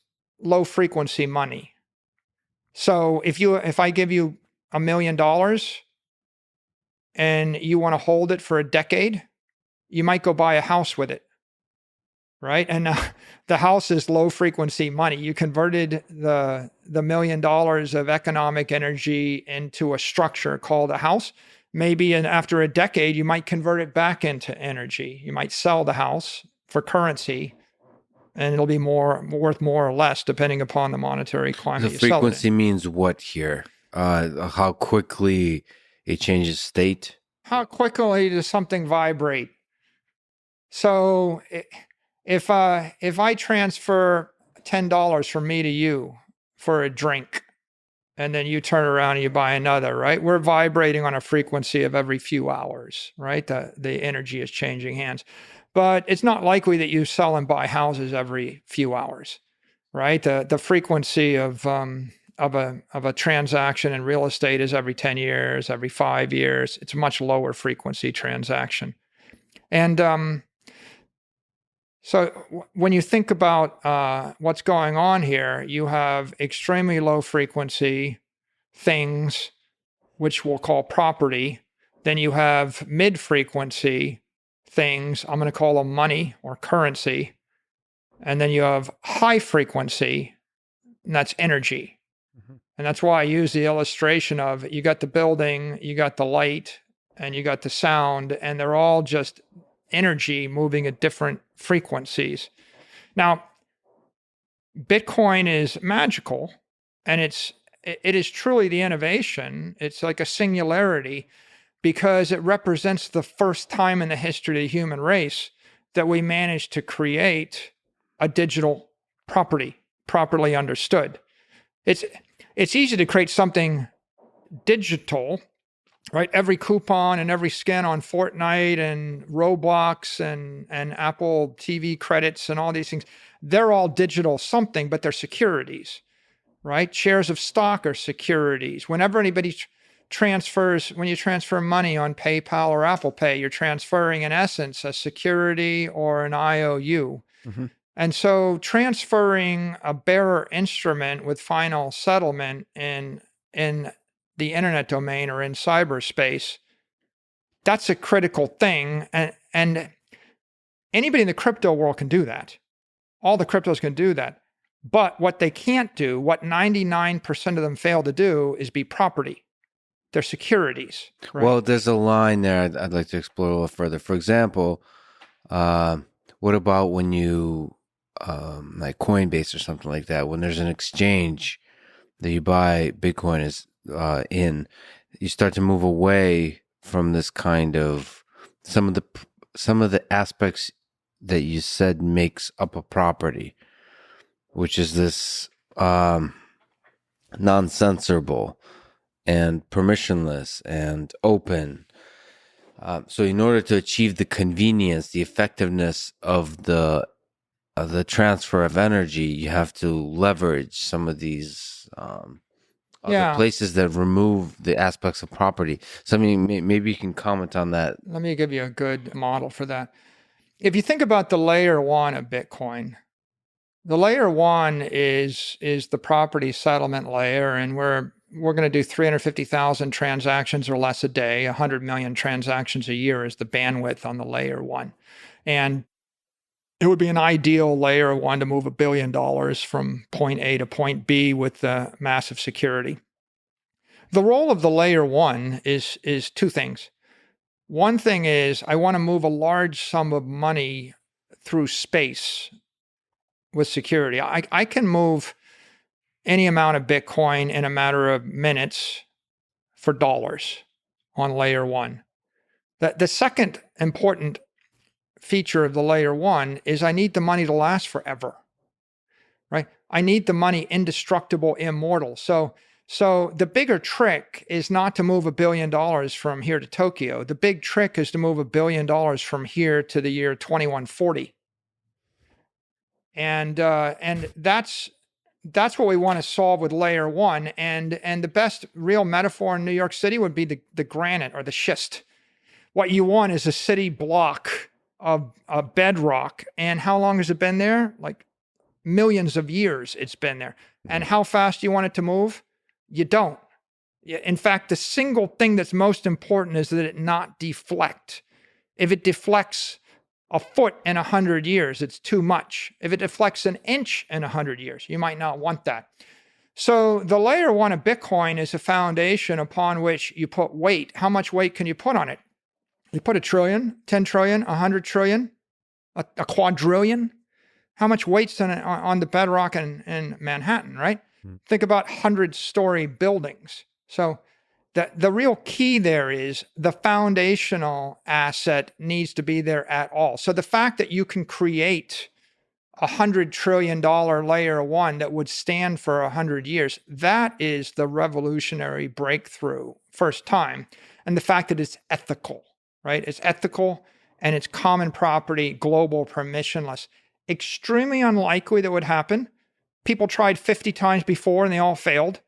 Speaker 2: low frequency money. So if I give you $1 million and you want to hold it for a decade, you might go buy a house with it, right? And the house is low frequency money. You converted the $1 million of economic energy into a structure called a house. Maybe after a decade, you might convert it back into energy. You might sell the house for currency, and it'll be worth more or less depending upon the monetary climate.
Speaker 1: The frequency means what here? How quickly it changes state?
Speaker 2: How quickly does something vibrate? So if I transfer $10 from me to you for a drink, and then you turn around and you buy another, right? We're vibrating on a frequency of every few hours, right? The energy is changing hands. But it's not likely that you sell and buy houses every few hours, right? The frequency of a transaction in real estate is every 10 years, every 5 years. It's a much lower frequency transaction. And so when you think about what's going on here, you have extremely low frequency things, which we'll call property. Then you have mid frequency things, I'm going to call them money or currency. And then you have high frequency, and that's energy. Mm-hmm. And that's why I use the illustration of you got the building, you got the light, and you got the sound, and they're all just energy moving at different frequencies. Now, Bitcoin is magical, and it is truly the innovation. It's like a singularity because it represents the first time in the history of the human race that we managed to create a digital property, properly understood. It's easy to create something digital, right? Every coupon and every skin on Fortnite and Roblox and Apple TV credits and all these things, they're all digital something, but they're securities, right? Shares of stock are securities. Whenever anybody transfers, when you transfer money on PayPal or Apple Pay, you're transferring in essence a security or an IOU. Mm-hmm. And so transferring a bearer instrument with final settlement in the internet domain or in cyberspace, that's a critical thing. And anybody in the crypto world can do that. All the cryptos can do that. But what they can't do, what 99% of them fail to do, is be property. They're securities. Right?
Speaker 1: Well, there's a line there I'd like to explore a little further. For example, what about when you, like Coinbase or something like that, when there's an exchange that you buy Bitcoin in, you start to move away from this kind of some of the aspects that you said makes up a property, which is this non-censorable and permissionless and open. So in order to achieve the convenience, the effectiveness of the transfer of energy, you have to leverage some of these other places that remove the aspects of property. So I mean, maybe you can comment on that.
Speaker 2: Let me give you a good model for that. If you think about the layer one of Bitcoin, the layer one is the property settlement layer, and we're we're going to do 350,000 transactions or less a day. 100 million transactions a year is the bandwidth on the layer one. And it would be an ideal layer one to move $1 billion from point A to point B with massive security. The role of the layer one is two things. One thing is I want to move a large sum of money through space with security. I can move any amount of Bitcoin in a matter of minutes for dollars on layer one. The second important feature of the layer one is I need the money to last forever, right? I need the money indestructible, immortal. So the bigger trick is not to move $1 billion from here to Tokyo. The big trick is to move $1 billion from here to the year 2140. And that's what we want to solve with layer one. And the best real metaphor in New York City would be the granite or the schist. What you want is a city block of bedrock. And how long has it been there? Like millions of years it's been there. And how fast do you want it to move? You don't. In fact, the single thing that's most important is that it not deflect. If it deflects a foot in 100 years, it's too much. If it deflects an inch in 100 years, you might not want that. So the layer one of Bitcoin is a foundation upon which you put weight. How much weight can you put on it? You put 1 trillion, 10 trillion, 100 trillion, a quadrillion. How much weight's on the bedrock in Manhattan, right? Think about 100-story buildings. So the real key there is the foundational asset needs to be there at all. So the fact that you can create $100 trillion layer one that would stand for 100 years, that is the revolutionary breakthrough first time. And the fact that it's ethical, right? It's ethical and it's common property, global, permissionless. Extremely unlikely that would happen. People tried 50 times before and they all failed.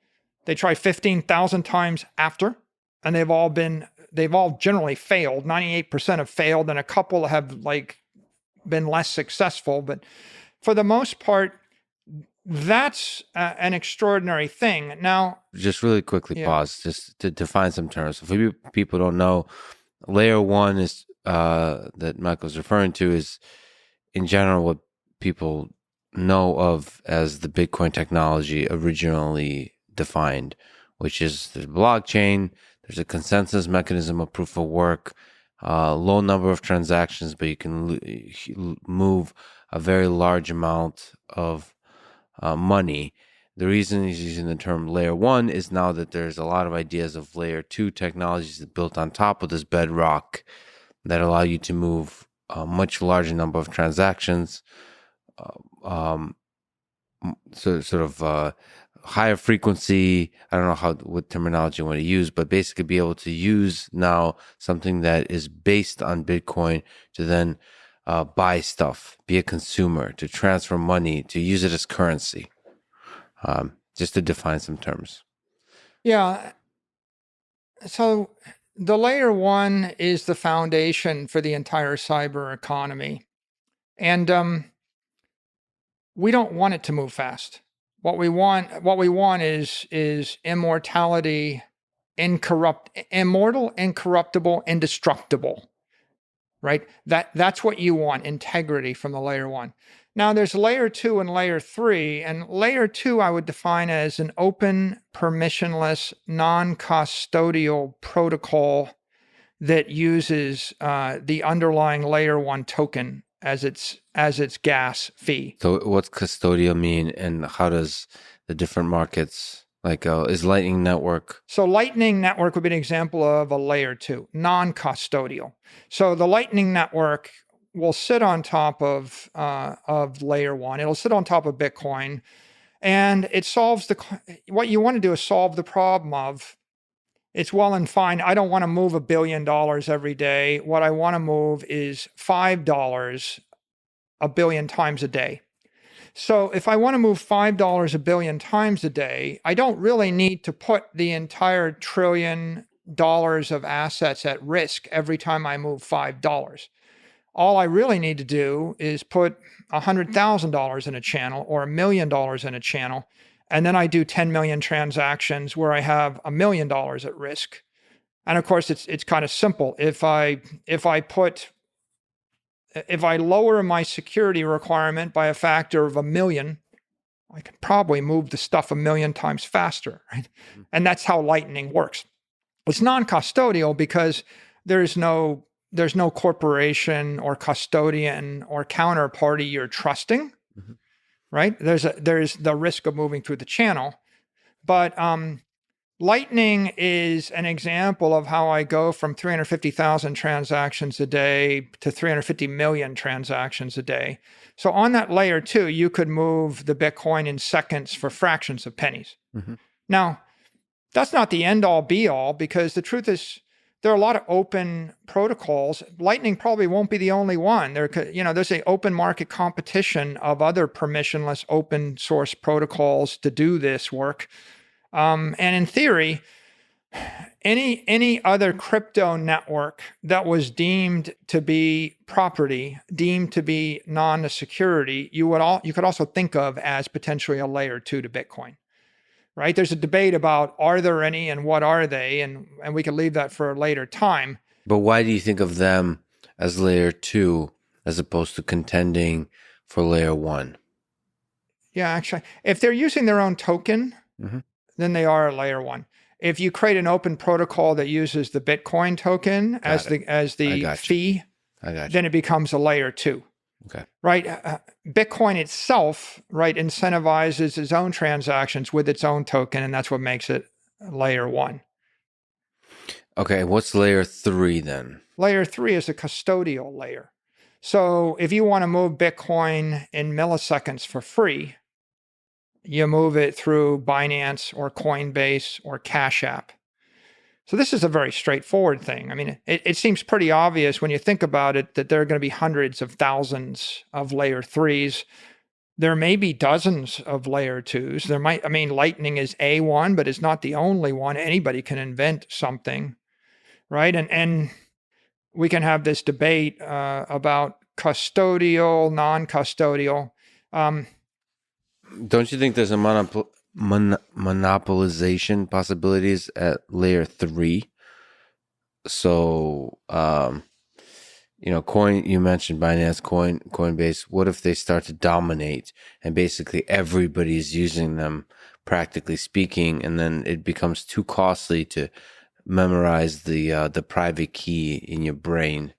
Speaker 2: They tried 15,000 times after, and they've all generally failed. 98% have failed, and a couple have been less successful. But for the most part, that's an extraordinary thing. Now,
Speaker 1: just really quickly pause just to define some terms. For people don't know, layer one is that Michael's referring to is in general what people know of as the Bitcoin technology originally defined, which is the blockchain. There's a consensus mechanism of proof of work, low number of transactions, but you can move a very large amount of money. The reason he's using the term layer one is now that there's a lot of ideas of layer two technologies that built on top of this bedrock that allow you to move a much larger number of transactions, higher frequency. I don't know what terminology you want to use, but basically be able to use now something that is based on Bitcoin to then buy stuff, be a consumer, to transfer money, to use it as currency. Just to define some terms.
Speaker 2: Yeah. So the layer one is the foundation for the entire cyber economy. And we don't want it to move fast. What we want is immortality, immortal, incorruptible, indestructible, right? That's what you want, integrity from the layer one. Now there's layer two and layer three, and layer two I would define as an open, permissionless, non-custodial protocol that uses the underlying layer one token as its gas fee.
Speaker 1: So what's custodial mean, and how does the different markets, is Lightning Network?
Speaker 2: So Lightning Network would be an example of a layer two, non-custodial. So the Lightning Network will sit on top of layer one. It'll sit on top of Bitcoin, and it solves what you want to do is solve the problem of, it's well and fine. I don't want to move $1 billion every day. What I want to move is $5 1 billion times a day. So if I want to move $5 1 billion times a day, I don't really need to put the entire $1 trillion of assets at risk every time I move $5. All I really need to do is put $100,000 in a channel or $1 million in a channel, And then I do 10 million transactions where I have $1 million at risk. And of course, it's kind of simple. If I lower my security requirement by a factor of 1 million, I can probably move the stuff 1 million times faster, right? And that's how Lightning works. It's non-custodial because there's no corporation or custodian or counterparty you're trusting, right? There's the risk of moving through the channel, but Lightning is an example of how I go from 350,000 transactions a day to 350 million transactions a day. So on that layer 2, you could move the Bitcoin in seconds for fractions of pennies. Now, that's not the end all be all, because the truth is there are a lot of open protocols. Lightning probably won't be the only one. There's an open market competition of other permissionless open source protocols to do this work. And in theory, any other crypto network that was deemed to be property, deemed to be non-security, you could also think of as potentially a layer 2 to Bitcoin, right? There's a debate about are there any and what are they, and we could leave that for a later time.
Speaker 1: But why do you think of them as layer 2 as opposed to contending for layer 1?
Speaker 2: Yeah, actually, if they're using their own token, then they are a layer 1. If you create an open protocol that uses the Bitcoin token as the fee, then it becomes a layer 2.
Speaker 1: Okay.
Speaker 2: Right? Bitcoin itself, right, incentivizes its own transactions with its own token, and that's what makes it layer 1.
Speaker 1: Okay, what's layer 3 then?
Speaker 2: Layer 3 is a custodial layer. So if you want to move Bitcoin in milliseconds for free, you move it through Binance or Coinbase or Cash App. So this is a very straightforward thing. I mean, it seems pretty obvious when you think about it that there are going to be hundreds of thousands of layer 3s. There may be dozens of layer 2s. Lightning is A1, but it's not the only one. Anybody can invent something, right? And we can have this debate about custodial, non-custodial.
Speaker 1: Don't you think there's a monopolization possibilities at layer 3? So, you mentioned Binance, Coinbase. What if they start to dominate and basically everybody's using them, practically speaking, and then it becomes too costly to memorize the private key in your brain?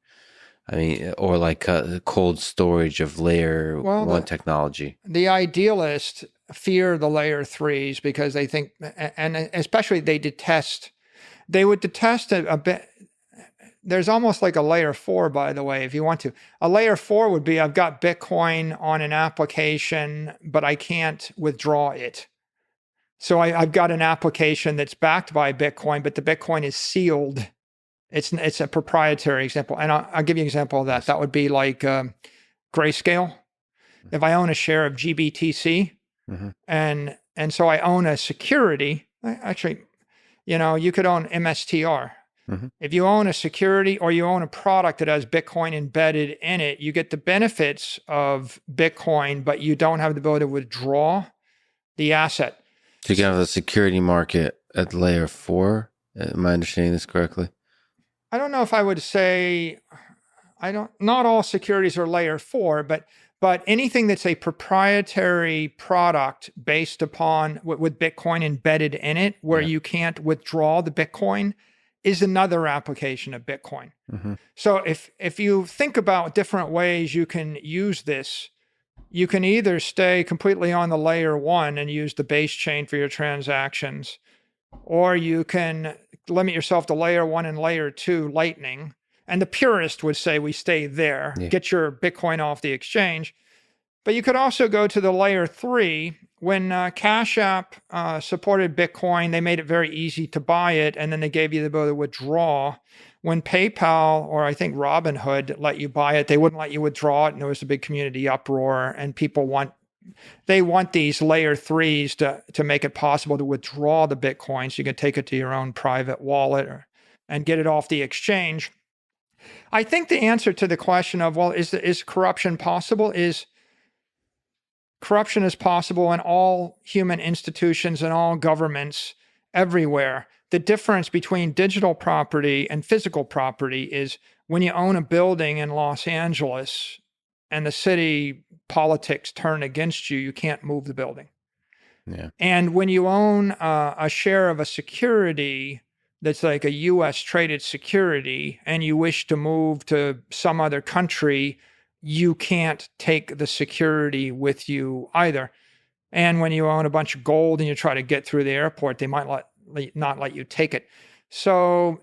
Speaker 1: I mean, or like a cold storage of layer 1 technology.
Speaker 2: The idealists fear the layer 3s because they think, and especially they would detest it a bit. There's almost like a layer 4, by the way, if you want to. A layer 4 would be, I've got Bitcoin on an application, but I can't withdraw it. So I've got an application that's backed by Bitcoin, but the Bitcoin is sealed. It's a proprietary example. And I'll give you an example of that. That would be like Grayscale. If I own a share of GBTC, and so I own a security, actually, you could own MSTR. If you own a security or you own a product that has Bitcoin embedded in it, you get the benefits of Bitcoin, but you don't have the ability to withdraw the asset.
Speaker 1: So you can have the security market at layer 4. Am I understanding this correctly?
Speaker 2: I don't know if I would say, not all securities are layer 4, but anything that's a proprietary product based upon with Bitcoin embedded in it, where you can't withdraw the Bitcoin, is another application of Bitcoin. So if you think about different ways you can use this, you can either stay completely on the layer 1 and use the base chain for your transactions, or you can limit yourself to layer 1 and layer 2 Lightning. And the purist would say we stay there, get your Bitcoin off the exchange. But you could also go to the layer 3. When Cash App supported Bitcoin, they made it very easy to buy it, and then they gave you the ability to withdraw. When PayPal, or I think Robinhood, let you buy it, they wouldn't let you withdraw it, and there was a big community uproar, and people want these layer 3s to make it possible to withdraw the Bitcoin so you can take it to your own private wallet and get it off the exchange. I think the answer to the question of, well, is corruption possible, is Corruption is possible in all human institutions and all governments everywhere. The difference between digital property and physical property is when you own a building in Los Angeles and the city politics turn against you, you can't move the building.
Speaker 1: Yeah.
Speaker 2: And when you own a share of a security that's like a US traded security and you wish to move to some other country, you can't take the security with you either. And when you own a bunch of gold and you try to get through the airport, they might not let you take it. So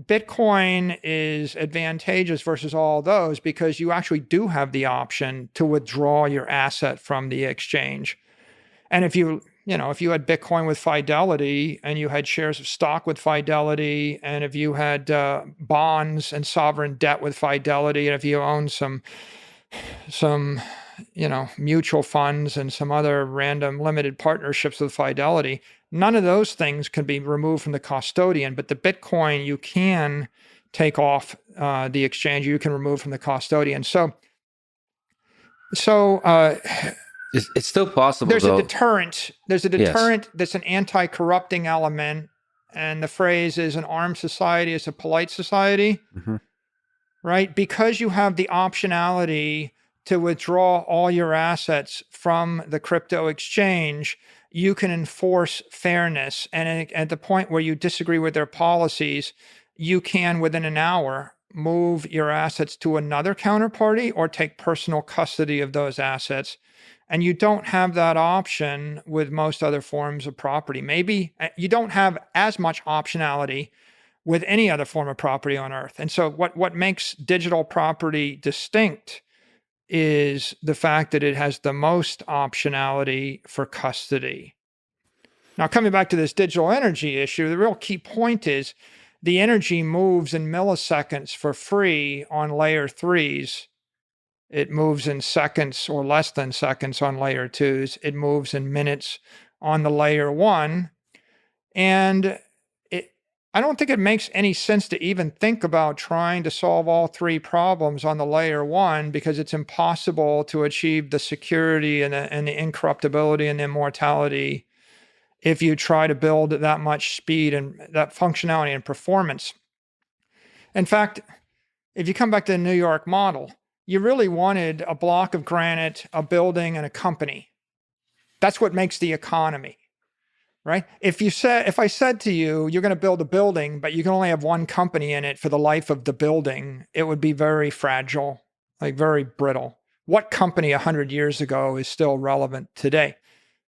Speaker 2: Bitcoin is advantageous versus all those because you actually do have the option to withdraw your asset from the exchange. And if you had Bitcoin with Fidelity and you had shares of stock with Fidelity, and if you had bonds and sovereign debt with Fidelity, and if you own some mutual funds and some other random limited partnerships with Fidelity, none of those things can be removed from the custodian. But the Bitcoin you can take off the exchange, you can remove from the custodian. So
Speaker 1: it's still possible.
Speaker 2: There's
Speaker 1: though.
Speaker 2: a deterrent. There's a deterrent
Speaker 1: Yes.
Speaker 2: that's an anti-corrupting element. And the phrase is an armed society is a polite society, right? Because you have the optionality to withdraw all your assets from the crypto exchange, you can enforce fairness. And at the point where you disagree with their policies, you can, within an hour, move your assets to another counterparty or take personal custody of those assets. And you don't have that option with most other forms of property. Maybe you don't have as much optionality with any other form of property on Earth. And so what makes digital property distinct is the fact that it has the most optionality for custody. Now, coming back to this digital energy issue, the real key point is the energy moves in milliseconds for free on layer 3s. It moves in seconds or less than seconds on layer 2s. It moves in minutes on the layer 1. And I don't think it makes any sense to even think about trying to solve all three problems on the layer 1 because it's impossible to achieve the security and the incorruptibility and the immortality if you try to build that much speed and that functionality and performance. In fact, if you come back to the New York model, you really wanted a block of granite, a building, and a company. That's what makes the economy, right? If I said to you, you're going to build a building, but you can only have one company in it for the life of the building, it would be very fragile, like very brittle. What company 100 years ago is still relevant today?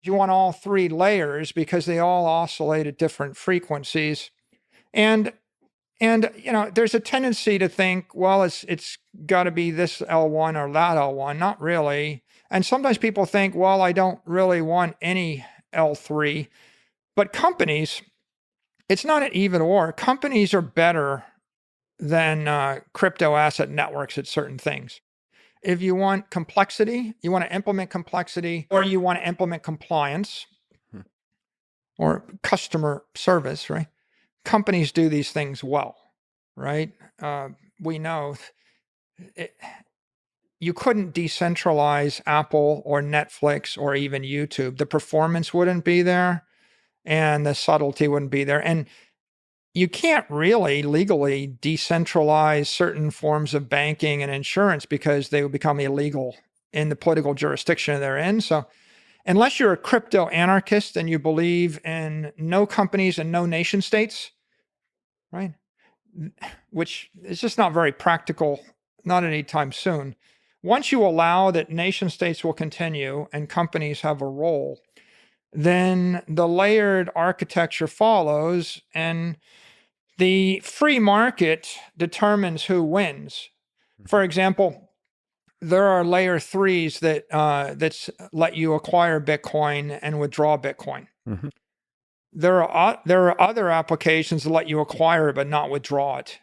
Speaker 2: You want all three layers because they all oscillate at different frequencies. And there's a tendency to think, well, it's got to be this L1 or that L1. Not really. And sometimes people think, well, I don't really want any L3. But companies, it's not an either or. Companies are better than crypto asset networks at certain things. If you want complexity, you want to implement complexity, or you want to implement compliance or customer service, right? Companies do these things well, right? We know you couldn't decentralize Apple or Netflix or even YouTube. The performance wouldn't be there and the subtlety wouldn't be there. And you can't really legally decentralize certain forms of banking and insurance because they would become illegal in the political jurisdiction they're in. So unless you're a crypto anarchist and you believe in no companies and no nation states, right? Which is just not very practical, not anytime soon. Once you allow that nation states will continue and companies have a role, then the layered architecture follows and the free market determines who wins. For example, there are layer 3s that let you acquire Bitcoin and withdraw Bitcoin. Mm-hmm. There are other applications that let you acquire it but not withdraw it,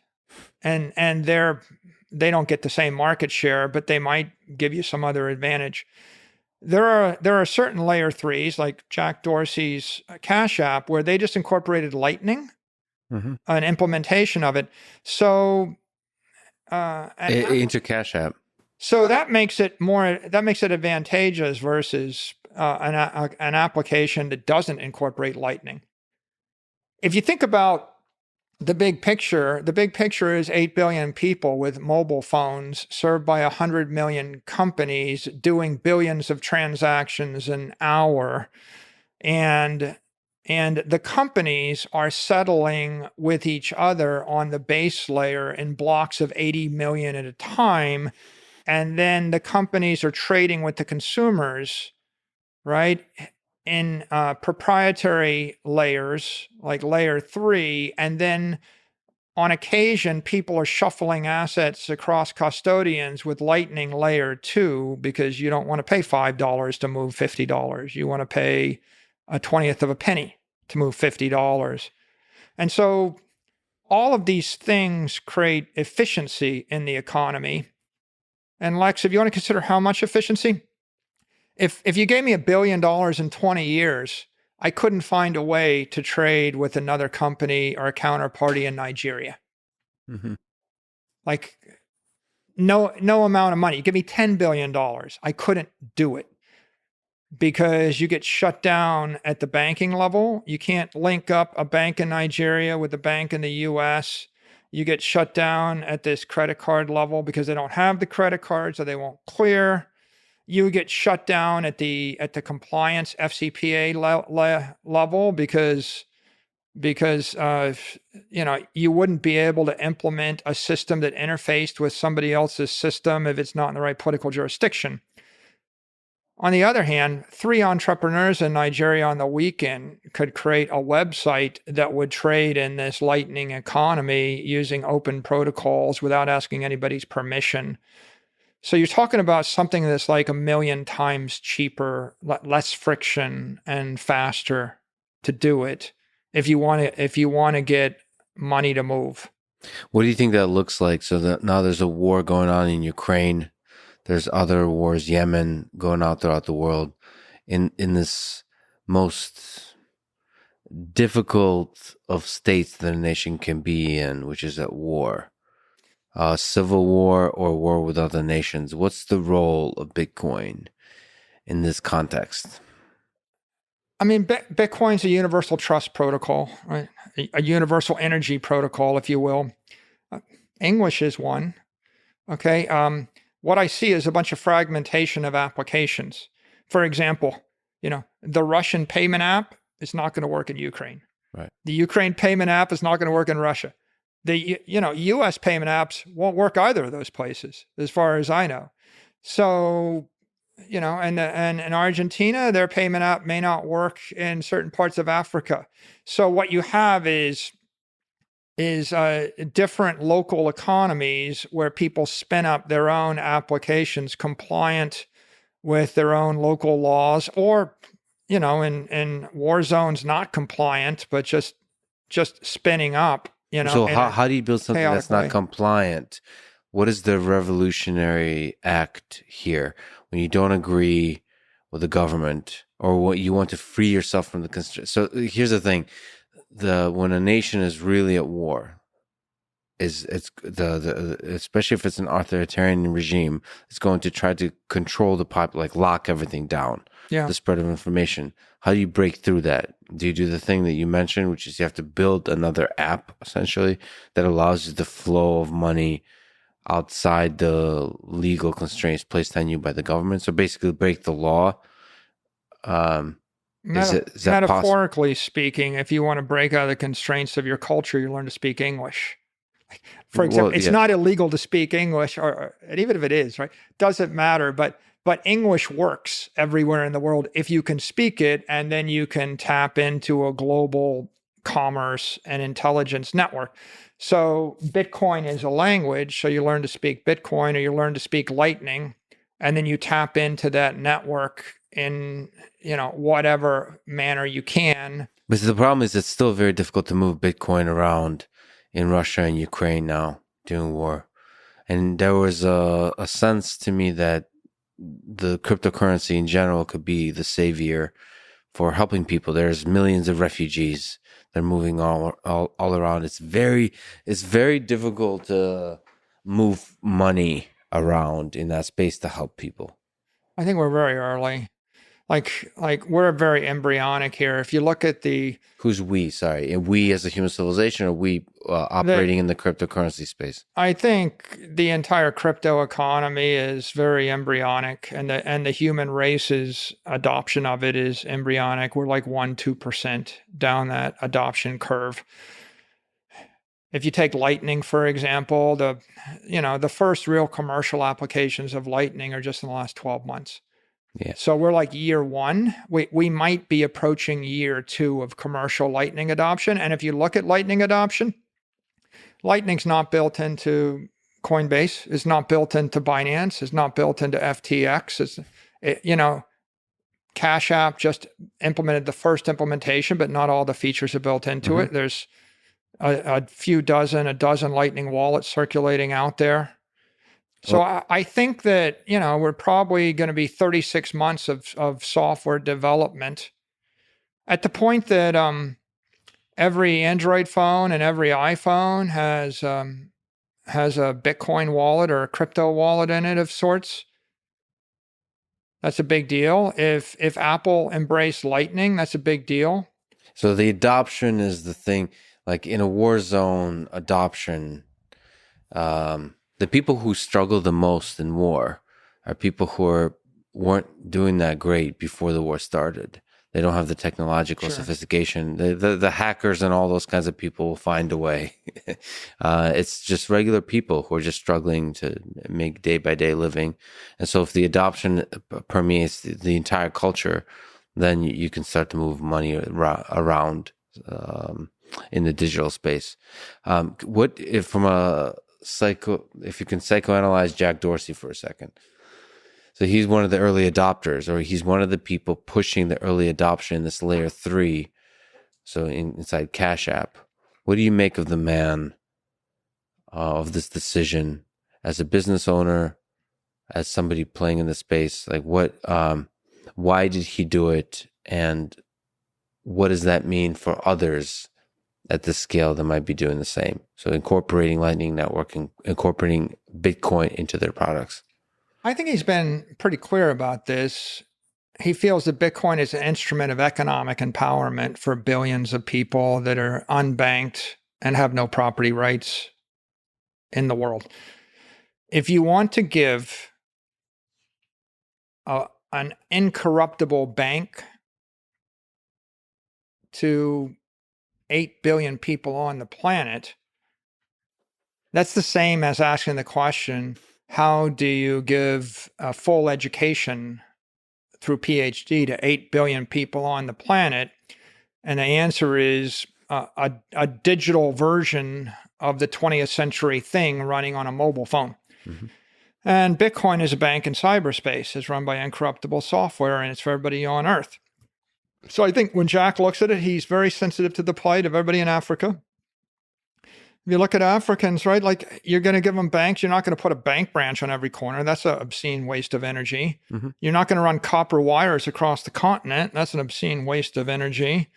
Speaker 2: and they don't get the same market share, but they might give you some other advantage. There are certain layer 3s like Jack Dorsey's Cash App where they just incorporated Lightning, an implementation of it. So
Speaker 1: into Cash App.
Speaker 2: So that makes it advantageous versus an application that doesn't incorporate Lightning. If you think about the big picture is 8 billion people with mobile phones served by 100 million companies doing billions of transactions an hour. And the companies are settling with each other on the base layer in blocks of 80 million at a time. And then the companies are trading with the consumers, right? In proprietary layers like layer 3. And then on occasion, people are shuffling assets across custodians with Lightning layer 2 because you don't want to pay $5 to move $50. You want to pay a 20th of a penny to move $50. And so all of these things create efficiency in the economy. And Lex, if you want to consider how much efficiency, if you gave me $1 billion in 20 years, I couldn't find a way to trade with another company or a counterparty in Nigeria.
Speaker 1: Mm-hmm.
Speaker 2: Like no amount of money. You give me $10 billion. I couldn't do it because you get shut down at the banking level. You can't link up a bank in Nigeria with a bank in the US. You get shut down at this credit card level because they don't have the credit card, so they won't clear. You get shut down at the compliance FCPA level because you wouldn't be able to implement a system that interfaced with somebody else's system if it's not in the right political jurisdiction. On the other hand, 3 entrepreneurs in Nigeria on the weekend could create a website that would trade in this Lightning economy using open protocols without asking anybody's permission. So you're talking about something that's like 1 million times cheaper, less friction, and faster to do it if you want to get money to move.
Speaker 1: What do you think that looks like? So that now there's a war going on in Ukraine. There's other wars, Yemen, going on throughout the world. In this most difficult of states that a nation can be in, which is at war. Civil war or war with other nations. What's the role of Bitcoin in this context?
Speaker 2: I mean, Bitcoin's a universal trust protocol, right? A universal energy protocol, if you will. English is one. Okay. What I see is a bunch of fragmentation of applications. For example, the Russian payment app is not going to work in Ukraine.
Speaker 1: Right.
Speaker 2: The Ukraine payment app is not going to work in Russia. The U.S. payment apps won't work either of those places, as far as I know. So, and in Argentina, their payment app may not work in certain parts of Africa. So what you have is different local economies where people spin up their own applications compliant with their own local laws, or in war zones not compliant, but just spinning up.
Speaker 1: So how do you build something that's not compliant? What is the revolutionary act here when you don't agree with the government or what you want to free yourself from the constraints? So here's the thing. When a nation is really at war, especially if it's an authoritarian regime, it's going to try to control the lock everything down.
Speaker 2: Yeah.
Speaker 1: The spread of information. How do you break through that? Do you do the thing that you mentioned, which is you have to build another app essentially that allows you the flow of money outside the legal constraints placed on you by the government? So basically break the law. Is that
Speaker 2: metaphorically speaking, if you want to break out of the constraints of your culture, you learn to speak English. For example, it's not illegal to speak English, and even if it is, right, doesn't matter. But English works everywhere in the world if you can speak it, and then you can tap into a global commerce and intelligence network. So Bitcoin is a language, so you learn to speak Bitcoin or you learn to speak Lightning, and then you tap into that network in whatever manner you can.
Speaker 1: But the problem is it's still very difficult to move Bitcoin around in Russia and Ukraine now during war. And there was a sense to me that the cryptocurrency in general could be the savior for helping people. There's millions of refugees. They're moving all around. It's very difficult to move money around in that space to help people?
Speaker 2: I think we're very early. Like we're very embryonic here. If you look at
Speaker 1: Who's we? Sorry, and we as a human civilization, or we operating in the cryptocurrency space?
Speaker 2: I think the entire crypto economy is very embryonic, and the human race's adoption of it is embryonic. We're like 1-2% down that adoption curve. If you take Lightning, for example, the first real commercial applications of Lightning are just in the last 12 months.
Speaker 1: Yeah.
Speaker 2: So we're like year one. We might be approaching year two of commercial Lightning adoption. And if you look at Lightning adoption, Lightning's not built into Coinbase. It's not built into Binance. It's not built into FTX. Cash App just implemented the first implementation, but not all the features are built into it. There's a dozen Lightning wallets circulating out there. So I think that, we're probably going to be 36 months of software development at the point that every Android phone and every iPhone has a Bitcoin wallet or a crypto wallet in it of sorts. That's a big deal. If Apple embraced Lightning, that's a big deal.
Speaker 1: So the adoption is the thing. Like in a war zone adoption, the people who struggle the most in war are people who weren't doing that great before the war started. They don't have the technological sophistication. The hackers and all those kinds of people will find a way. It's just regular people who are just struggling to make day-by-day living. And so if the adoption permeates the entire culture, then you can start to move money around in the digital space. What if if you can psychoanalyze Jack Dorsey for a second? So he's one of the early adopters, or he's one of the people pushing the early adoption in this layer 3. So inside Cash App, what do you make of the man, of this decision as a business owner, as somebody playing in the space? Like why did he do it? And what does that mean for others at this scale that might be doing the same? So incorporating Lightning Network and incorporating Bitcoin into their products.
Speaker 2: I think he's been pretty clear about this. He feels that Bitcoin is an instrument of economic empowerment for billions of people that are unbanked and have no property rights in the world. If you want to give an incorruptible bank to 8 billion people on the planet, that's the same as asking the question, how do you give a full education through PhD to 8 billion people on the planet? And the answer is a digital version of the 20th century thing running on a mobile phone. Mm-hmm. And Bitcoin is a bank in cyberspace. It's run by incorruptible software, and it's for everybody on Earth. So I think when Jack looks at it, he's very sensitive to the plight of everybody in Africa. If you look at Africans, right, like you're going to give them banks. You're not going to put a bank branch on every corner. That's an obscene waste of energy. Mm-hmm. You're not going to run copper wires across the continent. That's an obscene waste of energy.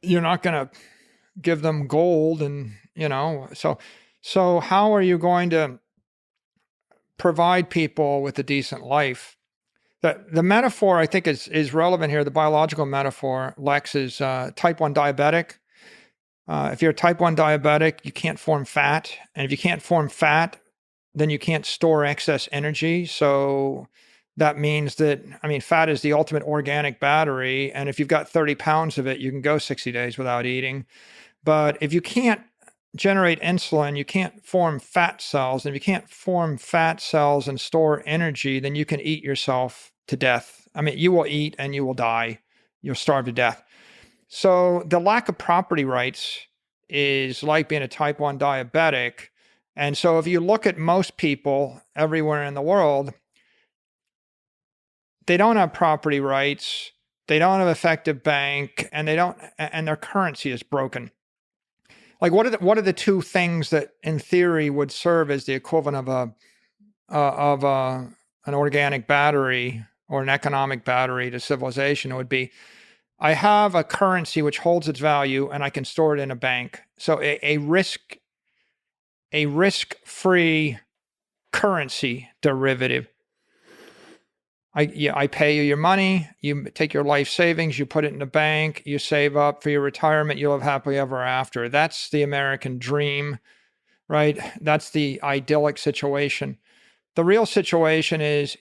Speaker 2: You're not going to give them gold and, so how are you going to provide people with a decent life? The metaphor I think is relevant here. The biological metaphor, Lex, is type 1 diabetic. If you're a type 1 diabetic, you can't form fat. And if you can't form fat, then you can't store excess energy. So that means that, fat is the ultimate organic battery. And if you've got 30 pounds of it, you can go 60 days without eating. But if you can't generate insulin, you can't form fat cells. And if you can't form fat cells and store energy, then you can eat yourself to death. You will eat and you will die. You'll starve to death. So the lack of property rights is like being a type 1 diabetic. And so if you look at most people everywhere in the world, they don't have property rights, they don't have effective bank, and their currency is broken. Like what are the two things that in theory would serve as the equivalent of an organic battery or an economic battery to civilization? It would be, I have a currency which holds its value and I can store it in a bank. So a risk-free currency derivative. I pay you your money, you take your life savings, you put it in the bank, you save up for your retirement, you'll live happily ever after. That's the American dream, right? That's the idyllic situation. The real situation is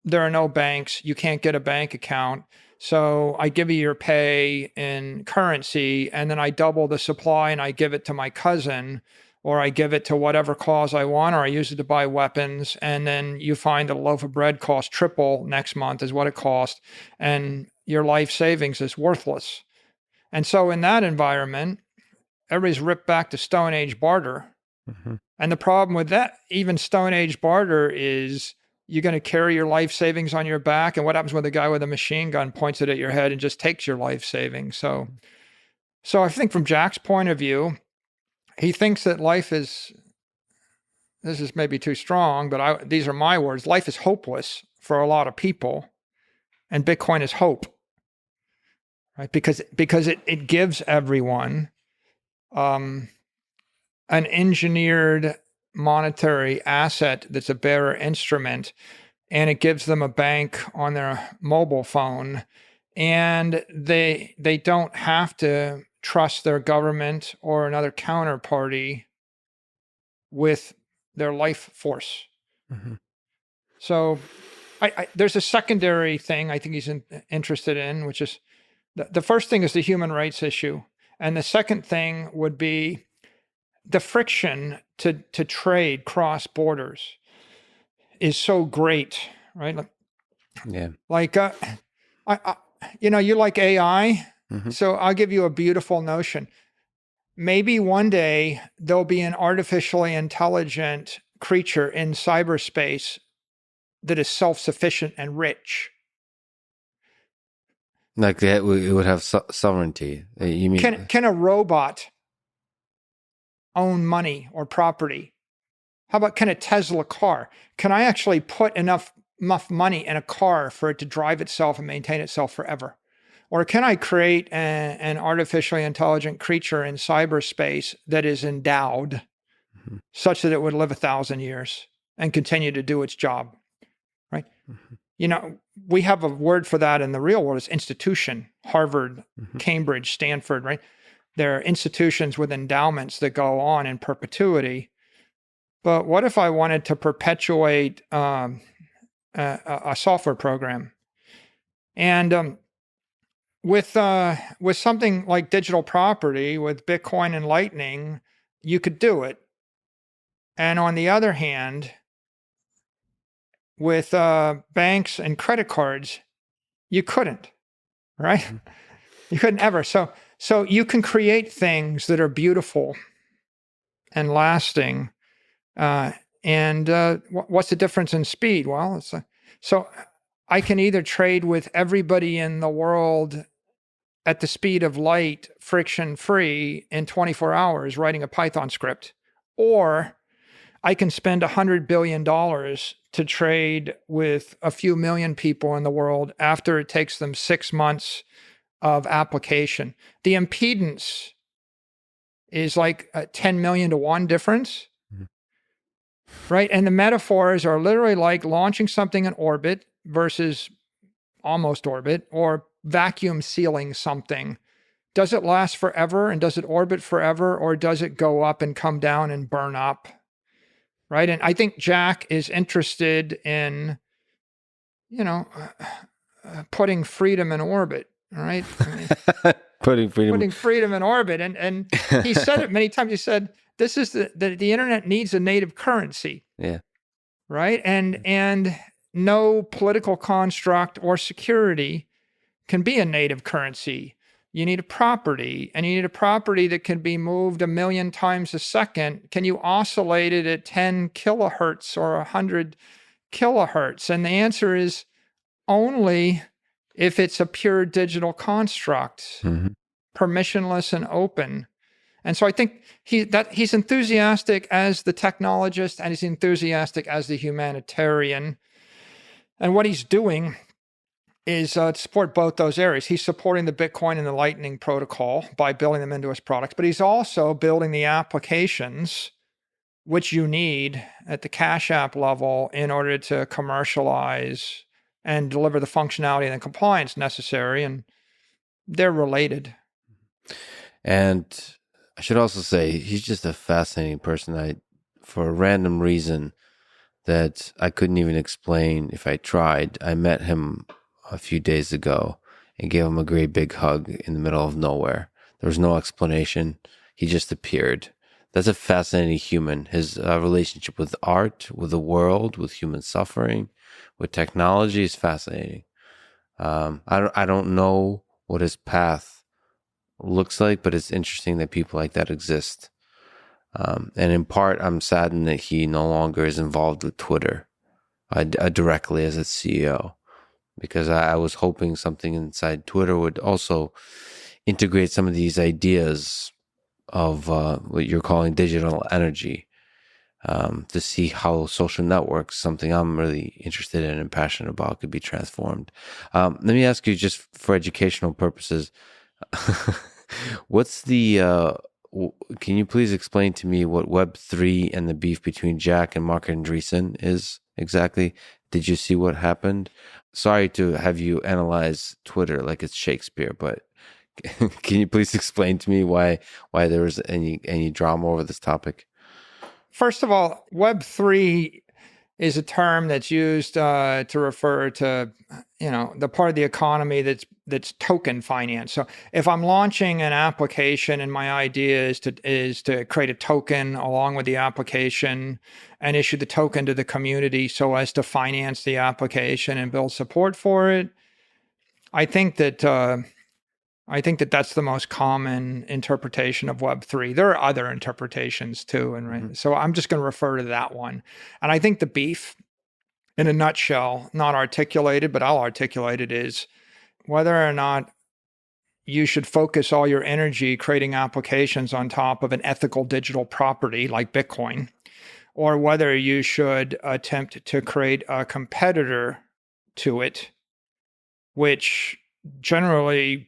Speaker 2: there are no banks. You can't get a bank account. So I give you your pay in currency, and then I double the supply and I give it to my cousin, or I give it to whatever cause I want, or I use it to buy weapons. And then you find a loaf of bread costs triple next month is what it cost, and your life savings is worthless. And so in that environment, everybody's ripped back to Stone Age barter. Mm-hmm. And the problem with that, even Stone Age barter, is you're going to carry your life savings on your back. And what happens when the guy with a machine gun points it at your head and just takes your life savings? So I think from Jack's point of view, he thinks that life is, this is maybe too strong, but these are my words, life is hopeless for a lot of people, and Bitcoin is hope, right? Because it gives everyone an engineered monetary asset that's a bearer instrument, and it gives them a bank on their mobile phone, and they don't have to trust their government or another counterparty with their life force. Mm-hmm. So there's a secondary thing I think he's interested in, which is the first thing is the human rights issue. And the second thing would be the friction to trade cross borders is so great, right?
Speaker 1: Yeah.
Speaker 2: Like, you like AI. Mm-hmm. So I'll give you a beautiful notion. Maybe one day there'll be an artificially intelligent creature in cyberspace that is self-sufficient and rich.
Speaker 1: Like it would have sovereignty. You mean?
Speaker 2: Can a robot own money or property? How about, can a Tesla car? Can I actually put enough money in a car for it to drive itself and maintain itself forever? Or can I create an artificially intelligent creature in cyberspace that is endowed mm-hmm. such that it would live 1,000 years and continue to do its job, right? Mm-hmm. We have a word for that in the real world. It's institution. Harvard, mm-hmm. Cambridge, Stanford, right? There are institutions with endowments that go on in perpetuity. But what if I wanted to perpetuate a software program? And with something like digital property, with Bitcoin and Lightning, you could do it. And on the other hand, with banks and credit cards, you couldn't, right? Mm-hmm. You couldn't ever. So you can create things that are beautiful and lasting. And what's the difference in speed? Well, so I can either trade with everybody in the world at the speed of light, friction-free, in 24 hours writing a Python script, or I can spend $100 billion to trade with a few million people in the world after it takes them 6 months of application. The impedance is like a 10 million to 1 difference, mm-hmm. right? And the metaphors are literally like launching something in orbit versus almost orbit, or vacuum sealing something. Does it last forever, and does it orbit forever, or does it go up and come down and burn up? Right. And I think Jack is interested in, putting freedom in orbit. Right. I mean,
Speaker 1: putting
Speaker 2: freedom in orbit. And he said it many times. He said, this is the internet needs a native currency.
Speaker 1: Yeah.
Speaker 2: Right. And no political construct or security can be a native currency. You need a property, and you need a property that can be moved 1 million times a second. Can you oscillate it at 10 kilohertz or 100 kilohertz? And the answer is only if it's a pure digital construct, mm-hmm. permissionless and open. And so I think he's enthusiastic as the technologist, and he's enthusiastic as the humanitarian. And what he's doing is to support both those areas. He's supporting the Bitcoin and the Lightning protocol by building them into his products, but he's also building the applications which you need at the Cash App level in order to commercialize and deliver the functionality and the compliance necessary. And they're related.
Speaker 1: And I should also say he's just a fascinating person. For a random reason that I couldn't even explain if I tried, I met him a few days ago and gave him a great big hug in the middle of nowhere. There was no explanation. He just appeared. That's a fascinating human. His relationship with art, with the world, with human suffering, with technology is fascinating. I don't know what his path looks like, but it's interesting that people like that exist. And in part, I'm saddened that he no longer is involved with Twitter directly as its CEO, because I was hoping something inside Twitter would also integrate some of these ideas of what you're calling digital energy, to see how social networks, something I'm really interested in and passionate about, could be transformed. Let me ask you, just for educational purposes, what's the can you please explain to me what Web3 and the beef between Jack and Mark Andreessen is exactly? Did you see what happened? Sorry to have you analyze Twitter like it's Shakespeare, but can you please explain to me why there was any drama over this topic?
Speaker 2: First of all, Web3 is a term that's used to refer to, the part of the economy that's token finance. So if I'm launching an application and my idea is to create a token along with the application and issue the token to the community so as to finance the application and build support for it, I think that that's the most common interpretation of Web3. There are other interpretations too, and right. So I'm just going to refer to that one. And I think the beef, in a nutshell, not articulated, but I'll articulate it, is whether or not you should focus all your energy creating applications on top of an ethical digital property like Bitcoin, or whether you should attempt to create a competitor to it, which generally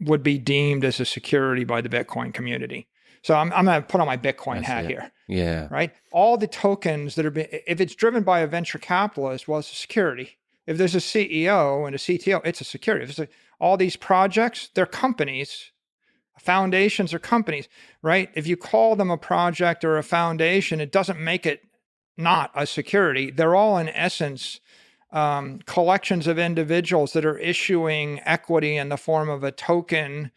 Speaker 2: would be deemed as a security by the Bitcoin community. So I'm going to put on my Bitcoin hat here.
Speaker 1: Yeah.
Speaker 2: Right? All the tokens that are if it's driven by a venture capitalist, well, it's a security. If there's a CEO and a CTO, it's a security. If it's all these projects, they're companies. Foundations are companies, right? If you call them a project or a foundation, it doesn't make it not a security. They're all, in essence, collections of individuals that are issuing equity in the form of a token.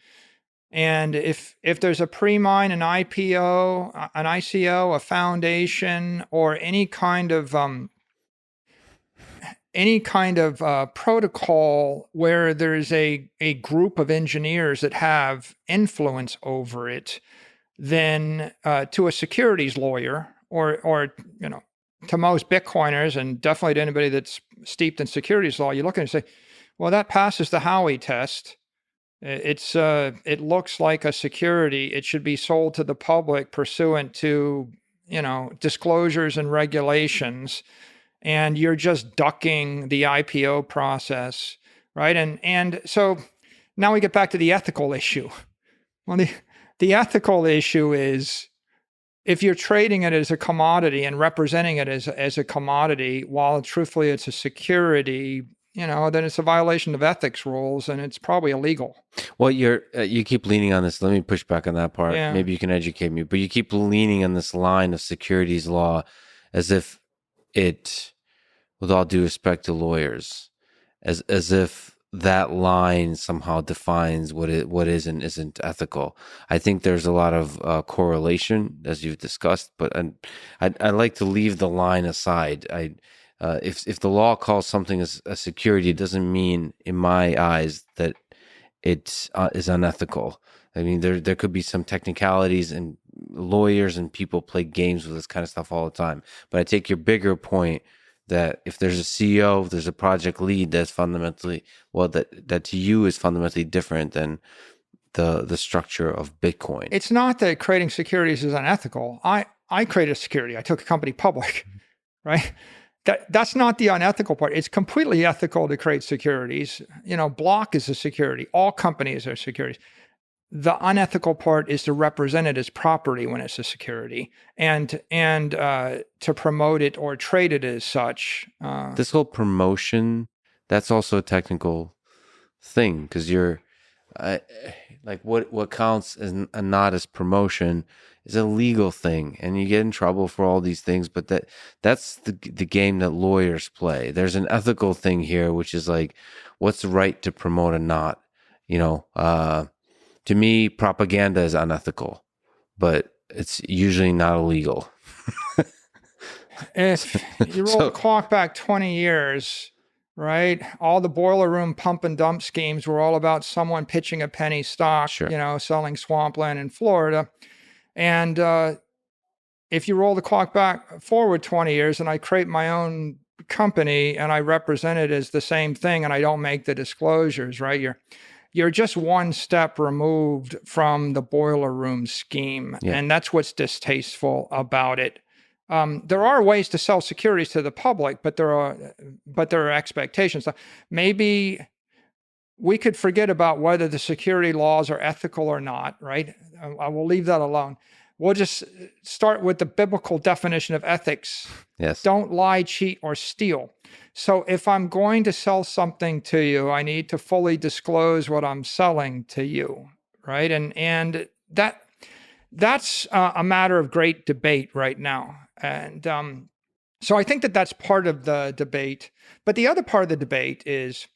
Speaker 2: And if there's a pre-mine, an IPO, an ICO, a foundation, or any kind of protocol where there's a group of engineers that have influence over it, then to a securities lawyer or to most Bitcoiners, and definitely to anybody that's steeped in securities law, you look at it and say, well, that passes the Howey test. It looks like a security. It should be sold to the public pursuant to, disclosures and regulations. And you're just ducking the IPO process, right? And so now we get back to the ethical issue. Well, the ethical issue is, if you're trading it as a commodity and representing it as a commodity, while truthfully it's a security, then it's a violation of ethics rules and it's probably illegal.
Speaker 1: Well, you keep leaning on this. Let me push back on that part. Yeah. Maybe you can educate me. But you keep leaning on this line of securities law as if it, with all due respect to lawyers, as if that line somehow defines what is and isn't ethical. I think there's a lot of correlation, as you've discussed, but I'd like to leave the line aside. If the law calls something as a security, it doesn't mean, in my eyes, that it is unethical. I mean, there could be some technicalities, and lawyers and people play games with this kind of stuff all the time. But I take your bigger point that if there's a CEO, if there's a project lead, that's fundamentally, that to you is fundamentally different than the structure of Bitcoin.
Speaker 2: It's not that creating securities is unethical. I created a security. I took a company public, right? That's not the unethical part. It's completely ethical to create securities. Block is a security. All companies are securities. the unethical part is to represent it as property when it's a security, and to promote it or trade it as such.
Speaker 1: This whole promotion, that's also a technical thing, because you're like what counts as not as promotion is a legal thing, and you get in trouble for all these things. But that's the game that lawyers play. There's an ethical thing here, which is like, what's the right to promote and not. To me, propaganda is unethical, but it's usually not illegal.
Speaker 2: If you roll the clock back 20 years, right? All the boiler room pump and dump schemes were all about someone pitching a penny stock,
Speaker 1: Sure.
Speaker 2: Selling swampland in Florida. And if you roll the clock back forward 20 years and I create my own company and I represent it as the same thing and I don't make the disclosures, right? You're just one step removed from the boiler room scheme.
Speaker 1: Yeah.
Speaker 2: And that's what's distasteful about it. There are ways to sell securities to the public, but there are expectations. Maybe we could forget about whether the security laws are ethical or not, right? I will leave that alone. We'll just start with the biblical definition of ethics.
Speaker 1: Yes.
Speaker 2: Don't lie, cheat, or steal. So if I'm going to sell something to you, I need to fully disclose what I'm selling to you, right? And that's a matter of great debate right now. And so I think that that's part of the debate. But the other part of the debate is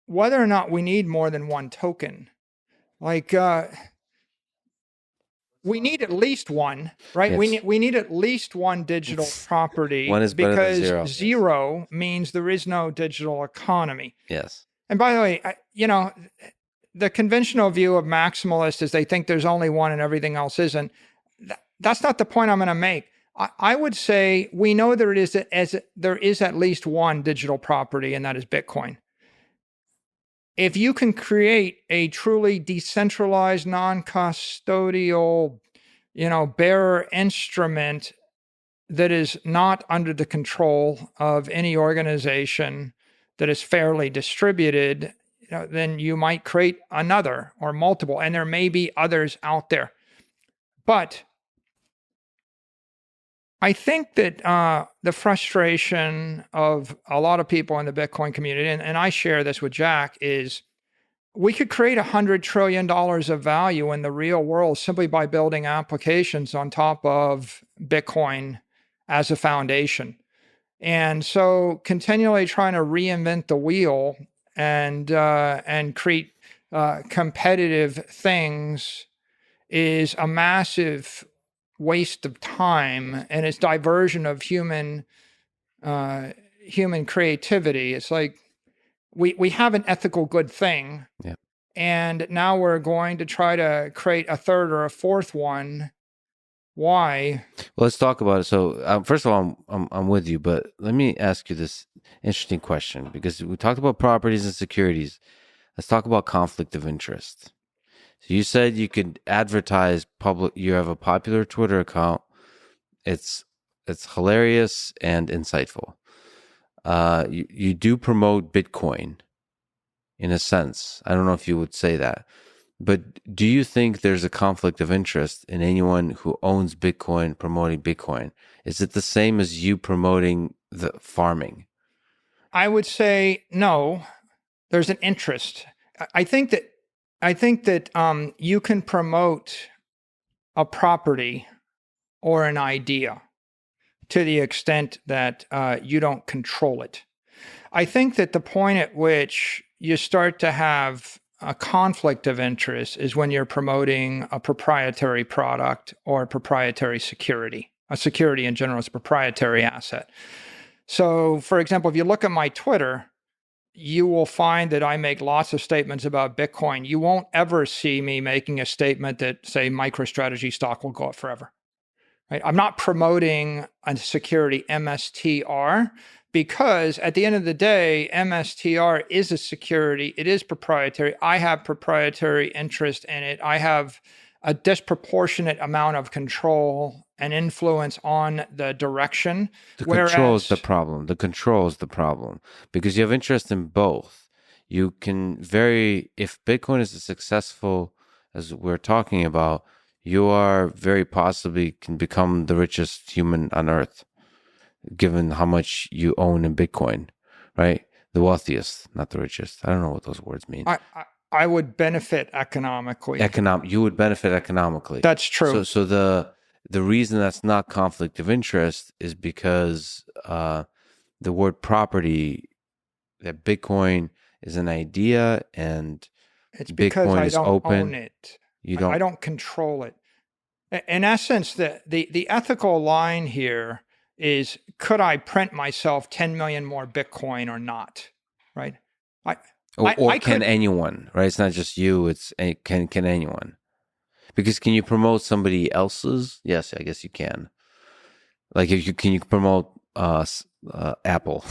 Speaker 2: whether or not we need more than one token. Like, we need at least one, right?
Speaker 1: Yes.
Speaker 2: We need at least one digital property.
Speaker 1: One is better than
Speaker 2: because
Speaker 1: zero.
Speaker 2: zero means there is no digital economy.
Speaker 1: Yes.
Speaker 2: And by the way, the conventional view of maximalists is they think there's only one and everything else isn't. That's not the point I'm going to make. I would say we know there is at least one digital property, and that is Bitcoin. If you can create a truly decentralized, non-custodial, bearer instrument that is not under the control of any organization, that is fairly distributed, then you might create another or multiple, and there may be others out there. But I think that the frustration of a lot of people in the Bitcoin community, and I share this with Jack, is we could create $100 trillion of value in the real world simply by building applications on top of Bitcoin as a foundation. And so continually trying to reinvent the wheel and create competitive things is a massive waste of time, and it's diversion of human creativity. It's like we have an ethical good thing,
Speaker 1: yeah,
Speaker 2: and now we're going to try to create a third or a fourth one. Why?
Speaker 1: Well, let's talk about it. So, first of all, I'm with you, but let me ask you this interesting question, because we talked about properties and securities. Let's talk about conflict of interest. So you said you could advertise public. You have a popular Twitter account. It's hilarious and insightful. You do promote Bitcoin, in a sense. I don't know if you would say that, but do you think there's a conflict of interest in anyone who owns Bitcoin promoting Bitcoin? Is it the same as you promoting the farming?
Speaker 2: I would say no. There's an interest. I think that you can promote a property or an idea to the extent that you don't control it. I think that the point at which you start to have a conflict of interest is when you're promoting a proprietary product or a proprietary security. A security in general is a proprietary asset. So, for example, if you look at my Twitter, you will find that I make lots of statements about Bitcoin. You won't ever see me making a statement that, say, MicroStrategy stock will go up forever. Right? I'm not promoting a security MSTR, because at the end of the day, MSTR is a security. It is proprietary. I have proprietary interest in it. I have a disproportionate amount of control and influence on the direction.
Speaker 1: The control is the problem. The control is the problem, because you have interest in both. you can if Bitcoin is as successful as we're talking about, you are very possibly can become the richest human on earth, given how much you own in Bitcoin, right? The wealthiest, not the richest. I don't know what those words mean.
Speaker 2: I would benefit economically.
Speaker 1: You would benefit economically.
Speaker 2: That's true.
Speaker 1: So the reason that's not conflict of interest is because the word property, that Bitcoin is an idea and
Speaker 2: it's because
Speaker 1: Bitcoin
Speaker 2: I
Speaker 1: is
Speaker 2: don't
Speaker 1: open.
Speaker 2: own it.
Speaker 1: I
Speaker 2: don't control it. In essence, the ethical line here is, could I print myself 10 million more Bitcoin or not? Right?
Speaker 1: Can anyone, right? It's not just you, it's can anyone. Because can you promote somebody else's? Yes, I guess you can. Like can you promote Apple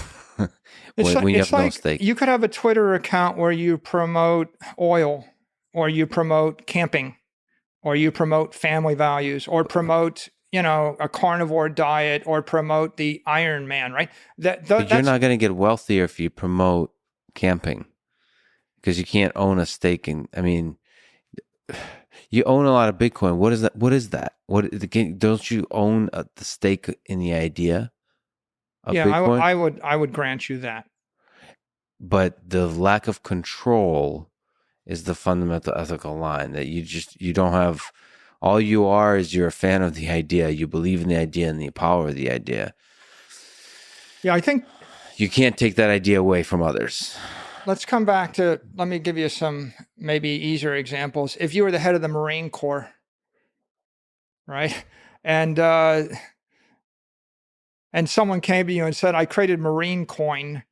Speaker 1: when you have no stake?
Speaker 2: You could have a Twitter account where you promote oil, or you promote camping, or you promote family values, or promote, a carnivore diet, or promote the Iron Man, right?
Speaker 1: But you're not going to get wealthier if you promote camping, because you can't own a stake in. I mean, you own a lot of Bitcoin. What is that? Don't you own the stake in the idea of Bitcoin?
Speaker 2: I would grant you that.
Speaker 1: But the lack of control is the fundamental ethical line that you don't have. All you are is you're a fan of the idea. You believe in the idea and the power of the idea.
Speaker 2: Yeah, I think
Speaker 1: you can't take that idea away from others.
Speaker 2: Let's come back to, let me give you some maybe easier examples. If you were the head of the Marine Corps, right? And someone came to you and said, I created Marine Coin.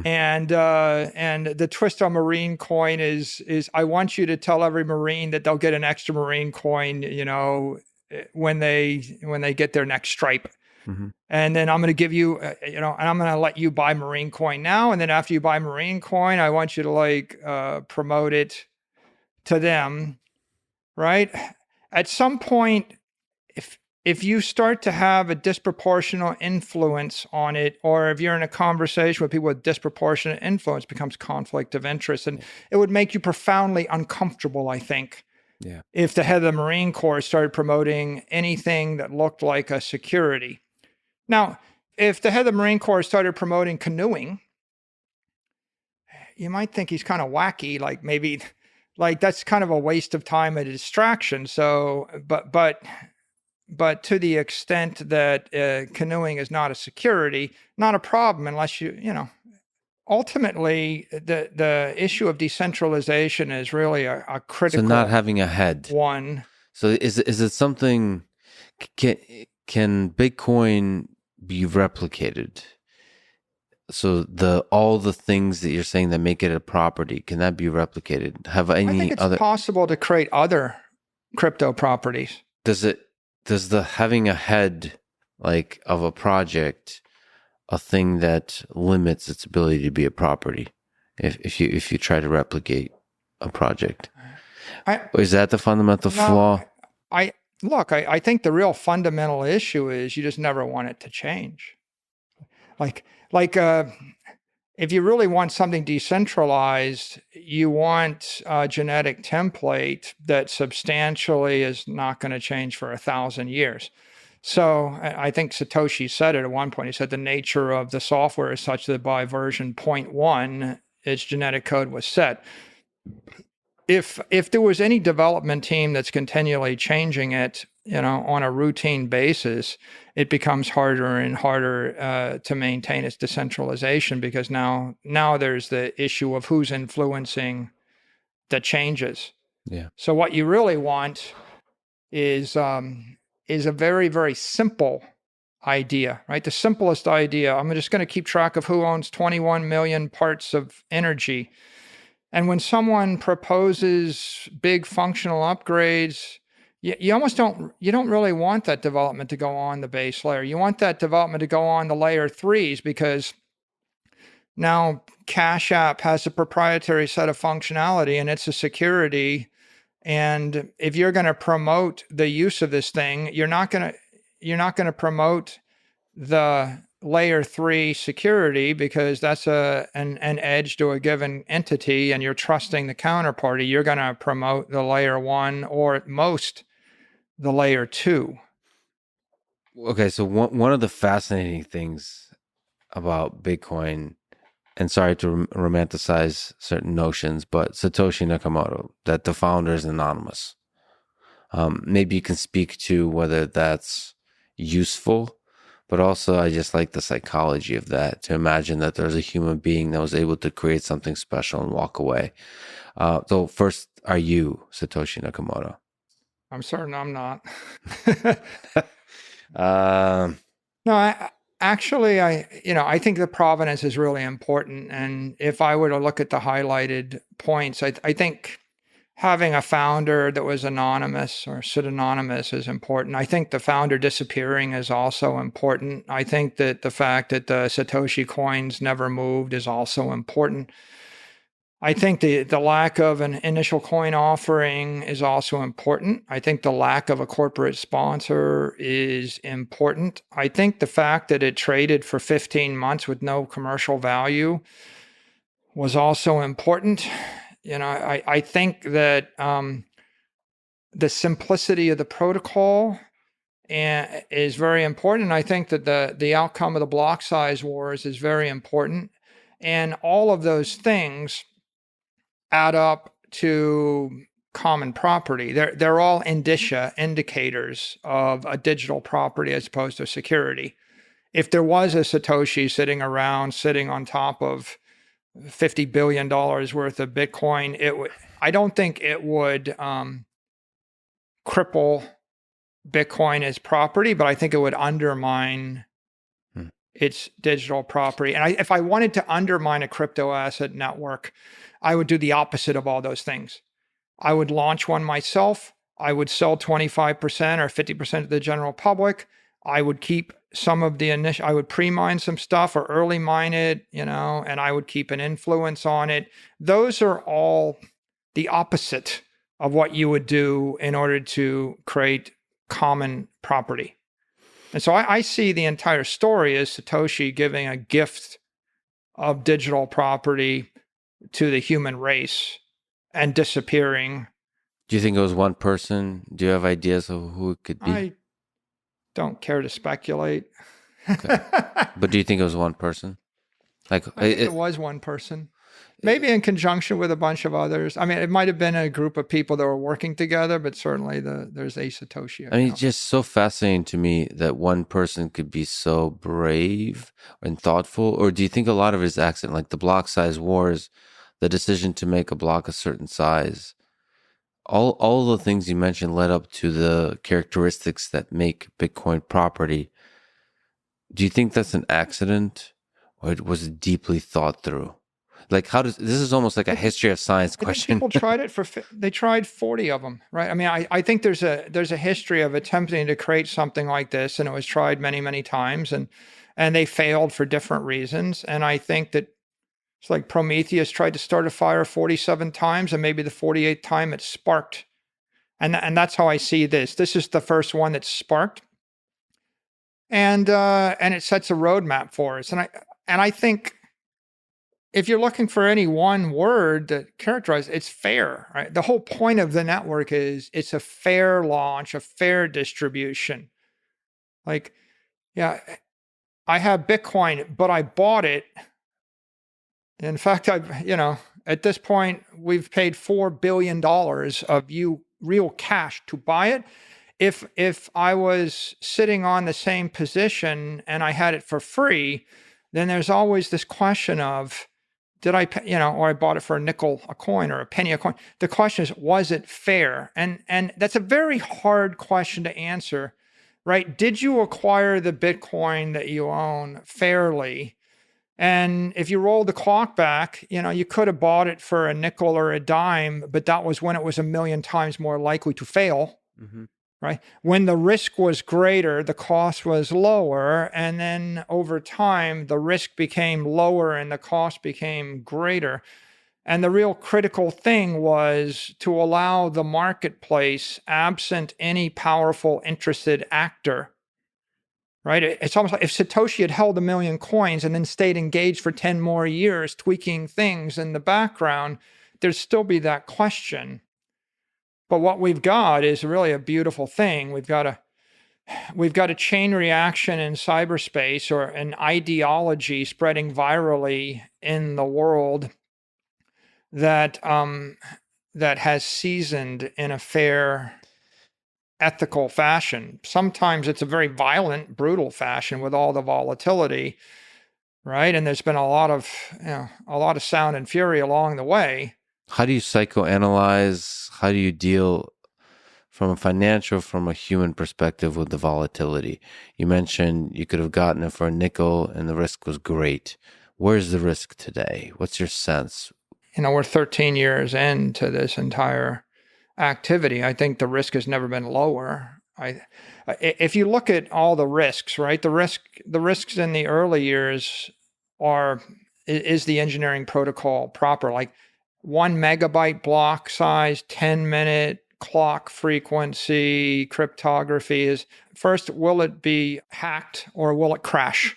Speaker 2: And the twist on Marine Coin is I want you to tell every Marine that they'll get an extra Marine Coin, when they get their next stripe. Mm-hmm. And then I'm going to give you, and I'm going to let you buy Marine Coin now. And then after you buy Marine Coin, I want you to promote it to them, right? At some point, if you start to have a disproportionate influence on it, or if you're in a conversation with people with disproportionate influence, it becomes conflict of interest. And it would make you profoundly uncomfortable, I think. Yeah. If the head of the Marine Corps started promoting anything that looked like a security. Now, if the head of the Marine Corps started promoting canoeing, you might think he's kind of wacky, like that's kind of a waste of time and a distraction. So, but to the extent that canoeing is not a security, not a problem unless ultimately the issue of decentralization is really a critical.
Speaker 1: So not having a head
Speaker 2: one.
Speaker 1: So is it something? Can Bitcoin be replicated? So all the things that you're saying that make it a property, can that be replicated? I think
Speaker 2: it's possible to create other crypto properties.
Speaker 1: Does the having a head of a project a thing that limits its ability to be a property if you try to replicate a project? Is that the fundamental flaw?
Speaker 2: I think the real fundamental issue is you just never want it to change. If you really want something decentralized, you want a genetic template that substantially is not going to change for 1,000 years. So I think Satoshi said it at one point. He said the nature of the software is such that by version 0.1, its genetic code was set. If there was any development team that's continually changing it, on a routine basis, it becomes harder and harder to maintain its decentralization, because now there's the issue of who's influencing the changes.
Speaker 1: Yeah.
Speaker 2: So what you really want is a very, very simple idea, right? The simplest idea. I'm just going to keep track of who owns 21 million parts of energy. And when someone proposes big functional upgrades, you don't really want that development to go on the base layer. You want that development to go on the layer 3s, because now Cash App has a proprietary set of functionality and it's a security. And if you're going to promote the use of this thing, you're not going to promote the layer 3 security because that's an edge to a given entity and you're trusting the counterparty, you're going to promote the layer 1 or at most the layer 2.
Speaker 1: Okay, so one of the fascinating things about Bitcoin, and sorry to romanticize certain notions, but Satoshi Nakamoto, that the founder is anonymous. Maybe you can speak to whether that's useful, but also I just like the psychology of that, to imagine that there's a human being that was able to create something special and walk away. So first, are you Satoshi Nakamoto?
Speaker 2: I'm certain I'm not.
Speaker 1: um,
Speaker 2: No, I think the provenance is really important. And if I were to look at the highlighted points, I think having a founder that was anonymous or pseudonymous is important. I think the founder disappearing is also important. I think that the fact that the Satoshi coins never moved is also important. I think the lack of an initial coin offering is also important. I think the lack of a corporate sponsor is important. I think the fact that it traded for 15 months with no commercial value was also important. I think that the simplicity of the protocol is very important. And I think that the outcome of the block size wars is very important. And all of those things add up to common property. They're all indicators of a digital property as opposed to security. If there was a Satoshi sitting on top of $50 billion worth of Bitcoin, I don't think it would cripple Bitcoin as property, but I think it would undermine its digital property. And if I wanted to undermine a crypto asset network, I would do the opposite of all those things. I would launch one myself. I would sell 25% or 50% to the general public. I would keep some of the initial, I would pre-mine some stuff or early mine it, and I would keep an influence on it. Those are all the opposite of what you would do in order to create common property. And so I see the entire story as Satoshi giving a gift of digital property to the human race and disappearing.
Speaker 1: do you think it was one person? Do you have ideas of who it could be?
Speaker 2: I don't care to speculate.
Speaker 1: Okay. But do you think it was one person?
Speaker 2: I think it was one person. Maybe in conjunction with a bunch of others. I mean, it might have been a group of people that were working together, but certainly there's a Satoshi account.
Speaker 1: I mean, it's just so fascinating to me that one person could be so brave and thoughtful. Or do you think a lot of it is accident, like the block size wars, the decision to make a block a certain size? All the things you mentioned led up to the characteristics that make Bitcoin property. Do you think that's an accident, or it was deeply thought through? Like, this is almost like a history of science question.
Speaker 2: People tried it they tried 40 of them, right? I mean, I think there's a history of attempting to create something like this, and it was tried many, many times, and they failed for different reasons. And I think that it's like Prometheus tried to start a fire 47 times, and maybe the 48th time it sparked. And that's how I see this. This is the first one that sparked, and it sets a roadmap for us. And I think, if you're looking for any one word that characterizes, it's fair, right? The whole point of the network is it's a fair launch, a fair distribution. Like, yeah, I have Bitcoin, but I bought it. In fact, at this point, we've paid $4 billion of real cash to buy it. If I was sitting on the same position and I had it for free, then there's always this question of, did I pay, or I bought it for a nickel a coin or a penny a coin. The question is, was it fair? And that's a very hard question to answer, right? Did you acquire the Bitcoin that you own fairly? And if you roll the clock back, you could have bought it for a nickel or a dime, but that was when it was a million times more likely to fail. Mm-hmm. Right? When the risk was greater, the cost was lower. And then over time, the risk became lower and the cost became greater. And the real critical thing was to allow the marketplace, absent any powerful interested actor, right? It's almost like if Satoshi had held 1 million coins and then stayed engaged for 10 more years, tweaking things in the background, there'd still be that question. But what we've got is really a beautiful thing. We've got a chain reaction in cyberspace, or an ideology spreading virally in the world that that has seasoned in a fair, ethical fashion. Sometimes it's a very violent, brutal fashion with all the volatility, right? And there's been a lot of sound and fury along the way.
Speaker 1: How do you psychoanalyze? How do you deal from a financial, from a human perspective with the volatility? You mentioned you could have gotten it for a nickel and the risk was great. Where's the risk today? What's your sense?
Speaker 2: We're 13 years into this entire activity. I think the risk has never been lower. If you look at all the risks, right? The risks in the early years is the engineering protocol proper? Like 1 megabyte block size, 10-minute clock frequency, cryptography is first, will it be hacked or will it crash?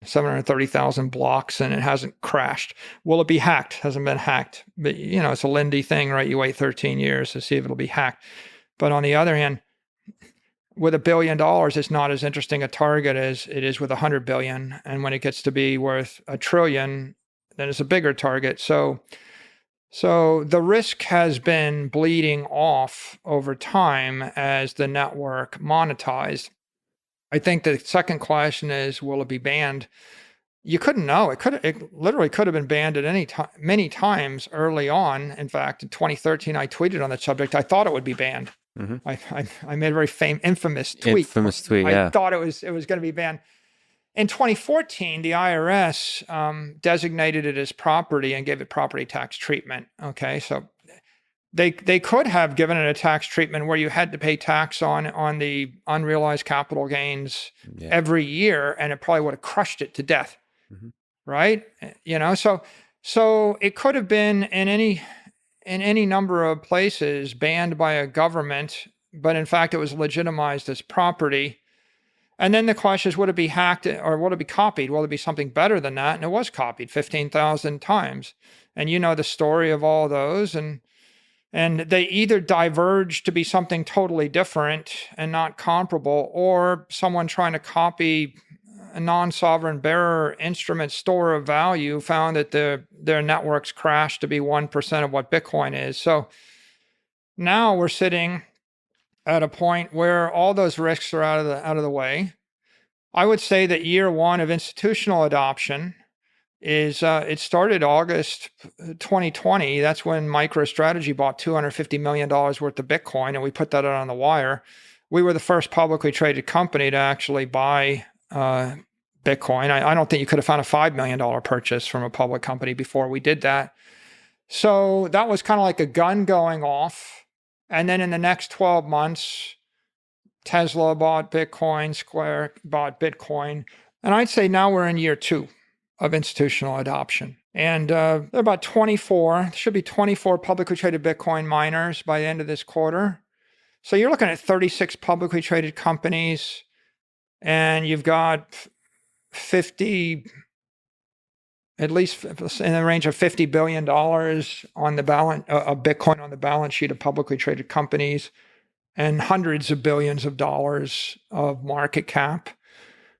Speaker 2: 730,000 blocks and it hasn't crashed. Will it be hacked? Hasn't been hacked. But, it's a Lindy thing, right? You wait 13 years to see if it'll be hacked. But on the other hand, with $1 billion, it's not as interesting a target as it is with 100 billion. And when it gets to be worth $1 trillion, then it's a bigger target. So the risk has been bleeding off over time as the network monetized. I think the second question is, will it be banned? You couldn't know. It literally could have been banned at any time, many times early on. In fact, in 2013, I tweeted on the subject. I thought it would be banned. I made a very infamous tweet. I thought it was going to be banned. In 2014, the IRS designated it as property and gave it property tax treatment. Okay, so they could have given it a tax treatment where you had to pay tax on the unrealized capital gains every year, and it probably would have crushed it to death, right? So it could have been in any number of places banned by a government, but in fact it was legitimized as property. And then the question is, would it be hacked or would it be copied? Will it be something better than that? And it was copied 15,000 times. And you know the story of all those. And they either diverged to be something totally different and not comparable, or someone trying to copy a non-sovereign bearer instrument store of value found that their networks crashed to be 1% of what Bitcoin is. So now we're sitting at a point where all those risks are out of the way. I would say that year one of institutional adoption is it started August 2020. That's when MicroStrategy bought $250 million worth of Bitcoin, and we put that out on the wire. We were the first publicly traded company to actually buy Bitcoin. I don't think you could have found a $5 million purchase from a public company before we did that. So that was kind of like a gun going off. And then in the next 12 months, Tesla bought Bitcoin, Square bought Bitcoin. And I'd say now we're in year two of institutional adoption. And there are about 24, should be 24 publicly traded Bitcoin miners by the end of this quarter. So you're looking at 36 publicly traded companies, and you've got 50, at least in the range of $50 billion on the balance of Bitcoin on the balance sheet of publicly traded companies, and hundreds of billions of dollars of market cap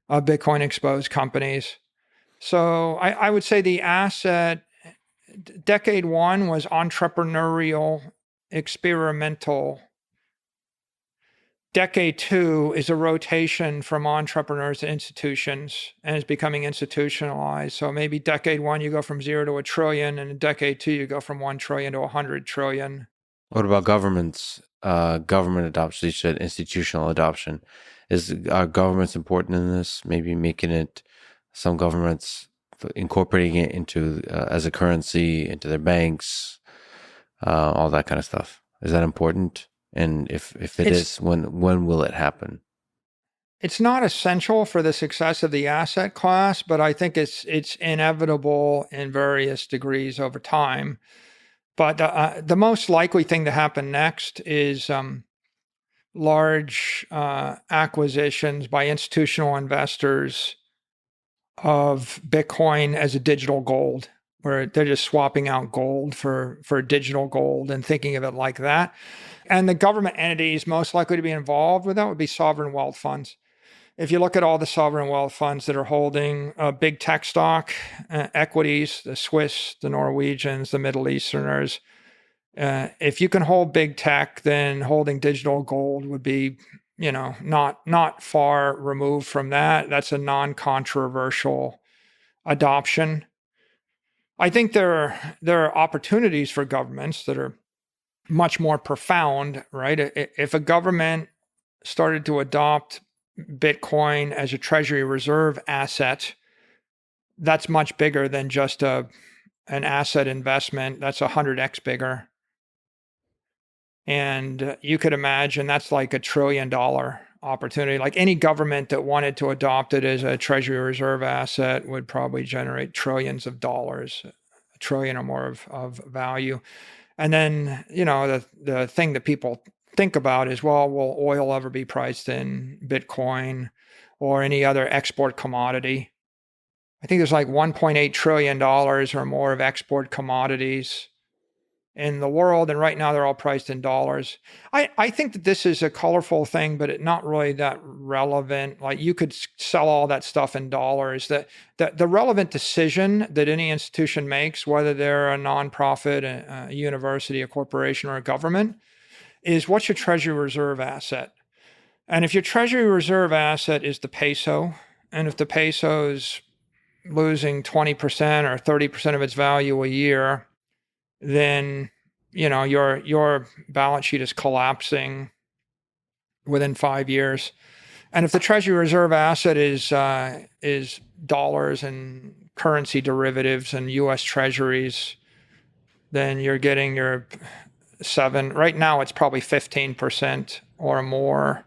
Speaker 2: of Bitcoin exposed companies. So I would say the asset, decade one was entrepreneurial, experimental. Decade two is a rotation from entrepreneurs to institutions, and it's becoming institutionalized. So maybe decade one, you go from 0 to $1 trillion, and in decade two, you go from 1 trillion to 100 trillion.
Speaker 1: What about governments? Government adoption, you said institutional adoption. Are governments important in this? Maybe making it, some governments incorporating it into as a currency, into their banks, all that kind of stuff. Is that important? And if it is, when will it happen?
Speaker 2: It's not essential for the success of the asset class, but I think it's inevitable in various degrees over time. But the most likely thing to happen next is large acquisitions by institutional investors of Bitcoin as a digital gold, where they're just swapping out gold for digital gold and thinking of it like that. And the government entities most likely to be involved with that would be sovereign wealth funds. If you look at all the sovereign wealth funds that are holding big tech stock, equities, the Swiss, the Norwegians, the Middle Easterners, if you can hold big tech, then holding digital gold would be, not far removed from that. That's a non-controversial adoption. I think there are opportunities for governments that are much more profound, right? If a government started to adopt Bitcoin as a treasury reserve asset, that's much bigger than just an asset investment. That's 100x bigger. And you could imagine that's like $1 trillion opportunity. Like any government that wanted to adopt it as a treasury reserve asset would probably generate trillions of dollars, $1 trillion or more of value. And then, the thing that people think about is, well, will oil ever be priced in Bitcoin or any other export commodity? I think there's like $1.8 trillion or more of export commodities in the world, and right now they're all priced in dollars. I think that this is a colorful thing, but it's not really that relevant. Like you could sell all that stuff in dollars. The relevant decision that any institution makes, whether they're a nonprofit, a university, a corporation, or a government, is what's your treasury reserve asset? And if your treasury reserve asset is the peso, and if the peso is losing 20% or 30% of its value a year, then your balance sheet is collapsing within 5 years. And if the treasury reserve asset is dollars and currency derivatives and U.S. treasuries, then you're getting your 7. Right now, it's probably 15% or more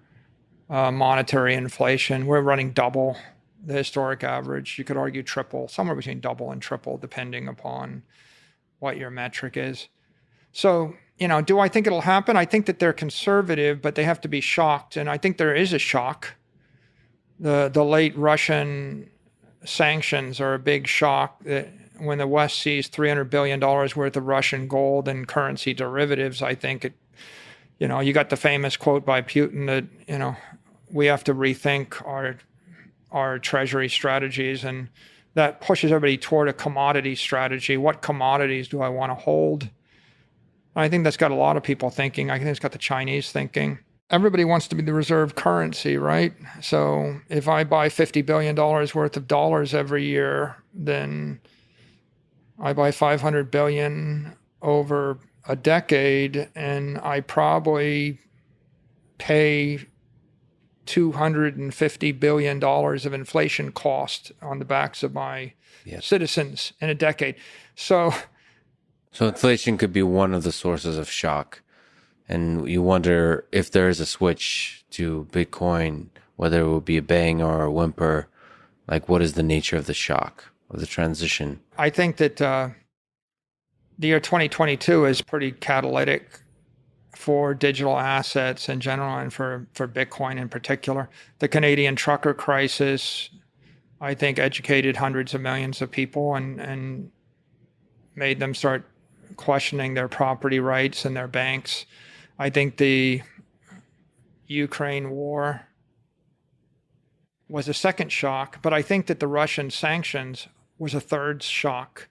Speaker 2: monetary inflation. We're running double the historic average. You could argue triple, somewhere between double and triple, depending upon what your metric is. So, do I think it'll happen? I think that they're conservative, but they have to be shocked. And I think there is a shock. The late Russian sanctions are a big shock. That when the West sees $300 billion worth of Russian gold and currency derivatives, I think you got the famous quote by Putin that, we have to rethink our treasury strategies, and that pushes everybody toward a commodity strategy. What commodities do I want to hold? I think that's got a lot of people thinking. I think it's got the Chinese thinking. Everybody wants to be the reserve currency, right? So if I buy $50 billion worth of dollars every year, then I buy 500 billion over a decade, and I probably pay $250 billion of inflation cost on the backs of my citizens in a decade. So
Speaker 1: inflation could be one of the sources of shock. And you wonder if there is a switch to Bitcoin, whether it will be a bang or a whimper. Like, what is the nature of the shock, of the transition?
Speaker 2: I think that the year 2022 is pretty catalytic for digital assets in general and for Bitcoin in particular. The Canadian trucker crisis, I think, educated hundreds of millions of people and made them start questioning their property rights and their banks. I think the Ukraine war was a second shock, but I think that the Russian sanctions was a third shock.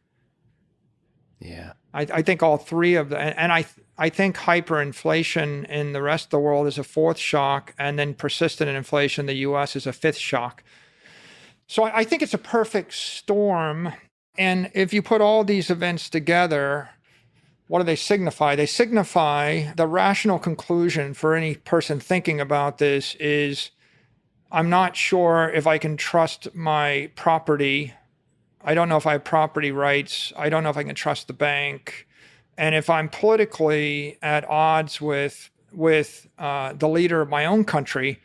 Speaker 1: Yeah.
Speaker 2: I think all three of them, and I think hyperinflation in the rest of the world is a fourth shock, and then persistent inflation in the U.S. is a fifth shock. So I think it's a perfect storm. And if you put all these events together, what do they signify? They signify the rational conclusion for any person thinking about this is, I'm not sure if I can trust my property. I don't know if I have property rights. I don't know if I can trust the bank. And if I'm politically at odds with the leader of my own country,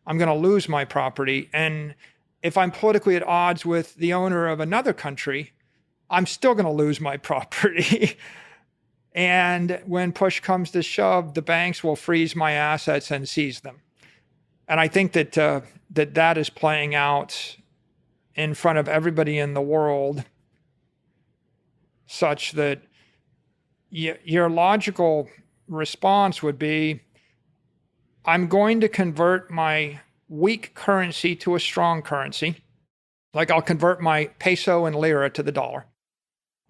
Speaker 2: I'm going to lose my property. And if I'm politically at odds with the owner of another country, I'm still going to lose my property. And when push comes to shove, the banks will freeze my assets and seize them. And I think that that is playing out in front of everybody in the world, such that your logical response would be, I'm going to convert my weak currency to a strong currency. Like I'll convert my peso and lira to the dollar.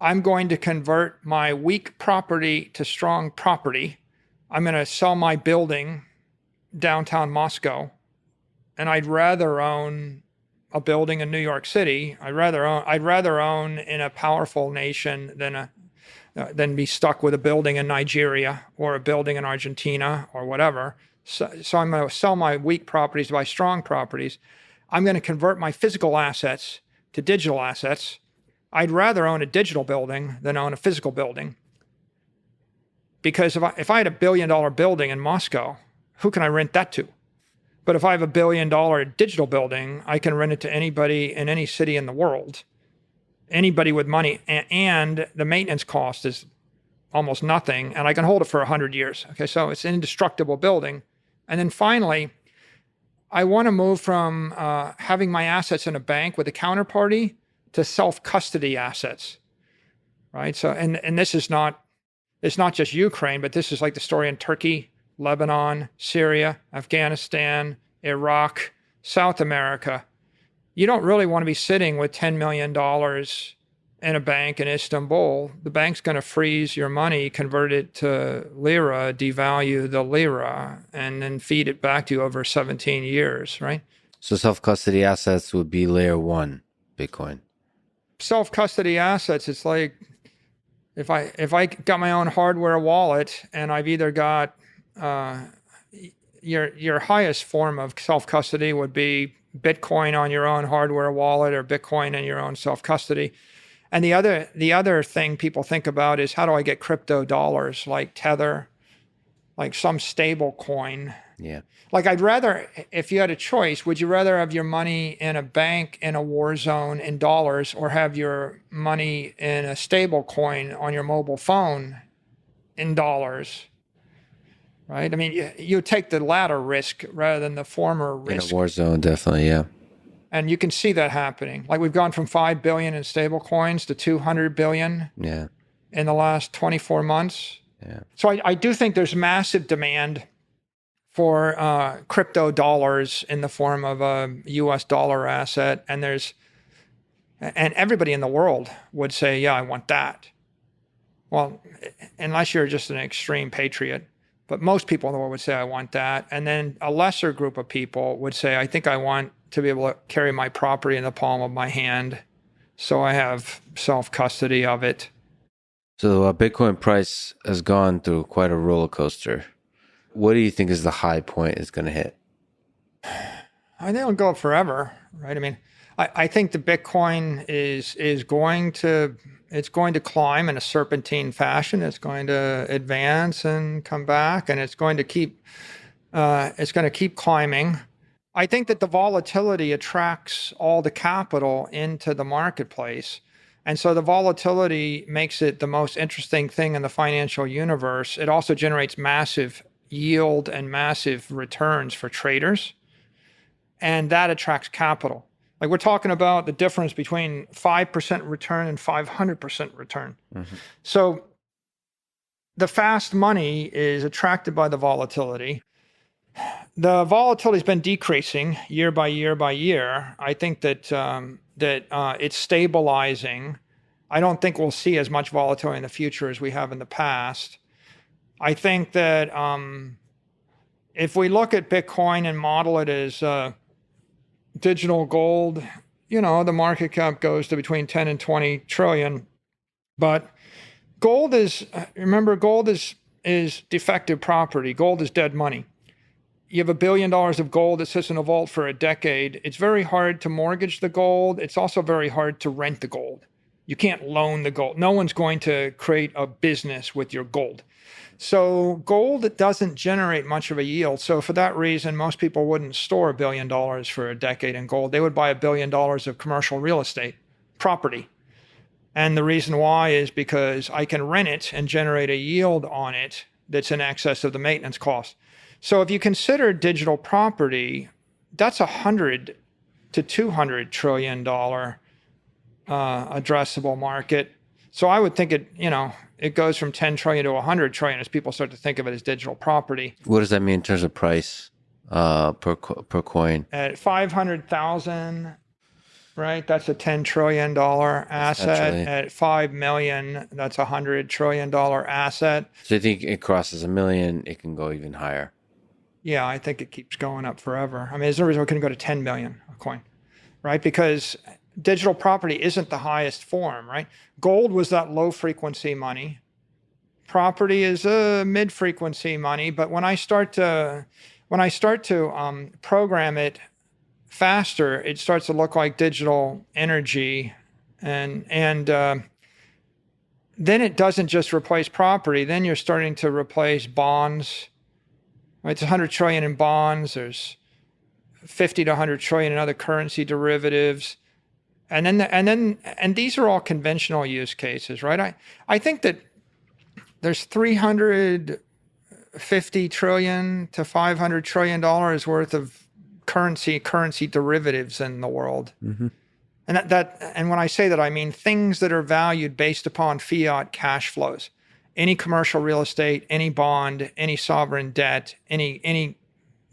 Speaker 2: I'm going to convert my weak property to strong property. I'm going to sell my building downtown Moscow, and I'd rather own a building in New York City. I'd rather own in a powerful nation than be stuck with a building in Nigeria or a building in Argentina or whatever. So I'm going to sell my weak properties to buy strong properties. I'm going to convert my physical assets to digital assets. I'd rather own a digital building than own a physical building. Because if I had $1 billion building in Moscow, who can I rent that to? But if I have $1 billion digital building, I can rent it to anybody in any city in the world, anybody with money, and the maintenance cost is almost nothing, and I can hold it for 100 years. Okay, so it's an indestructible building. And then finally, I want to move from having my assets in a bank with a counterparty to self-custody assets, right? So, and this is not, it's not just Ukraine, but this is like the story in Turkey, Lebanon, Syria, Afghanistan, Iraq, South America. You don't really want to be sitting with $10 million in a bank in Istanbul. The bank's going to freeze your money, convert it to lira, devalue the lira, and then feed it back to you over 17 years, right?
Speaker 1: So self-custody assets would be layer one Bitcoin.
Speaker 2: Self-custody assets, it's like if I got my own hardware wallet and I've either got your highest form of self-custody would be Bitcoin on your own hardware wallet or Bitcoin in your own self-custody. And the other thing people think about is, how do I get crypto dollars like Tether, like some stable coin?
Speaker 1: Yeah.
Speaker 2: Like I'd rather, if you had a choice, would you rather have your money in a bank in a war zone in dollars, or have your money in a stable coin on your mobile phone in dollars? Right? I mean, you take the latter risk rather than the former risk.
Speaker 1: In a war zone, definitely, yeah.
Speaker 2: And you can see that happening. Like we've gone from 5 billion in stable coins to 200 billion in the last 24 months.
Speaker 1: Yeah.
Speaker 2: So I do think there's massive demand for crypto dollars in the form of a US dollar asset. And everybody in the world would say, yeah, I want that. Well, unless you're just an extreme patriot. But most people in the world would say, I want that. And then a lesser group of people would say, I think I want to be able to carry my property in the palm of my hand, so I have self-custody of it.
Speaker 1: So Bitcoin price has gone through quite a roller coaster. What do you think is the high point it's going to hit?
Speaker 2: I think it'll go forever, right? I mean, I think the Bitcoin is going to climb in a serpentine fashion. It's going to advance and come back, and it's going to keep climbing. I think that the volatility attracts all the capital into the marketplace. And so the volatility makes it the most interesting thing in the financial universe. It also generates massive yield and massive returns for traders. And that attracts capital. Like we're talking about the difference between 5% return and 500% return. Mm-hmm. So the fast money is attracted by the volatility. The volatility has been decreasing year by year by year. I think that it's stabilizing. I don't think we'll see as much volatility in the future as we have in the past. I think that if we look at Bitcoin and model it as digital gold, the market cap goes to between 10 and 20 trillion. But gold is defective property. Gold is dead money. You have $1 billion of gold that sits in a vault for a decade. It's very hard to mortgage the gold. It's also very hard to rent the gold. You can't loan the gold. No one's going to create a business with your gold. So gold doesn't generate much of a yield. So for that reason, most people wouldn't store $1 billion for a decade in gold. They would buy $1 billion of commercial real estate property. And the reason why is because I can rent it and generate a yield on it that's in excess of the maintenance cost. So if you consider digital property, that's $100 to $200 trillion addressable market. So I would think it goes from 10 trillion to 100 trillion as people start to think of it as digital property.
Speaker 1: What does that mean in terms of price per coin?
Speaker 2: At 500,000, right? That's a $10 trillion asset. At 5 million, that's a $100 trillion asset.
Speaker 1: So you think it crosses $1 million, it can go even higher?
Speaker 2: Yeah, I think it keeps going up forever. I mean, there's no reason it couldn't go to 10 million a coin, right? Because digital property isn't the highest form, right? Gold was that low frequency money. Property is a mid frequency money. But when I start to program it faster, it starts to look like digital energy, and then it doesn't just replace property. Then you're starting to replace bonds. Right? It's 100 trillion in bonds. There's 50 to 100 trillion in other currency derivatives, and these are all conventional use cases, right? I think that there's 350 trillion to 500 trillion dollars worth of currency derivatives in the world. Mm-hmm. And when I say that, I mean things that are valued based upon fiat cash flows. Any commercial real estate, any bond, any sovereign debt, any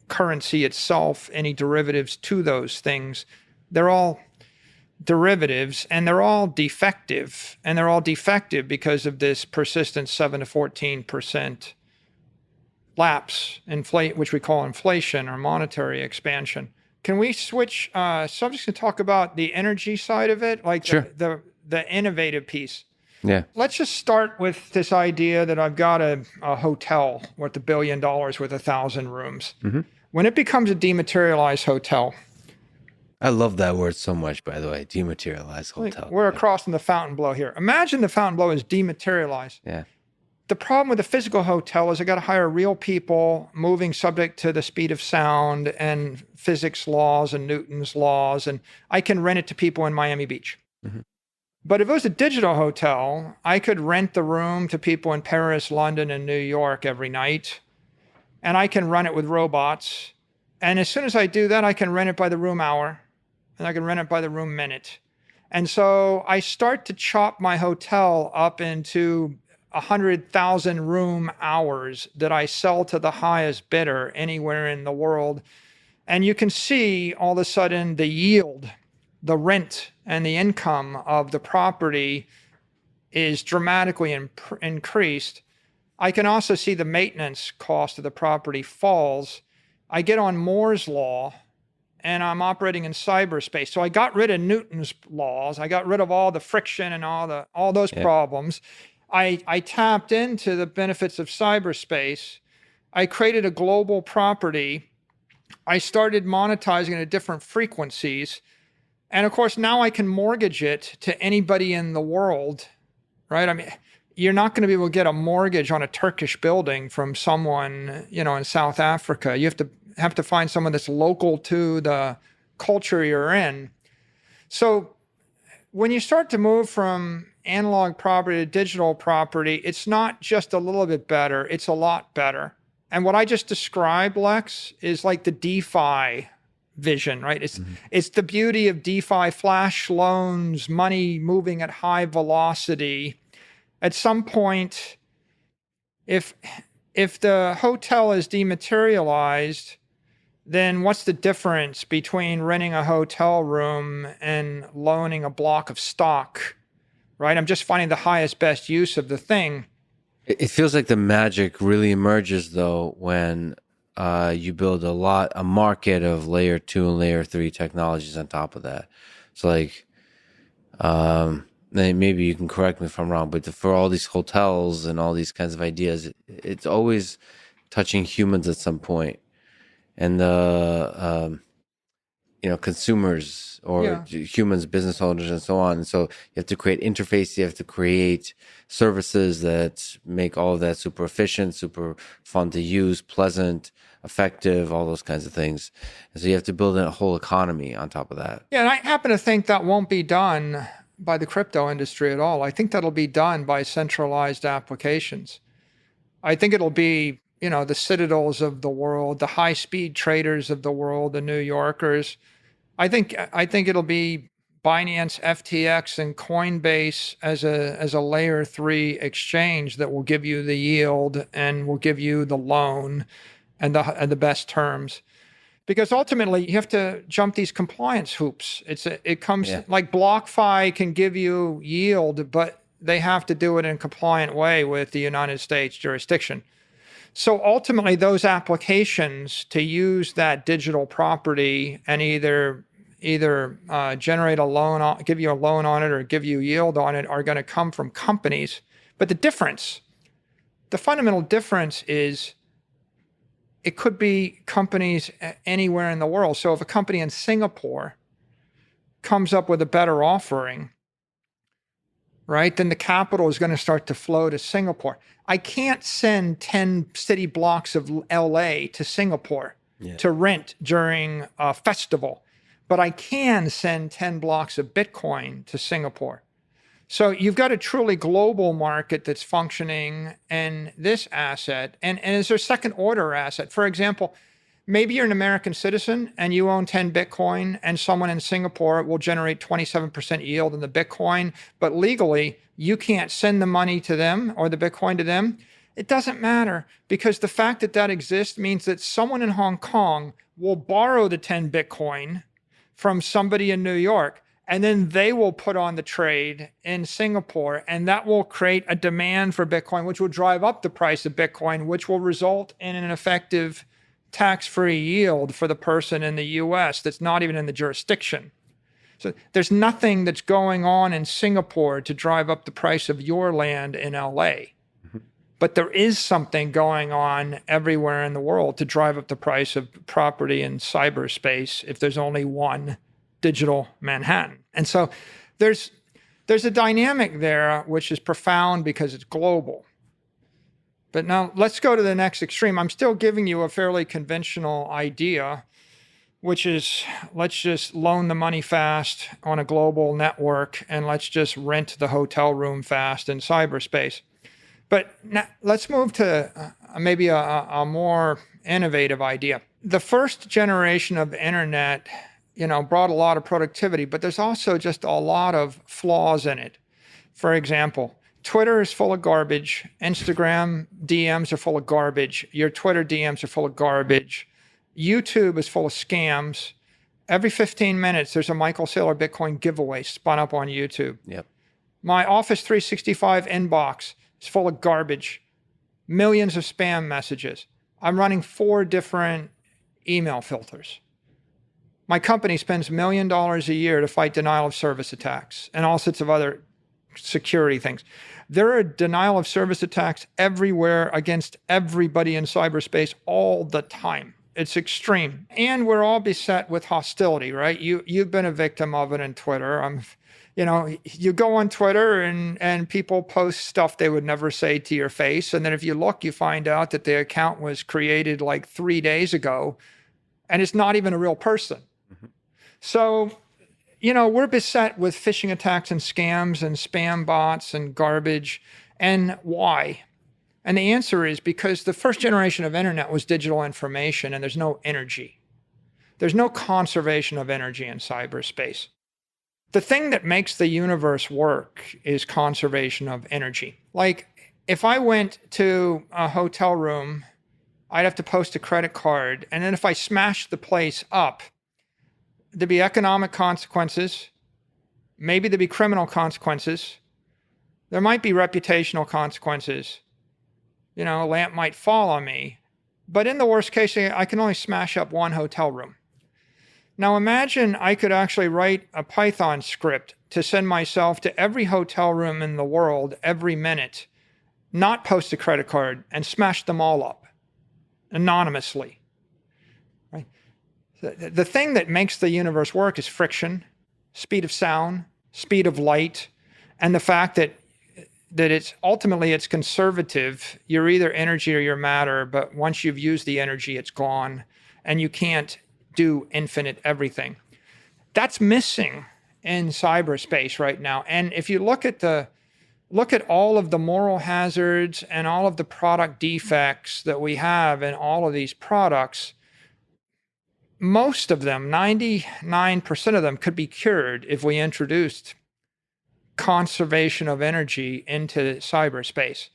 Speaker 2: currency itself, any derivatives to those things, they're all derivatives, and they're all defective. And they're all defective because of this persistent 7 to 14% lapse, which we call inflation or monetary expansion. Can we switch subjects and talk about the energy side of it, like
Speaker 1: sure.
Speaker 2: the innovative piece?
Speaker 1: Yeah.
Speaker 2: Let's just start with this idea that I've got a hotel worth $1 billion with 1,000 rooms. Mm-hmm. When it becomes a dematerialized hotel.
Speaker 1: I love that word so much, by the way, dematerialized hotel.
Speaker 2: We're across from the Fontainebleau here. Imagine the Fontainebleau is dematerialized.
Speaker 1: Yeah.
Speaker 2: The problem with the physical hotel is I got to hire real people moving subject to the speed of sound and physics laws and Newton's laws, and I can rent it to people in Miami Beach. Mm-hmm. But if it was a digital hotel, I could rent the room to people in Paris, London, and New York every night, and I can run it with robots. And as soon as I do that, I can rent it by the room hour, and I can rent it by the room minute. And so I start to chop my hotel up into 100,000 room hours that I sell to the highest bidder anywhere in the world. And you can see all of a sudden the yield, the rent, and the income of the property is dramatically increased. I can also see the maintenance cost of the property falls. I get on Moore's law, and I'm operating in cyberspace. So I got rid of Newton's laws. I got rid of all the friction and all those problems. I tapped into the benefits of cyberspace. I created a global property. I started monetizing it at different frequencies. And of course, now I can mortgage it to anybody in the world, right? I mean, you're not going to be able to get a mortgage on a Turkish building from someone, in South Africa. You have to find someone that's local to the culture you're in. So when you start to move from analog property to digital property, it's not just a little bit better, it's a lot better. And what I just described, Lex, is like the DeFi vision, right? It's the beauty of DeFi, flash loans, money moving at high velocity. At some point, if the hotel is dematerialized, then what's the difference between renting a hotel room and loaning a block of stock, right? I'm just finding the highest, best use of the thing.
Speaker 1: It feels like the magic really emerges, though, when you build a market of layer 2 and layer 3 technologies on top of that. So like, maybe you can correct me if I'm wrong, but for all these hotels and all these kinds of ideas, it's always touching humans at some point. And the consumers or humans, business owners, and so on. And so you have to create interface. You have to create services that make all of that super efficient, super fun to use, pleasant, effective, all those kinds of things. And so you have to build a whole economy on top of that.
Speaker 2: Yeah, and I happen to think that won't be done by the crypto industry at all. I think that'll be done by centralized applications. I think it'll be, the Citadels of the world, the high-speed traders of the world, the New Yorkers. I think it'll be Binance, FTX, and Coinbase as a layer 3 exchange that will give you the yield and will give you the loan and the best terms. Because ultimately, you have to jump these compliance hoops. It comes like BlockFi can give you yield, but they have to do it in a compliant way with the United States jurisdiction. So ultimately, those applications to use that digital property and either generate a loan, give you a loan on it, or give you yield on it, are going to come from companies. But the fundamental difference is, it could be companies anywhere in the world. So if a company in Singapore comes up with a better offering, right, then the capital is going to start to flow to Singapore. I can't send 10 city blocks of LA to Singapore to rent during a festival, but I can send 10 blocks of Bitcoin to Singapore. So you've got a truly global market that's functioning in this asset. And is there a second order asset? For example, maybe you're an American citizen and you own 10 Bitcoin, and someone in Singapore will generate 27% yield in the Bitcoin, but legally you can't send the money to them or the Bitcoin to them. It doesn't matter, because the fact that that exists means that someone in Hong Kong will borrow the 10 Bitcoin from somebody in New York, and then they will put on the trade in Singapore, and that will create a demand for Bitcoin, which will drive up the price of Bitcoin, which will result in an effective tax-free yield for the person in the US that's not even in the jurisdiction. So there's nothing that's going on in Singapore to drive up the price of your land in LA. But there is something going on everywhere in the world to drive up the price of property in cyberspace if there's only one digital Manhattan. And so there's a dynamic there which is profound because it's global. But now let's go to the next extreme. I'm still giving you a fairly conventional idea, which is, let's just loan the money fast on a global network, and let's just rent the hotel room fast in cyberspace. But now let's move to maybe a more innovative idea. The first generation of internet, brought a lot of productivity, but there's also just a lot of flaws in it. For example, Twitter is full of garbage. Instagram DMs are full of garbage. Your Twitter DMs are full of garbage. YouTube is full of scams. Every 15 minutes, there's a Michael Saylor Bitcoin giveaway spun up on YouTube.
Speaker 1: Yep.
Speaker 2: My Office 365 inbox is full of garbage. Millions of spam messages. I'm running 4 different email filters. My company spends $1 million a year to fight denial of service attacks and all sorts of other security things. There are denial of service attacks everywhere against everybody in cyberspace all the time. It's extreme. And we're all beset with hostility, right? You've been a victim of it in Twitter. You go on Twitter and people post stuff they would never say to your face. And then if you look, you find out that the account was created like 3 days ago, and it's not even a real person. Mm-hmm. So, we're beset with phishing attacks and scams and spam bots and garbage. And why? And the answer is because the first generation of internet was digital information, and there's no energy. There's no conservation of energy in cyberspace. The thing that makes the universe work is conservation of energy. Like, if I went to a hotel room, I'd have to post a credit card. And then if I smashed the place up, there'd be economic consequences. Maybe there'd be criminal consequences. There might be reputational consequences. A lamp might fall on me. But in the worst case, I can only smash up one hotel room. Now imagine I could actually write a Python script to send myself to every hotel room in the world every minute, not post a credit card, and smash them all up anonymously. Right? The thing that makes the universe work is friction, speed of sound, speed of light, and the fact that it's ultimately conservative. You're either energy or you're matter, but once you've used the energy, it's gone, and you can't do infinite everything. That's missing in cyberspace right now. And if you look at all of the moral hazards and all of the product defects that we have in all of these products, most of them, 99% of them, could be cured if we introduced conservation of energy into cyberspace.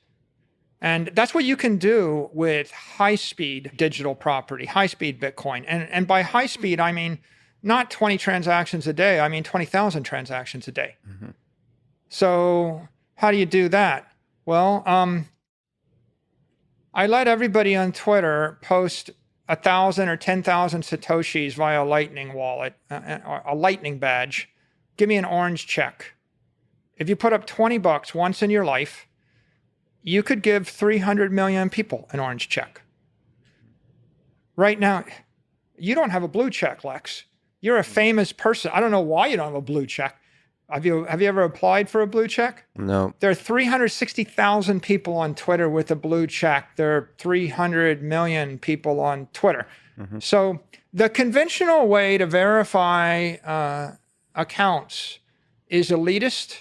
Speaker 2: And that's what you can do with high-speed digital property, high-speed Bitcoin. And by high speed, I mean not 20 transactions a day, I mean 20,000 transactions a day. Mm-hmm. So how do you do that? Well, I let everybody on Twitter post 1,000 or 10,000 Satoshis via a Lightning wallet, a Lightning badge. Give me an orange check. If you put up $20 once in your life, you could give 300 million people an orange check. Right now, you don't have a blue check, Lex. You're a famous person. I don't know why you don't have a blue check. Have you ever applied for a blue check?
Speaker 1: No.
Speaker 2: There are 360,000 people on Twitter with a blue check. There are 300 million people on Twitter. Mm-hmm. So the conventional way to verify accounts is elitist,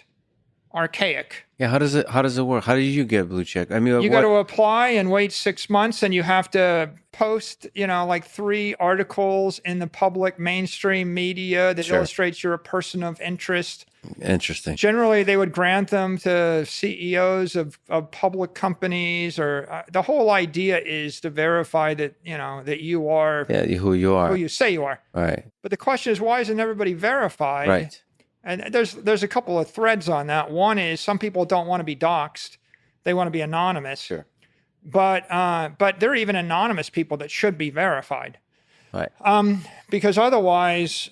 Speaker 2: archaic.
Speaker 1: Yeah, how does it work? How do you get a blue check? I mean,
Speaker 2: you got to apply and wait 6 months, and you have to post, like 3 articles in the public mainstream media that illustrates you're a person of interest.
Speaker 1: Interesting.
Speaker 2: Generally, they would grant them to CEOs of public companies, or the whole idea is to verify that that you are
Speaker 1: who you are,
Speaker 2: who you say you are.
Speaker 1: Right.
Speaker 2: But the question is, why isn't everybody verified?
Speaker 1: Right.
Speaker 2: And there's a couple of threads on that. One is some people don't want to be doxxed; they want to be anonymous.
Speaker 1: Sure.
Speaker 2: But there are even anonymous people that should be verified.
Speaker 1: Right.
Speaker 2: Because otherwise,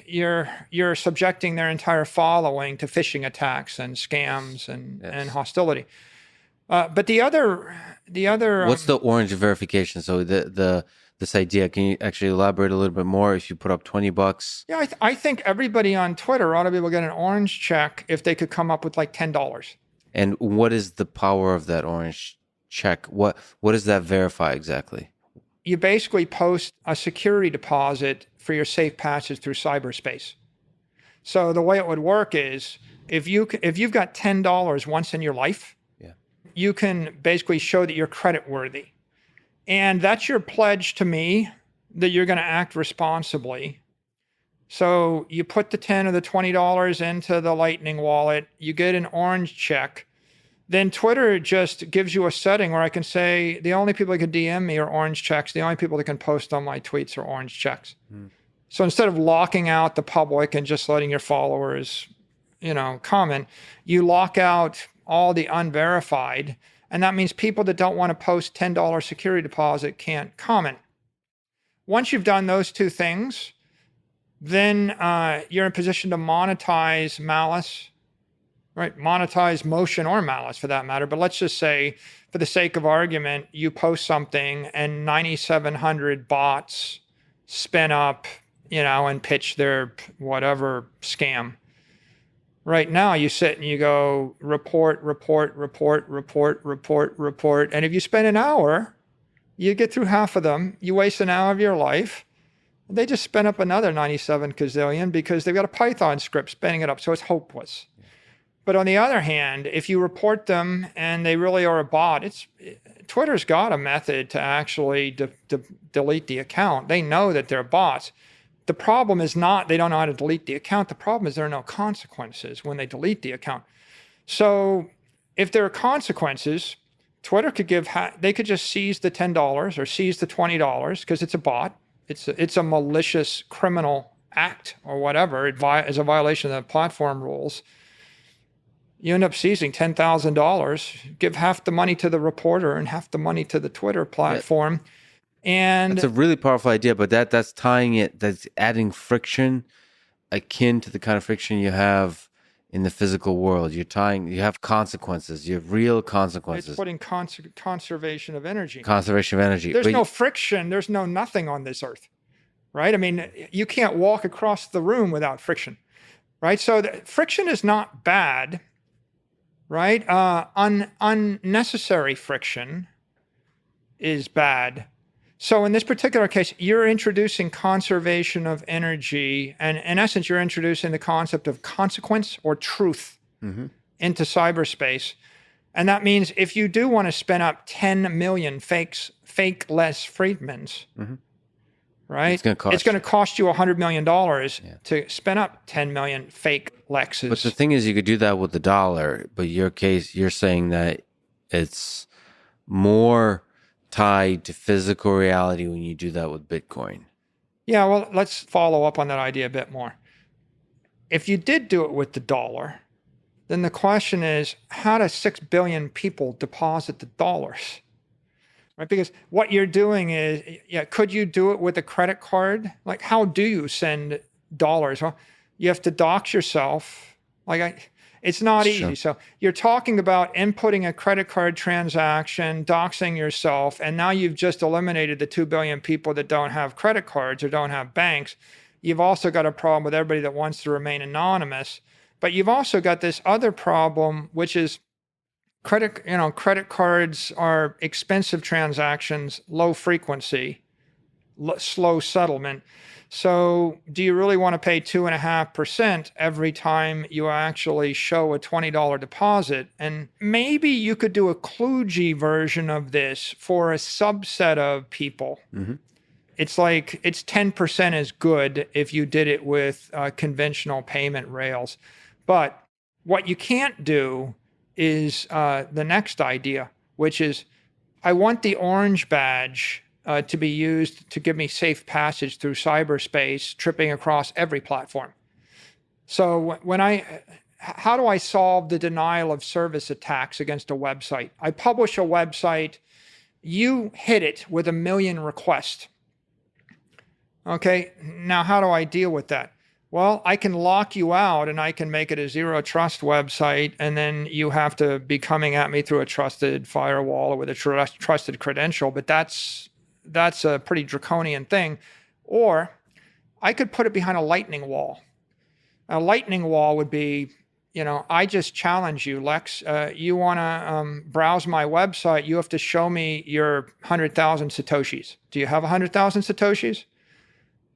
Speaker 2: you're subjecting their entire following to phishing attacks and scams and hostility. But the other.
Speaker 1: What's the orange verification? So this idea, can you actually elaborate a little bit more? If you put up $20.
Speaker 2: Yeah, I think everybody on Twitter ought to be able to get an orange check if they could come up with like $10.
Speaker 1: And what is the power of that orange check? What does that verify exactly?
Speaker 2: You basically post a security deposit for your safe passage through cyberspace. So the way it would work is if you've got $10 once in your life, you can basically show that you're credit worthy. And that's your pledge to me that you're going to act responsibly. So you put the $10 or the $20 into the Lightning wallet, you get an orange check. Then Twitter just gives you a setting where I can say the only people that can DM me are orange checks. The only people that can post on my tweets are orange checks. So instead of locking out the public and just letting your followers, comment, you lock out all the unverified. And that means people that don't want to post $10 security deposit can't comment. Once you've done those two things, then you're in a position to monetize malice, right? Monetize motion or malice for that matter. But let's just say, for the sake of argument, you post something and 9,700 bots spin up, and pitch their whatever scam. Right now, you sit and you go report. And if you spend an hour, you get through half of them. You waste an hour of your life. They just spin up another 97 gazillion because they've got a Python script spinning it up. So it's hopeless. But on the other hand, if you report them and they really are a bot, Twitter's got a method to actually delete the account. They know that they're bots. The problem is not they don't know how to delete the account. The problem is there are no consequences when they delete the account. So if there are consequences, Twitter could they could just seize the $10 or seize the $20 because it's a bot. It's a malicious criminal act or whatever. It is a violation of the platform rules. You end up seizing $10,000, give half the money to the reporter and half the money to the Twitter platform. And
Speaker 1: it's a really powerful idea, but that's adding friction akin to the kind of friction you have in the physical world. You have consequences. You have real consequences.
Speaker 2: It's putting conservation of energy.
Speaker 1: Conservation of energy.
Speaker 2: There's no friction. There's no nothing on this earth, right? I mean, you can't walk across the room without friction, right? So friction is not bad, right? Unnecessary friction is bad. So in this particular case, you're introducing conservation of energy, and in essence, you're introducing the concept of consequence or truth into cyberspace. And that means if you do want to spin up 10 million fake Les Friedmans, right? It's going to cost you $100 million to spin up 10 million fake Lexes.
Speaker 1: But the thing is, you could do that with the dollar. But your case, you're saying that it's more tied to physical reality when you do that with Bitcoin.
Speaker 2: Yeah, well, let's follow up on that idea a bit more. If you did do it with the dollar, then the question is, how do 6 billion people deposit the dollars? Right? Because what you're doing is, could you do it with a credit card? Like, how do you send dollars? Well, you have to dox yourself. It's not easy. Sure. So you're talking about inputting a credit card transaction, doxing yourself, and now you've just eliminated the 2 billion people that don't have credit cards or don't have banks. You've also got a problem with everybody that wants to remain anonymous. But you've also got this other problem, which is credit cards are expensive transactions, low frequency, slow settlement. So do you really want to pay 2.5% every time you actually show a $20 deposit? And maybe you could do a kludgy version of this for a subset of people. It's like it's 10% as good if you did it with conventional payment rails. But what you can't do is the next idea, which is I want the orange badge to be used to give me safe passage through cyberspace, tripping across every platform. So how do I solve the denial of service attacks against a website? I publish a website, you hit it with 1 million requests. Okay, now how do I deal with that? Well, I can lock you out and I can make it a zero trust website, and then you have to be coming at me through a trusted firewall or with a trusted credential, but that's a pretty draconian thing. Or I could put it behind a lightning wall. A lightning wall would be, I just challenge you, Lex. You want to browse my website, you have to show me your 100,000 Satoshis. Do you have 100,000 Satoshis?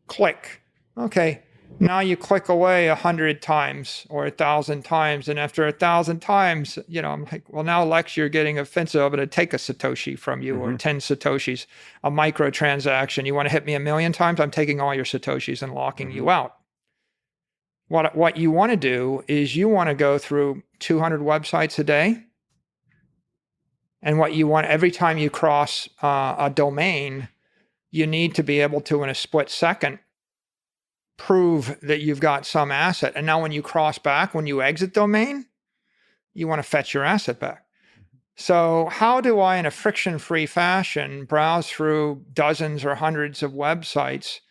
Speaker 2: Click. Okay. Now you click away 100 times or 1,000 times. And after 1,000 times, I'm like, well, now, Lex, you're getting offensive. I'm going to take a Satoshi from you or 10 Satoshis, a microtransaction. You want to hit me 1 million times? I'm taking all your Satoshis and locking you out. What you want to do is you want to go through 200 websites a day. And what you want, every time you cross a domain, you need to be able to, in a split second, prove that you've got some asset. And now when you cross back, when you exit domain, you want to fetch your asset back. So how do I, in a friction-free fashion, browse through dozens or hundreds of websites,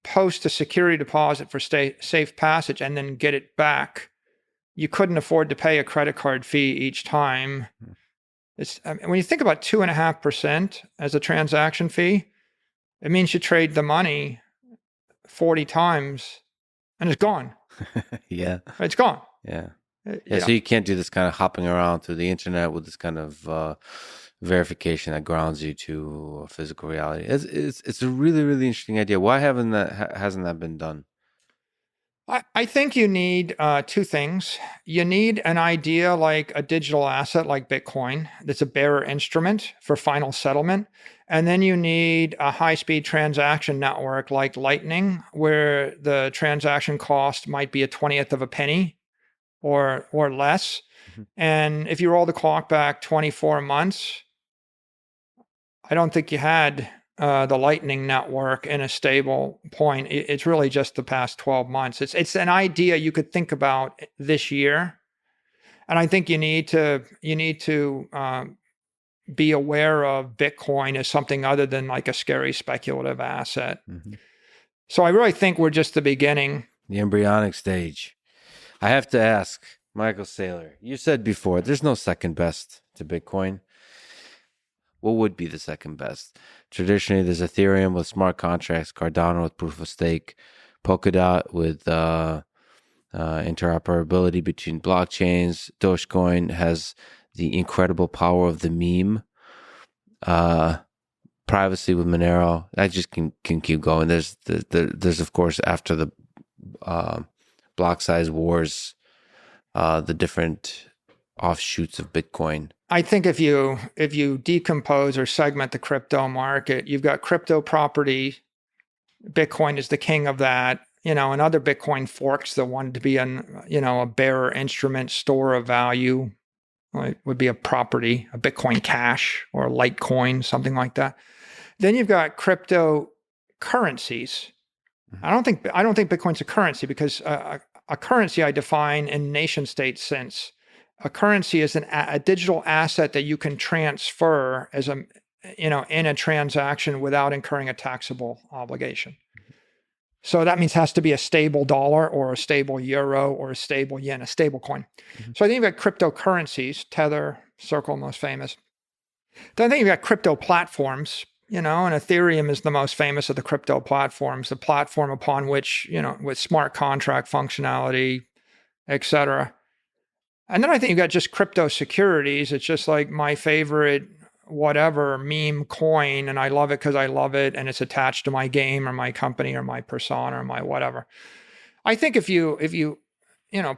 Speaker 2: post a security deposit for safe passage, and then get it back? You couldn't afford to pay a credit card fee each time. When you think about 2.5% as a transaction fee, it means you trade the money 40 times and it's gone.
Speaker 1: Yeah.
Speaker 2: It's gone.
Speaker 1: Yeah. So you can't do this kind of hopping around through the internet with this kind of verification that grounds you to physical reality. It's a really, really interesting idea. Why hasn't that been done?
Speaker 2: I think you need two things. You need an idea like a digital asset like Bitcoin that's a bearer instrument for final settlement. And then you need a high-speed transaction network like Lightning, where the transaction cost might be 1/20th of a penny or less. And if you roll the clock back 24 months, I don't think you had the Lightning network in a stable point. It's really just the past 12 months. It's an idea you could think about this year. And I think you need to be aware of Bitcoin as something other than like a scary speculative asset. So I really think we're just the beginning.
Speaker 1: The embryonic stage. I have to ask, Michael Saylor, you said before, there's no second best to Bitcoin. What would be the second best? Traditionally, there's Ethereum with smart contracts, Cardano with proof of stake, Polkadot with interoperability between blockchains. Dogecoin has the incredible power of the meme. privacy with Monero. I just can keep going. There's of course, after the block size wars, the different offshoots of Bitcoin.
Speaker 2: I think if you decompose or segment the crypto market, you've got crypto property. Bitcoin is the king of that. And other Bitcoin forks that wanted to be a bearer instrument, store of value, right, would be a property, a Bitcoin Cash or a Litecoin, something like that. Then you've got cryptocurrencies. I don't think Bitcoin's a currency, because a currency I define in nation state sense. A currency is a digital asset that you can transfer as in a transaction without incurring a taxable obligation. So that means it has to be a stable dollar or a stable euro or a stable yen, a stable coin. Mm-hmm. So I think you've got cryptocurrencies, Tether, Circle, most famous. Then I think you've got crypto platforms, and Ethereum is the most famous of the crypto platforms, the platform upon which, with smart contract functionality, et cetera. And then I think you've got just crypto securities. It's just like my favorite whatever meme coin, and I love it because I love it, and it's attached to my game or my company or my persona or my whatever. I think if you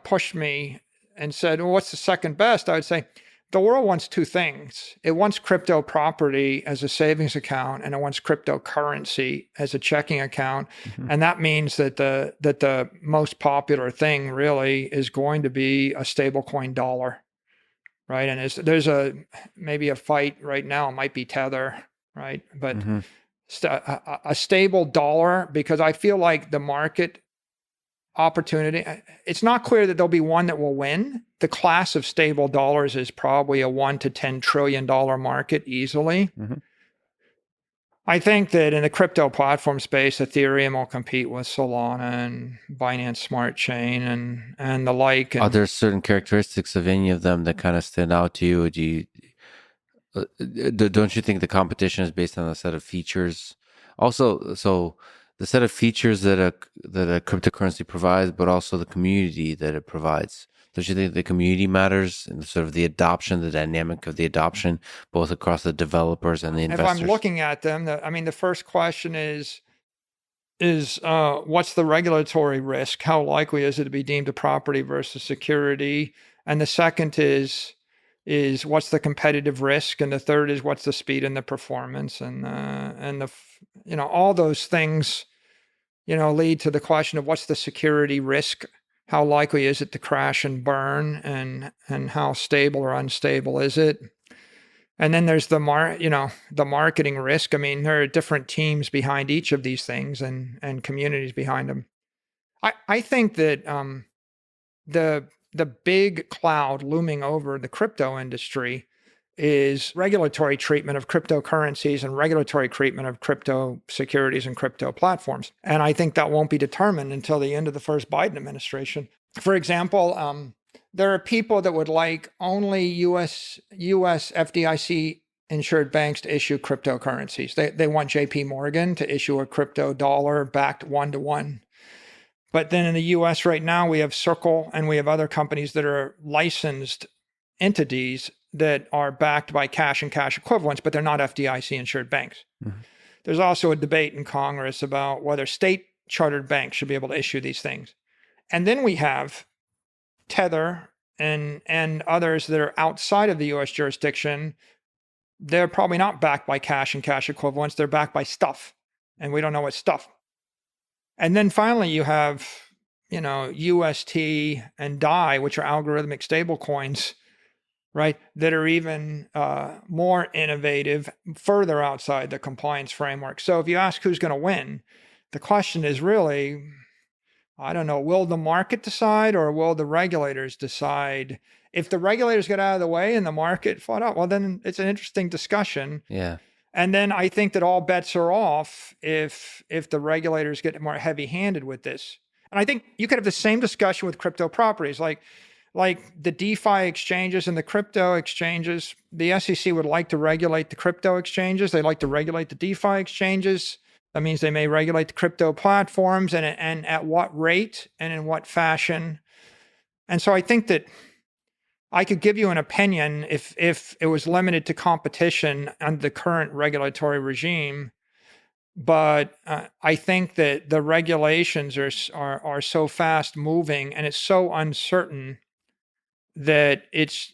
Speaker 2: pushed me and said, well, what's the second best? I would say the world wants two things. It wants crypto property as a savings account, and it wants cryptocurrency as a checking account. Mm-hmm. And that means that the most popular thing really is going to be a stablecoin dollar. Right. And there's maybe a fight right now, it might be Tether, right? But mm-hmm. A stable dollar, because I feel like the market opportunity, it's not clear that there'll be one that will win. The class of stable dollars is probably a $1 to $10 trillion market easily. Mm-hmm. I think that in the crypto platform space, Ethereum will compete with Solana and Binance Smart Chain and the like.
Speaker 1: Are there certain characteristics of any of them that kind of stand out to you? Don't you think the competition is based on a set of features? Also, so the set of features that a cryptocurrency provides, but also the community that it provides. Don't you think the community matters, and sort of the adoption, the dynamic of the adoption, both across the developers and the investors?
Speaker 2: If I'm looking at them, the first question is what's the regulatory risk? How likely is it to be deemed a property versus security? And the second is what's the competitive risk? And the third is what's the speed and the performance? And all those things, lead to the question of what's the security risk? How likely is it to crash and burn, and how stable or unstable is it? And then there's the marketing risk. I mean, there are different teams behind each of these things and communities behind them. I think that the big cloud looming over the crypto industry is regulatory treatment of cryptocurrencies and regulatory treatment of crypto securities and crypto platforms. And I think that won't be determined until the end of the first Biden administration. For example, there are people that would like only U.S. FDIC insured banks to issue cryptocurrencies. They want JP Morgan to issue a crypto dollar backed 1-to-1. But then in the U.S. right now, we have Circle and we have other companies that are licensed entities that are backed by cash and cash equivalents, but they're not FDIC insured banks. Mm-hmm. There's also a debate in Congress about whether state chartered banks should be able to issue these things. And then we have Tether and others that are outside of the U.S. jurisdiction. They're probably not backed by cash and cash equivalents. They're backed by stuff, and we don't know what stuff. And then finally, you have, UST and DAI, which are algorithmic stablecoins, right, that are even more innovative, further outside the compliance framework. So if you ask who's going to win, the question is really, I don't know, will the market decide or will the regulators decide? If the regulators get out of the way and the market fought out, well, then it's an interesting discussion.
Speaker 1: Yeah.
Speaker 2: And then I think that all bets are off if the regulators get more heavy-handed with this. And I think you could have the same discussion with crypto properties, like the DeFi exchanges and the crypto exchanges. The SEC would like to regulate the crypto exchanges. They like to regulate the DeFi exchanges. That means they may regulate the crypto platforms and at what rate and in what fashion. And so I think that I could give you an opinion if it was limited to competition under the current regulatory regime, but I think that the regulations are so fast moving and it's so uncertain that it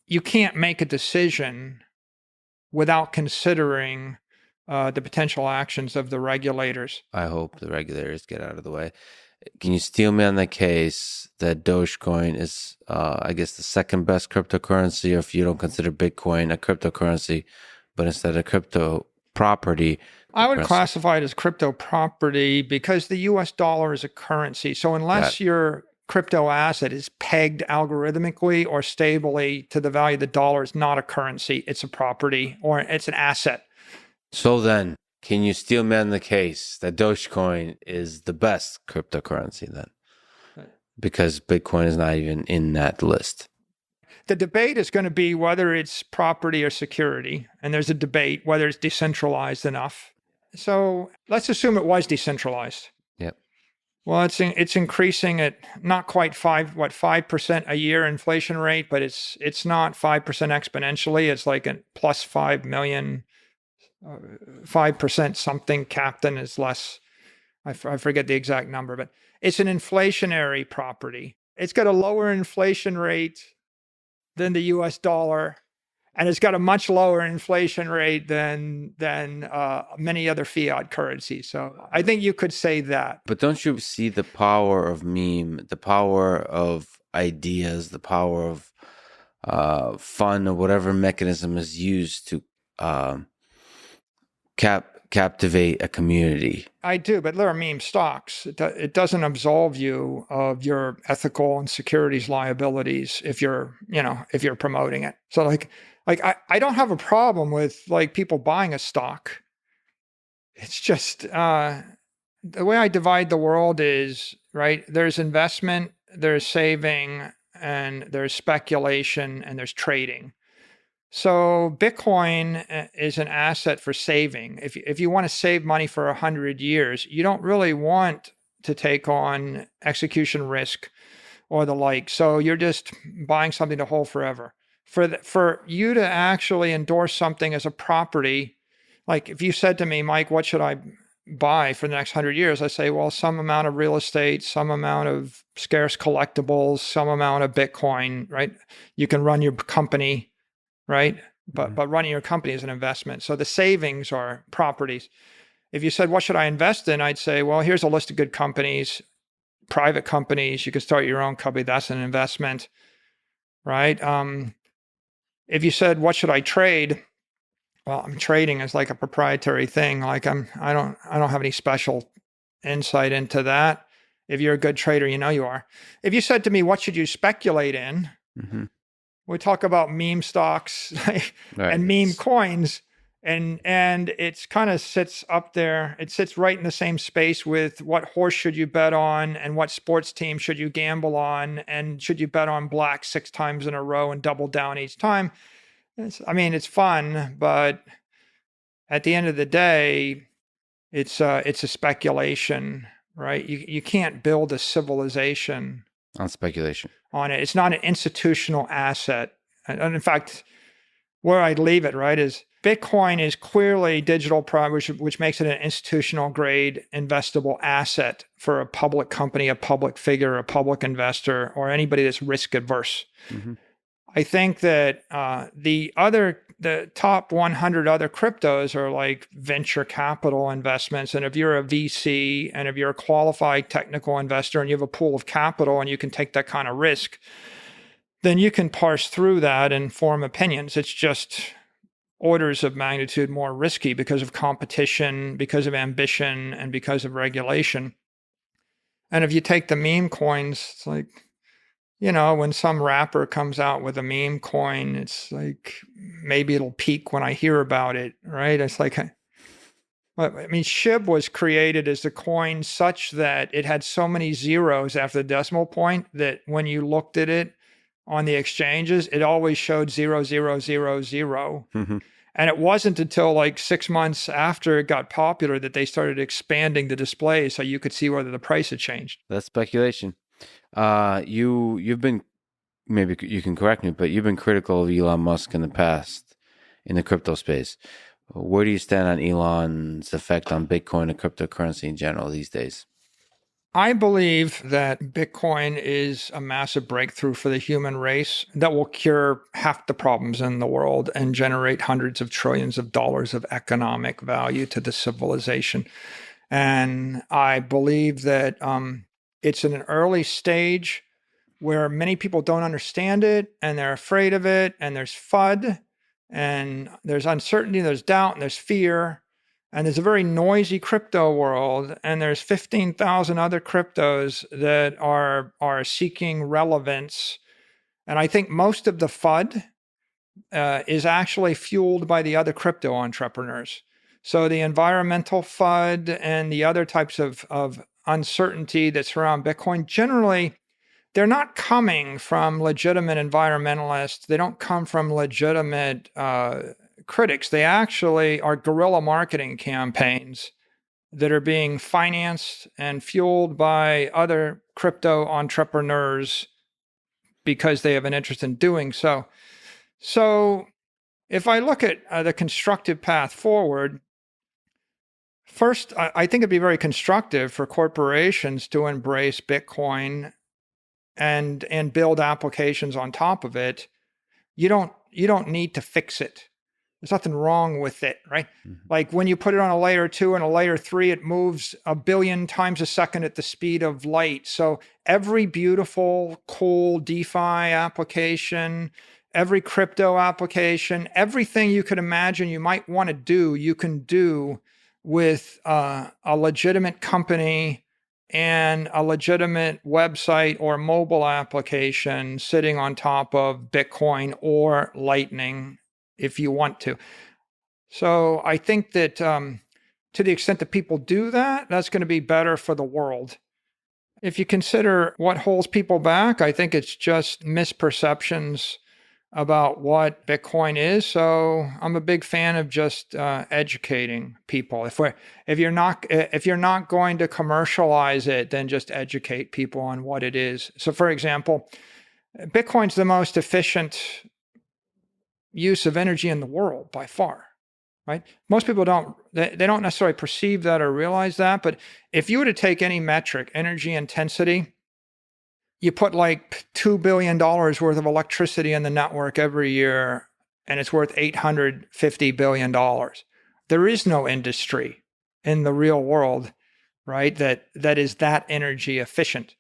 Speaker 2: you can't make a decision without considering the potential actions of the regulators.
Speaker 1: I hope the regulators get out of the way. Can you steel me on the case that Dogecoin is, I guess, the second best cryptocurrency, or if you don't consider Bitcoin a cryptocurrency, but instead a crypto property?
Speaker 2: I would classify it as crypto property because the US dollar is a currency. So unless your crypto asset is pegged algorithmically or stably to the value of the dollar, it's not a currency, it's a property or it's an asset.
Speaker 1: So then, can you steel me on the case that Dogecoin is the best cryptocurrency then? Because Bitcoin is not even in that list.
Speaker 2: The debate is going to be whether it's property or security. And there's a debate whether it's decentralized enough. So let's assume it was decentralized.
Speaker 1: Yep.
Speaker 2: Well, it's increasing at not quite 5% a year inflation rate, but it's not 5% exponentially. It's like a plus 5 million. 5% something. Captain is less. I forget the exact number, but it's an inflationary property. It's got a lower inflation rate than the US dollar, and it's got a much lower inflation rate than many other fiat currencies. So I think you could say that.
Speaker 1: But don't you see the power of meme, the power of ideas, the power of fun or whatever mechanism is used to captivate a community?
Speaker 2: I do, but there are meme stocks. It doesn't absolve you of your ethical and securities liabilities if you're promoting it. So like I don't have a problem with like people buying a stock. It's just the way I divide the world is, right, there's investment, there's saving, and there's speculation, and there's trading. So Bitcoin is an asset for saving. If you want to save money for 100 years, you don't really want to take on execution risk or the like. So you're just buying something to hold forever. For you to actually endorse something as a property, like if you said to me, Mike, what should I buy for the next 100 years? I say, well, some amount of real estate, some amount of scarce collectibles, some amount of Bitcoin, right? You can run your company, right? But running your company is an investment. So the savings are properties. If you said, what should I invest in? I'd say, well, here's a list of good companies, private companies. You could start your own company. That's an investment, right? If you said, what should I trade? Well, trading is like a proprietary thing. Like I don't have any special insight into that. If you're a good trader, you know you are. If you said to me, what should you speculate in? Mm-hmm. We talk about meme stocks and meme coins, and it's kind of sits up there. It sits right in the same space with what horse should you bet on and what sports team should you gamble on, and should you bet on black 6 times in a row and double down each time. It's fun, but at the end of the day, it's a speculation, right? You can't build a civilization
Speaker 1: on speculation.
Speaker 2: On it. It's not an institutional asset. And in fact, where I'd leave it, right, is Bitcoin is clearly digital property, which makes it an institutional grade investable asset for a public company, a public figure, a public investor, or anybody that's risk adverse. Mm-hmm. I think that the top 100 other cryptos are like venture capital investments. And if you're a VC and if you're a qualified technical investor and you have a pool of capital and you can take that kind of risk, then you can parse through that and form opinions. It's just orders of magnitude more risky because of competition, because of ambition, and because of regulation. And if you take the meme coins, it's like, when some rapper comes out with a meme coin, it's like, maybe it'll peak when I hear about it, right? It's like, SHIB was created as a coin such that it had so many zeros after the decimal point that when you looked at it on the exchanges, it always showed 0, 0, 0, 0. Mm-hmm. And it wasn't until like 6 months after it got popular that they started expanding the display so you could see whether the price had changed.
Speaker 1: That's speculation. You've been maybe you can correct me, but you've been critical of Elon Musk in the past in the crypto space. Where do you stand on Elon's effect on Bitcoin and cryptocurrency in general these days?
Speaker 2: I believe that Bitcoin is a massive breakthrough for the human race that will cure half the problems in the world and generate hundreds of trillions of dollars of economic value to the civilization. And I believe that it's in an early stage where many people don't understand it and they're afraid of it, and there's FUD and there's uncertainty, there's doubt, and there's fear. And there's a very noisy crypto world, and there's 15,000 other cryptos that are seeking relevance. And I think most of the FUD is actually fueled by the other crypto entrepreneurs. So the environmental FUD and the other types of uncertainty that's around Bitcoin, generally, they're not coming from legitimate environmentalists. They don't come from legitimate critics. They actually are guerrilla marketing campaigns that are being financed and fueled by other crypto entrepreneurs because they have an interest in doing so. So if I look at the constructive path forward, first, I think it'd be very constructive for corporations to embrace Bitcoin and build applications on top of it. You don't need to fix it. There's nothing wrong with it, right? Mm-hmm. Like when you put it on a layer 2 and a layer 3, it moves 1 billion times a second at the speed of light. So every beautiful, cool DeFi application, every crypto application, everything you could imagine you might want to do, you can do with a legitimate company and a legitimate website or mobile application sitting on top of Bitcoin or Lightning if you want to. So I think that to the extent that people do that, that's going to be better for the world. If you consider what holds people back, I think it's just misperceptions about what Bitcoin is. So I'm a big fan of just educating people. If you're not going to commercialize it, then just educate people on what it is. So for example, Bitcoin's the most efficient use of energy in the world by far, right? Most people don't necessarily perceive that or realize that. But if you were to take any metric, energy intensity, you put like $2 billion worth of electricity in the network every year, and it's worth $850 billion. There is no industry in the real world, right, that is that energy efficient.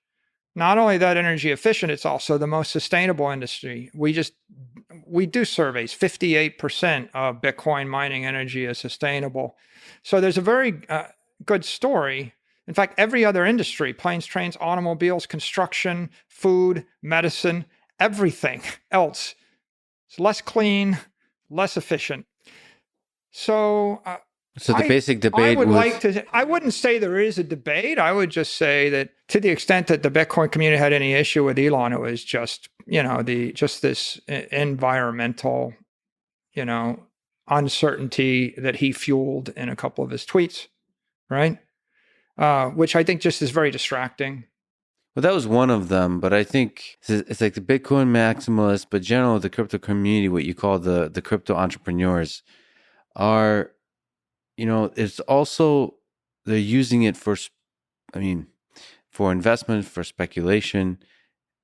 Speaker 2: Not only that energy efficient, it's also the most sustainable industry. We do surveys. 58% of Bitcoin mining energy is sustainable. So there's a very good story. In fact, every other industry, planes, trains, automobiles, construction, food, medicine, everything else is less clean, less efficient. So
Speaker 1: the basic debate
Speaker 2: I wouldn't say there is a debate. I would just say that to the extent that the Bitcoin community had any issue with Elon, it was just, this environmental, uncertainty that he fueled in a couple of his tweets, right? Which I think just is very distracting.
Speaker 1: Well, that was one of them, but I think it's like the Bitcoin maximalists, but generally the crypto community, what you call the crypto entrepreneurs, are, it's also, they're using it for investment, for speculation,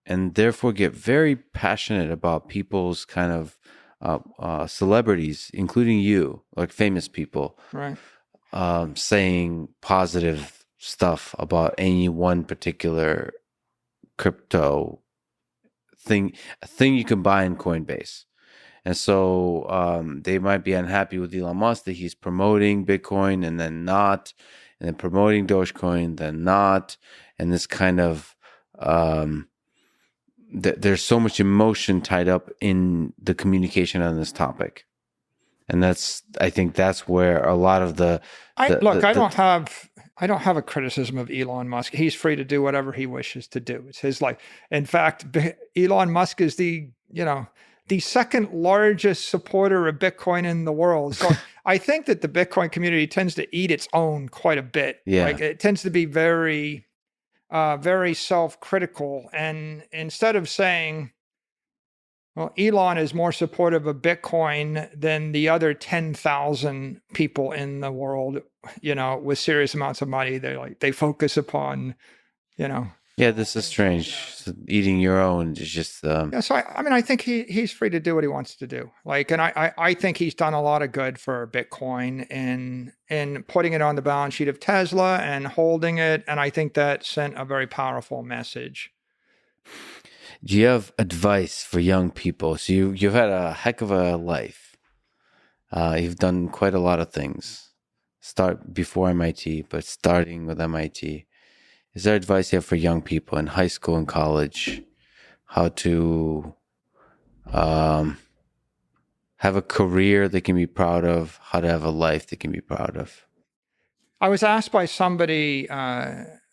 Speaker 1: and therefore get very passionate about people's kind of celebrities, including you, like famous people,
Speaker 2: right?
Speaker 1: Saying positive stuff about any one particular crypto thing, a thing you can buy in Coinbase. And so they might be unhappy with Elon Musk that he's promoting Bitcoin and then not, and then promoting Dogecoin, then not. And this kind of, there's so much emotion tied up in the communication on this topic. And I think that's where a lot of I
Speaker 2: don't have a criticism of Elon Musk. He's free to do whatever he wishes to do. It's his life. In fact, Elon Musk is the second largest supporter of Bitcoin in the world. So I think that the Bitcoin community tends to eat its own quite a bit.
Speaker 1: Yeah.
Speaker 2: Like it tends to be very, very self-critical. And instead of saying, Well, Elon is more supportive of Bitcoin than the other 10,000 people in the world, with serious amounts of money. They focus upon, you know.
Speaker 1: Yeah, this is strange. So eating your own is just
Speaker 2: Yeah, so I mean, I think he's free to do what he wants to do. And I think he's done a lot of good for Bitcoin in putting it on the balance sheet of Tesla and holding it. And I think that sent a very powerful message.
Speaker 1: Do you have advice for young people? So you've had a heck of a life. You've done quite a lot of things. Start before MIT, but starting with MIT. Is there advice you have for young people in high school and college? How to have a career they can be proud of? How to have a life they can be proud of?
Speaker 2: I was asked by somebody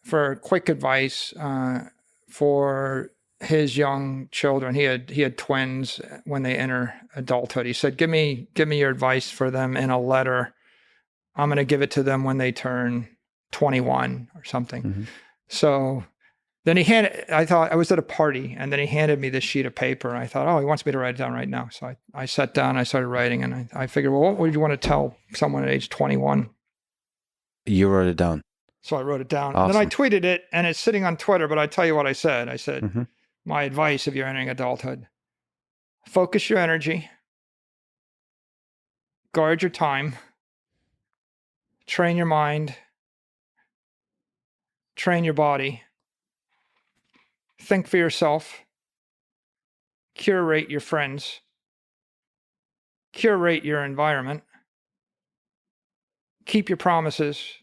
Speaker 2: for quick advice for his young children. He had twins when they enter adulthood. He said, "Give me your advice for them in a letter. I'm going to give it to them when they turn 21 or something."
Speaker 1: Mm-hmm.
Speaker 2: So then I thought I was at a party, and then he handed me this sheet of paper. I thought, oh, he wants me to write it down right now. So I sat down, I started writing, and I figured, well, what would you want to tell someone at age 21?
Speaker 1: You wrote it down.
Speaker 2: So I wrote it down.
Speaker 1: Awesome.
Speaker 2: And then I tweeted it, and it's sitting on Twitter, but I tell you what I said. I said,
Speaker 1: Mm-hmm.
Speaker 2: My advice if you're entering adulthood, focus your energy, guard your time, train your mind, train your body, think for yourself, curate your friends, curate your environment, keep your promises,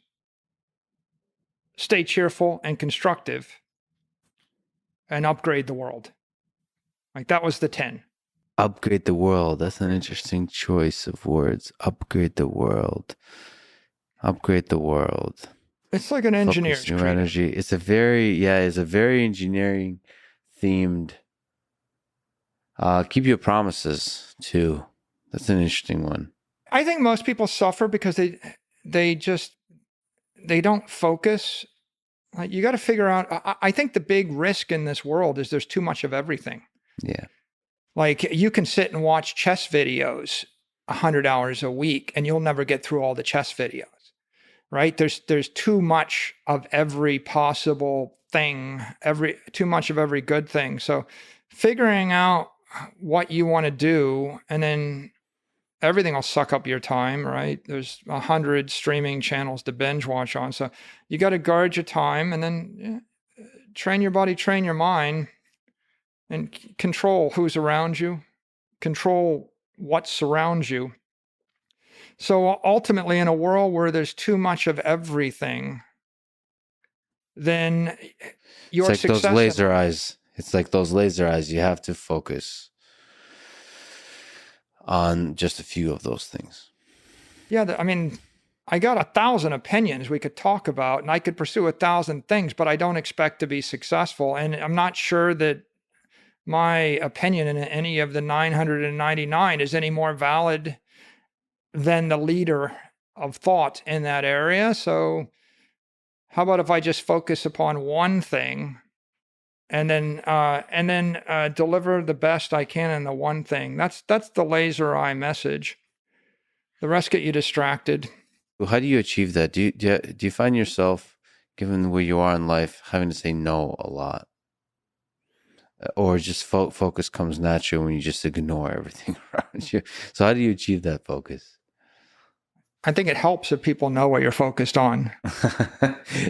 Speaker 2: stay cheerful and constructive, and upgrade the world. Like that was the 10.
Speaker 1: Upgrade the world. That's an interesting choice of words. Upgrade the world. Upgrade the world.
Speaker 2: It's like an engineer's
Speaker 1: Focus your energy. It's a very engineering themed. Keep your promises too. That's an interesting one.
Speaker 2: I think most people suffer because they don't focus. Like you got to figure out. I think the big risk in this world is there's too much of everything.
Speaker 1: Yeah.
Speaker 2: Like you can sit and watch chess videos 100 hours a week, and you'll never get through all the chess videos. Right? There's too much of every possible thing, too much of every good thing. So figuring out what you want to do, and then everything will suck up your time, right? There's 100 streaming channels to binge watch on. So you got to guard your time, and then train your body, train your mind, and control who's around you, control what surrounds you. So ultimately, in a world where there's too much of everything, then your
Speaker 1: it's like those laser eyes. It's like those laser eyes. You have to focus on just a few of those things.
Speaker 2: Yeah, I mean, I got 1,000 opinions we could talk about, and I could pursue 1,000 things, but I don't expect to be successful. And I'm not sure that my opinion in any of the 999 is any more valid than the leader of thought in that area. So how about if I just focus upon one thing and then deliver the best I can in the one thing? That's the laser eye message. The rest get you distracted.
Speaker 1: How do you achieve that? Do you find yourself, given where you are in life, having to say no a lot? Or just focus comes naturally when you just ignore everything around you? So how do you achieve that focus?
Speaker 2: I think it helps if people know what you're focused on.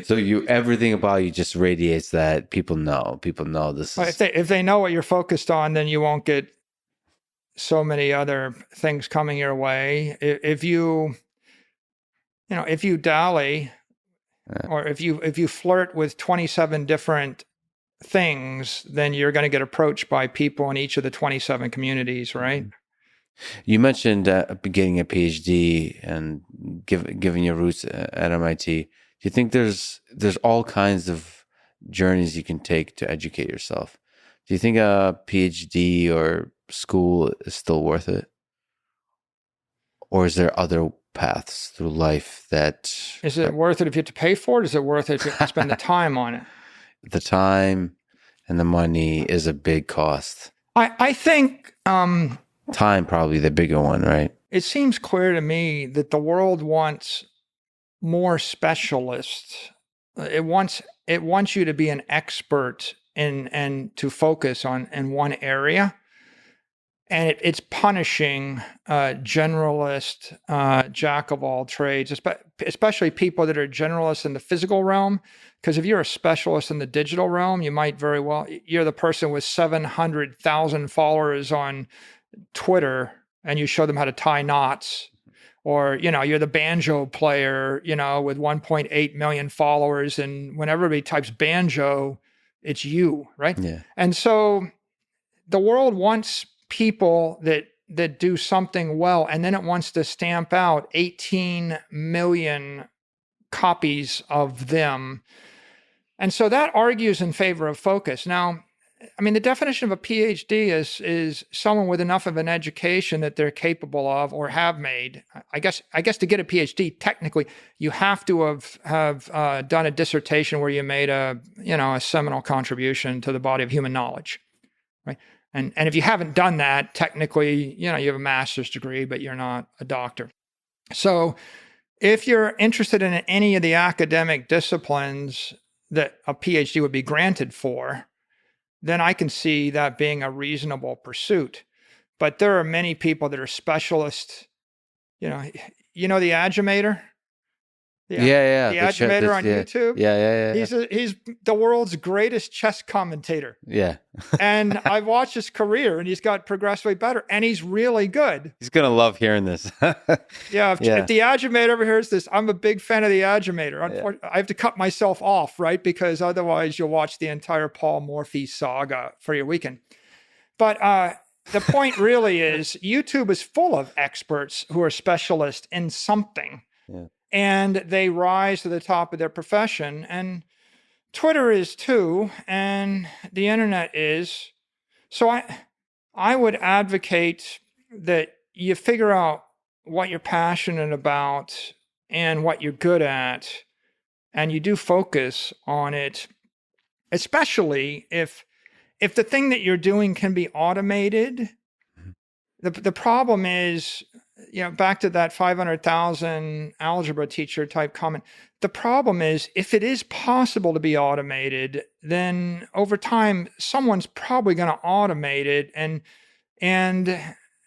Speaker 1: So everything about you just radiates that people know. People know this is...
Speaker 2: If they know what you're focused on, then you won't get so many other things coming your way. If you dally, or if you flirt with 27 different things, then you're going to get approached by people in each of the 27 communities, right?
Speaker 1: You mentioned getting a PhD and giving your roots at MIT. Do you think there's all kinds of journeys you can take to educate yourself? Do you think a PhD or school is still worth it? Or is there other paths through life that...
Speaker 2: Is it worth it if you have to pay for it? Is it worth it if you have to spend the time on it?
Speaker 1: The time and the money is a big cost.
Speaker 2: I think
Speaker 1: Time, probably the bigger one, right?
Speaker 2: It seems clear to me that the world wants more specialists. It wants you to be an expert and to focus on in one area. And it's punishing generalist, jack of all trades, especially people that are generalists in the physical realm. Because if you're a specialist in the digital realm, you might very well, you're the person with 700,000 followers on Twitter and you show them how to tie knots. Or, you're the banjo player, with 1.8 million followers. And when everybody types banjo, it's you, right?
Speaker 1: Yeah.
Speaker 2: And so the world wants people that do something well, and then it wants to stamp out 18 million copies of them. And so that argues in favor of focus. Now, I mean, the definition of a PhD is someone with enough of an education that they're capable of or have made. I guess to get a PhD, technically, you have to have done a dissertation where you made a seminal contribution to the body of human knowledge, right? And if you haven't done that, technically, you have a master's degree, but you're not a doctor. So if you're interested in any of the academic disciplines that a PhD would be granted for, then I can see that being a reasonable pursuit. But there are many people that are specialists. The Aggimator? The Aggimator on YouTube?
Speaker 1: Yeah.
Speaker 2: He's the world's greatest chess commentator.
Speaker 1: Yeah.
Speaker 2: And I've watched his career, and he's got progressively better, and he's really good.
Speaker 1: He's going to love hearing this.
Speaker 2: If the Aggimator ever hears this, I'm a big fan of the Aggimator. Yeah. I have to cut myself off, right? Because otherwise you'll watch the entire Paul Morphy saga for your weekend. But the point really is YouTube is full of experts who are specialists in something.
Speaker 1: Yeah.
Speaker 2: And they rise to the top of their profession. And Twitter is too, and the internet is. So I would advocate that you figure out what you're passionate about and what you're good at, and you do focus on it, especially if the thing that you're doing can be automated. The problem is, back to that 500,000 algebra teacher type comment. The problem is, if it is possible to be automated, then over time, someone's probably going to automate it. And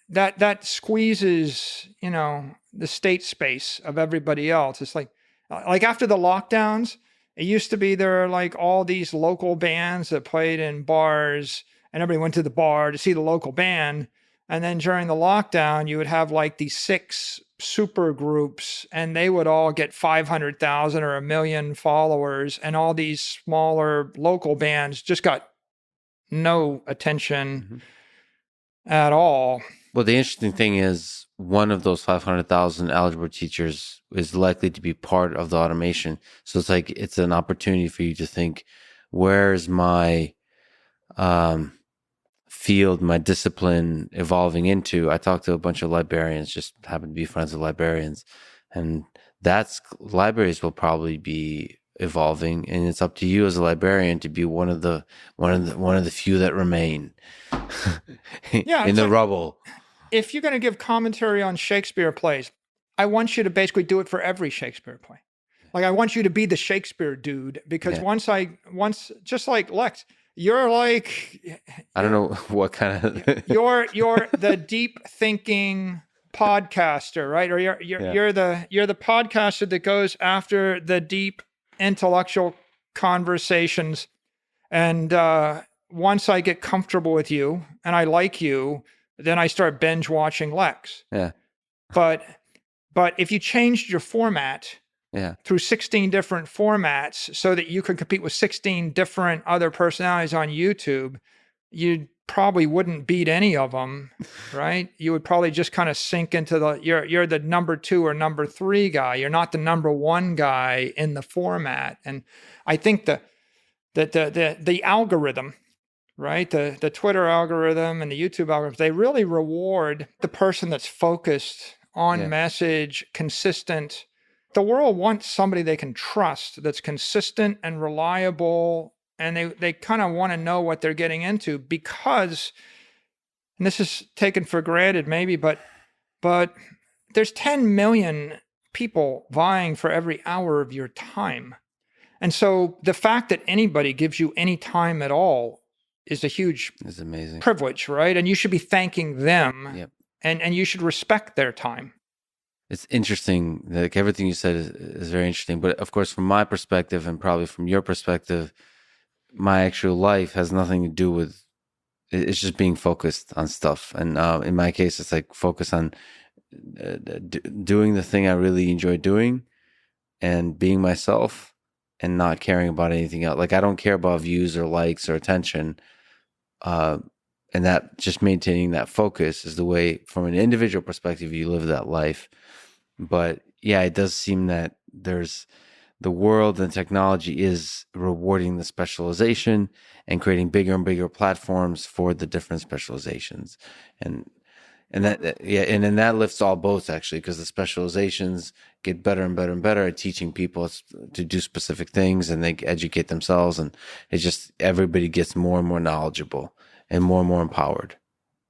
Speaker 2: that squeezes, the state space of everybody else. It's like after the lockdowns, it used to be there are like all these local bands that played in bars, and everybody went to the bar to see the local band. And then during the lockdown, you would have like these 6 super groups, and they would all get 500,000 or 1 million followers. And all these smaller local bands just got no attention at all.
Speaker 1: Well, the interesting thing is one of those 500,000 algebra teachers is likely to be part of the automation. So it's an opportunity for you to think, where's my field, my discipline evolving into? I talked to a bunch of librarians, just happen to be friends with librarians, and libraries will probably be evolving, and it's up to you as a librarian to be one of the few that remain in the rubble.
Speaker 2: If you're going to give commentary on Shakespeare plays, I want you to basically do it for every Shakespeare play. Like, I want you to be the Shakespeare dude, because once just like Lex, you're like,
Speaker 1: I don't know what kind of
Speaker 2: you're the deep thinking podcaster, right? Or you're the podcaster that goes after the deep intellectual conversations. And once I get comfortable with you and I like you, then I start binge watching Lex.
Speaker 1: Yeah.
Speaker 2: But if you changed your format through 16 different formats so that you could compete with 16 different other personalities on YouTube, you probably wouldn't beat any of them, right? You would probably just kind of sink into you're the number 2 or number 3 guy. You're not the number 1 guy in the format. And I think the algorithm, right? The Twitter algorithm and the YouTube algorithm, they really reward the person that's focused on message, consistent. The world wants somebody they can trust, that's consistent and reliable, and they kind of want to know what they're getting into, because and this is taken for granted maybe, but there's 10 million people vying for every hour of your time. And so the fact that anybody gives you any time at all is a huge
Speaker 1: It's amazing.
Speaker 2: privilege, right? And you should be thanking them.
Speaker 1: Yep.
Speaker 2: And you should respect their time.
Speaker 1: It's interesting. Like everything you said is very interesting. But of course, from my perspective and probably from your perspective, my actual life has nothing to do with, it's just being focused on stuff. And in my case, it's like focus on doing the thing I really enjoy doing and being myself and not caring about anything else. Like I don't care about views or likes or attention. And that just maintaining that focus is the way, from an individual perspective, you live that life. But yeah, it does seem that there's the world and technology is rewarding the specialization and creating bigger and bigger platforms for the different specializations. And then that lifts all boats actually, because the specializations get better and better and better at teaching people to do specific things, and they educate themselves, and it's just everybody gets more and more knowledgeable and more empowered.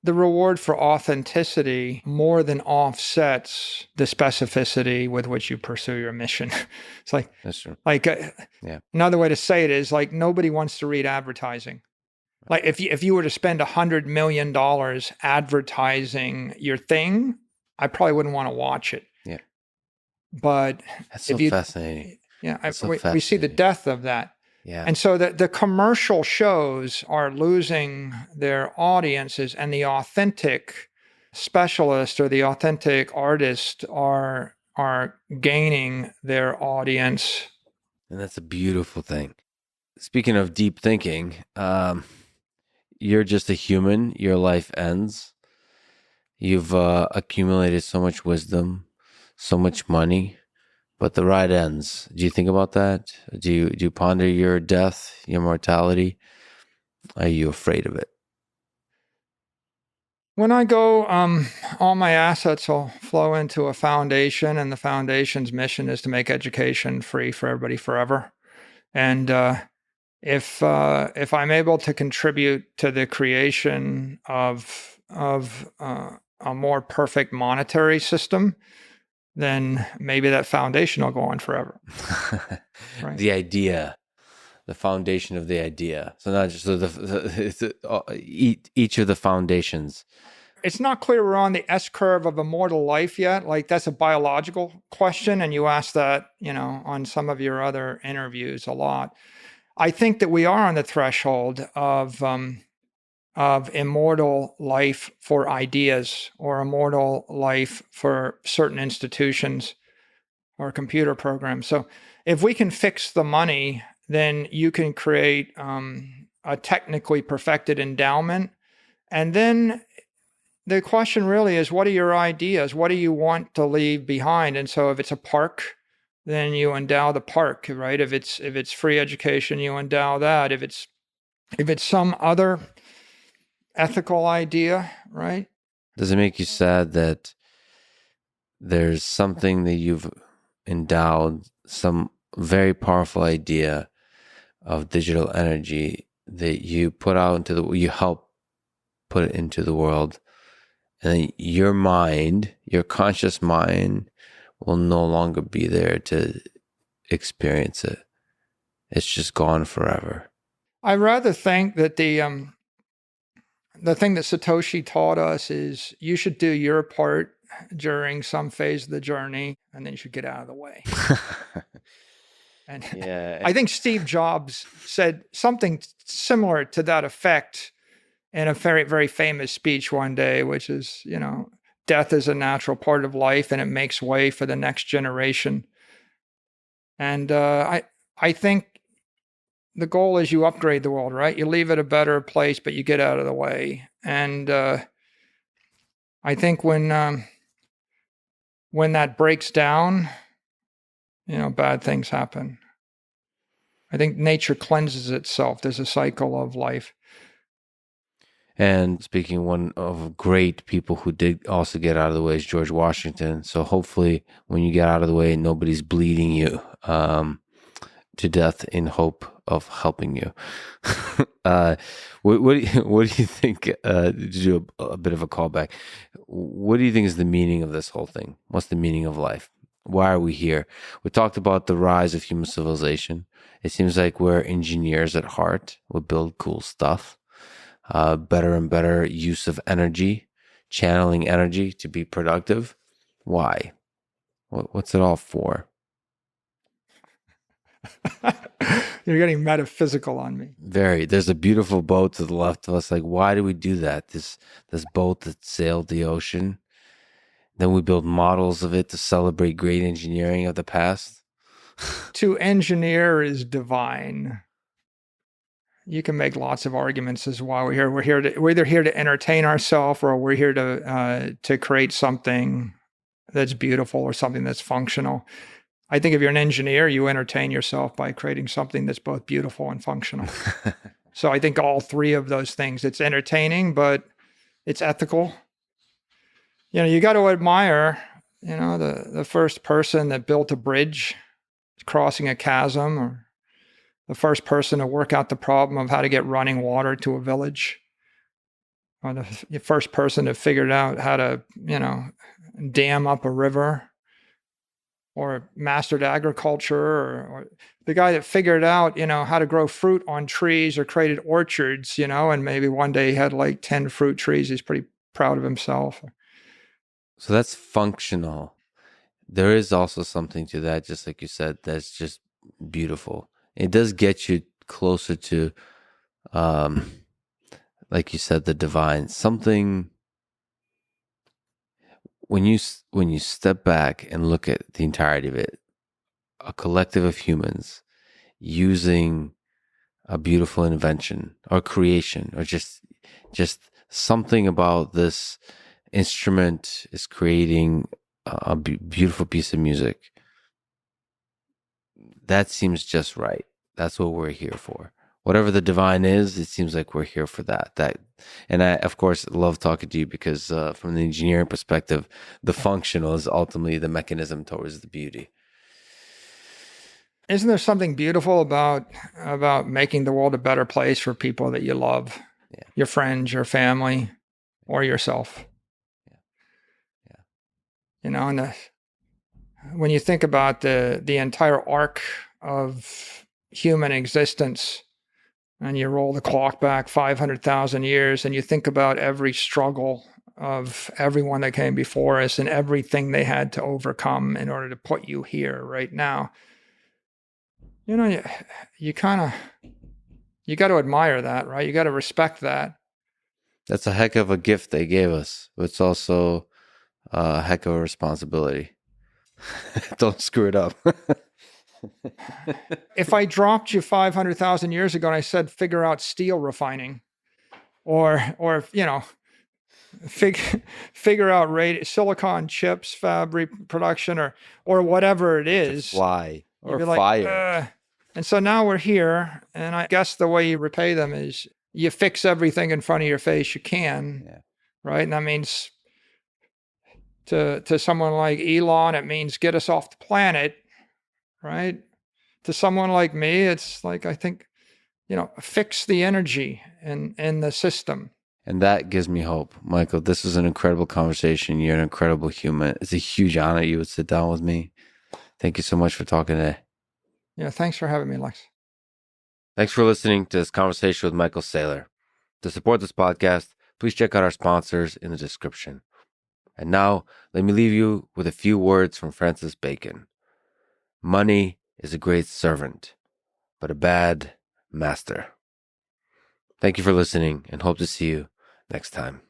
Speaker 2: The reward for authenticity more than offsets the specificity with which you pursue your mission. It's like,
Speaker 1: that's true.
Speaker 2: Like,
Speaker 1: yeah.
Speaker 2: Another way to say it is like nobody wants to read advertising. Like if you were to spend $100 million advertising your thing, I probably wouldn't want to watch it.
Speaker 1: Yeah.
Speaker 2: But
Speaker 1: that's so fascinating.
Speaker 2: Yeah, we see the death of that.
Speaker 1: Yeah.
Speaker 2: And so the commercial shows are losing their audiences, and the authentic specialist or the authentic artist are gaining their audience.
Speaker 1: And that's a beautiful thing. Speaking of deep thinking, you're just a human. Your life ends. You've accumulated so much wisdom, so much money, but the ride ends. Do you think about that? Do you ponder your death, your mortality? Are you afraid of it?
Speaker 2: When I go, all my assets will flow into a foundation, and the foundation's mission is to make education free for everybody forever. And if I'm able to contribute to the creation of a more perfect monetary system, then maybe that foundation will go on forever.
Speaker 1: Right? The foundation of the idea. So not just each of the foundations.
Speaker 2: It's not clear we're on the S-curve of immortal life yet. Like that's a biological question, and you ask that, on some of your other interviews a lot. I think that we are on the threshold of immortal life for ideas, or immortal life for certain institutions or computer programs. So if we can fix the money, then you can create a technically perfected endowment. And then the question really is, what are your ideas? What do you want to leave behind? And so if it's a park, then you endow the park, right? If it's free education, you endow that. If it's some other ethical idea, right?
Speaker 1: Does it make you sad that there's something that you've endowed, some very powerful idea of digital energy that you put out you help put it into the world, and your mind, your conscious mind, will no longer be there to experience it. It's just gone forever.
Speaker 2: I rather think that the thing that Satoshi taught us is you should do your part during some phase of the journey, and then you should get out of the way. And yeah. I think Steve Jobs said something similar to that effect in a very, very famous speech one day, which is, death is a natural part of life and it makes way for the next generation. And I think the goal is you upgrade the world, right? You leave it a better place, but you get out of the way. And I think when that breaks down, bad things happen. I think nature cleanses itself. There's a cycle of life.
Speaker 1: And speaking one of great people who did also get out of the way is George Washington. So hopefully when you get out of the way, nobody's bleeding you to death in hope of helping you. What do you think? To do a bit of a callback, what do you think is the meaning of this whole thing? What's the meaning of life? Why are we here? We talked about the rise of human civilization. It seems like we're engineers at heart. We build cool stuff. Better and better use of energy, channeling energy to be productive. Why? What's it all for?
Speaker 2: You're getting metaphysical on me.
Speaker 1: Very. There's a beautiful boat to the left of us. Like, why do we do that? This boat that sailed the ocean. Then we build models of it to celebrate great engineering of the past.
Speaker 2: To engineer is divine. You can make lots of arguments as to why we're here. We're either here to entertain ourselves, or we're here to create something that's beautiful or something that's functional. I think if you're an engineer, you entertain yourself by creating something that's both beautiful and functional. So I think all three of those things, it's entertaining, but it's ethical. You got to admire, the first person that built a bridge crossing a chasm, or the first person to work out the problem of how to get running water to a village, or the first person that figured out how to, dam up a river, or mastered agriculture, or the guy that figured out, how to grow fruit on trees, or created orchards, and maybe one day he had like 10 fruit trees. He's pretty proud of himself.
Speaker 1: So that's functional. There is also something to that, just like you said, that's just beautiful. It does get you closer to, like you said, the divine. Something, when you step back and look at the entirety of it, a collective of humans using a beautiful invention or creation, or just something about this instrument is creating a beautiful piece of music. That seems just right. That's what we're here for. Whatever the divine is, it seems like we're here for that. And I, of course, love talking to you because from the engineering perspective, the functional is ultimately the mechanism towards the beauty.
Speaker 2: Isn't there something beautiful about making the world a better place for people that you love?
Speaker 1: Yeah.
Speaker 2: Your friends, your family, or yourself.
Speaker 1: Yeah.
Speaker 2: And when you think about the entire arc of human existence, and you roll the clock back 500,000 years, and you think about every struggle of everyone that came before us and everything they had to overcome in order to put you here right now, you got to admire that, right? You got to respect that.
Speaker 1: That's a heck of a gift they gave us. But it's also a heck of a responsibility. Don't screw it up.
Speaker 2: If I dropped you 500,000 years ago and I said, figure out steel refining, or figure out silicon chips fabric production, or whatever it is,
Speaker 1: fly or
Speaker 2: like,
Speaker 1: fire.
Speaker 2: And so now we're here, and I guess the way you repay them is you fix everything in front of your face you can,
Speaker 1: Yeah.
Speaker 2: right? And that means to someone like Elon, it means get us off the planet, right? To someone like me, it's like, I think, fix the energy in the system.
Speaker 1: And that gives me hope. Michael, this was an incredible conversation. You're an incredible human. It's a huge honor you would sit down with me. Thank you so much for talking today.
Speaker 2: Yeah, thanks for having me, Lex.
Speaker 1: Thanks for listening to this conversation with Michael Saylor. To support this podcast, please check out our sponsors in the description. And now, let me leave you with a few words from Francis Bacon. Money is a great servant, but a bad master. Thank you for listening, and hope to see you next time.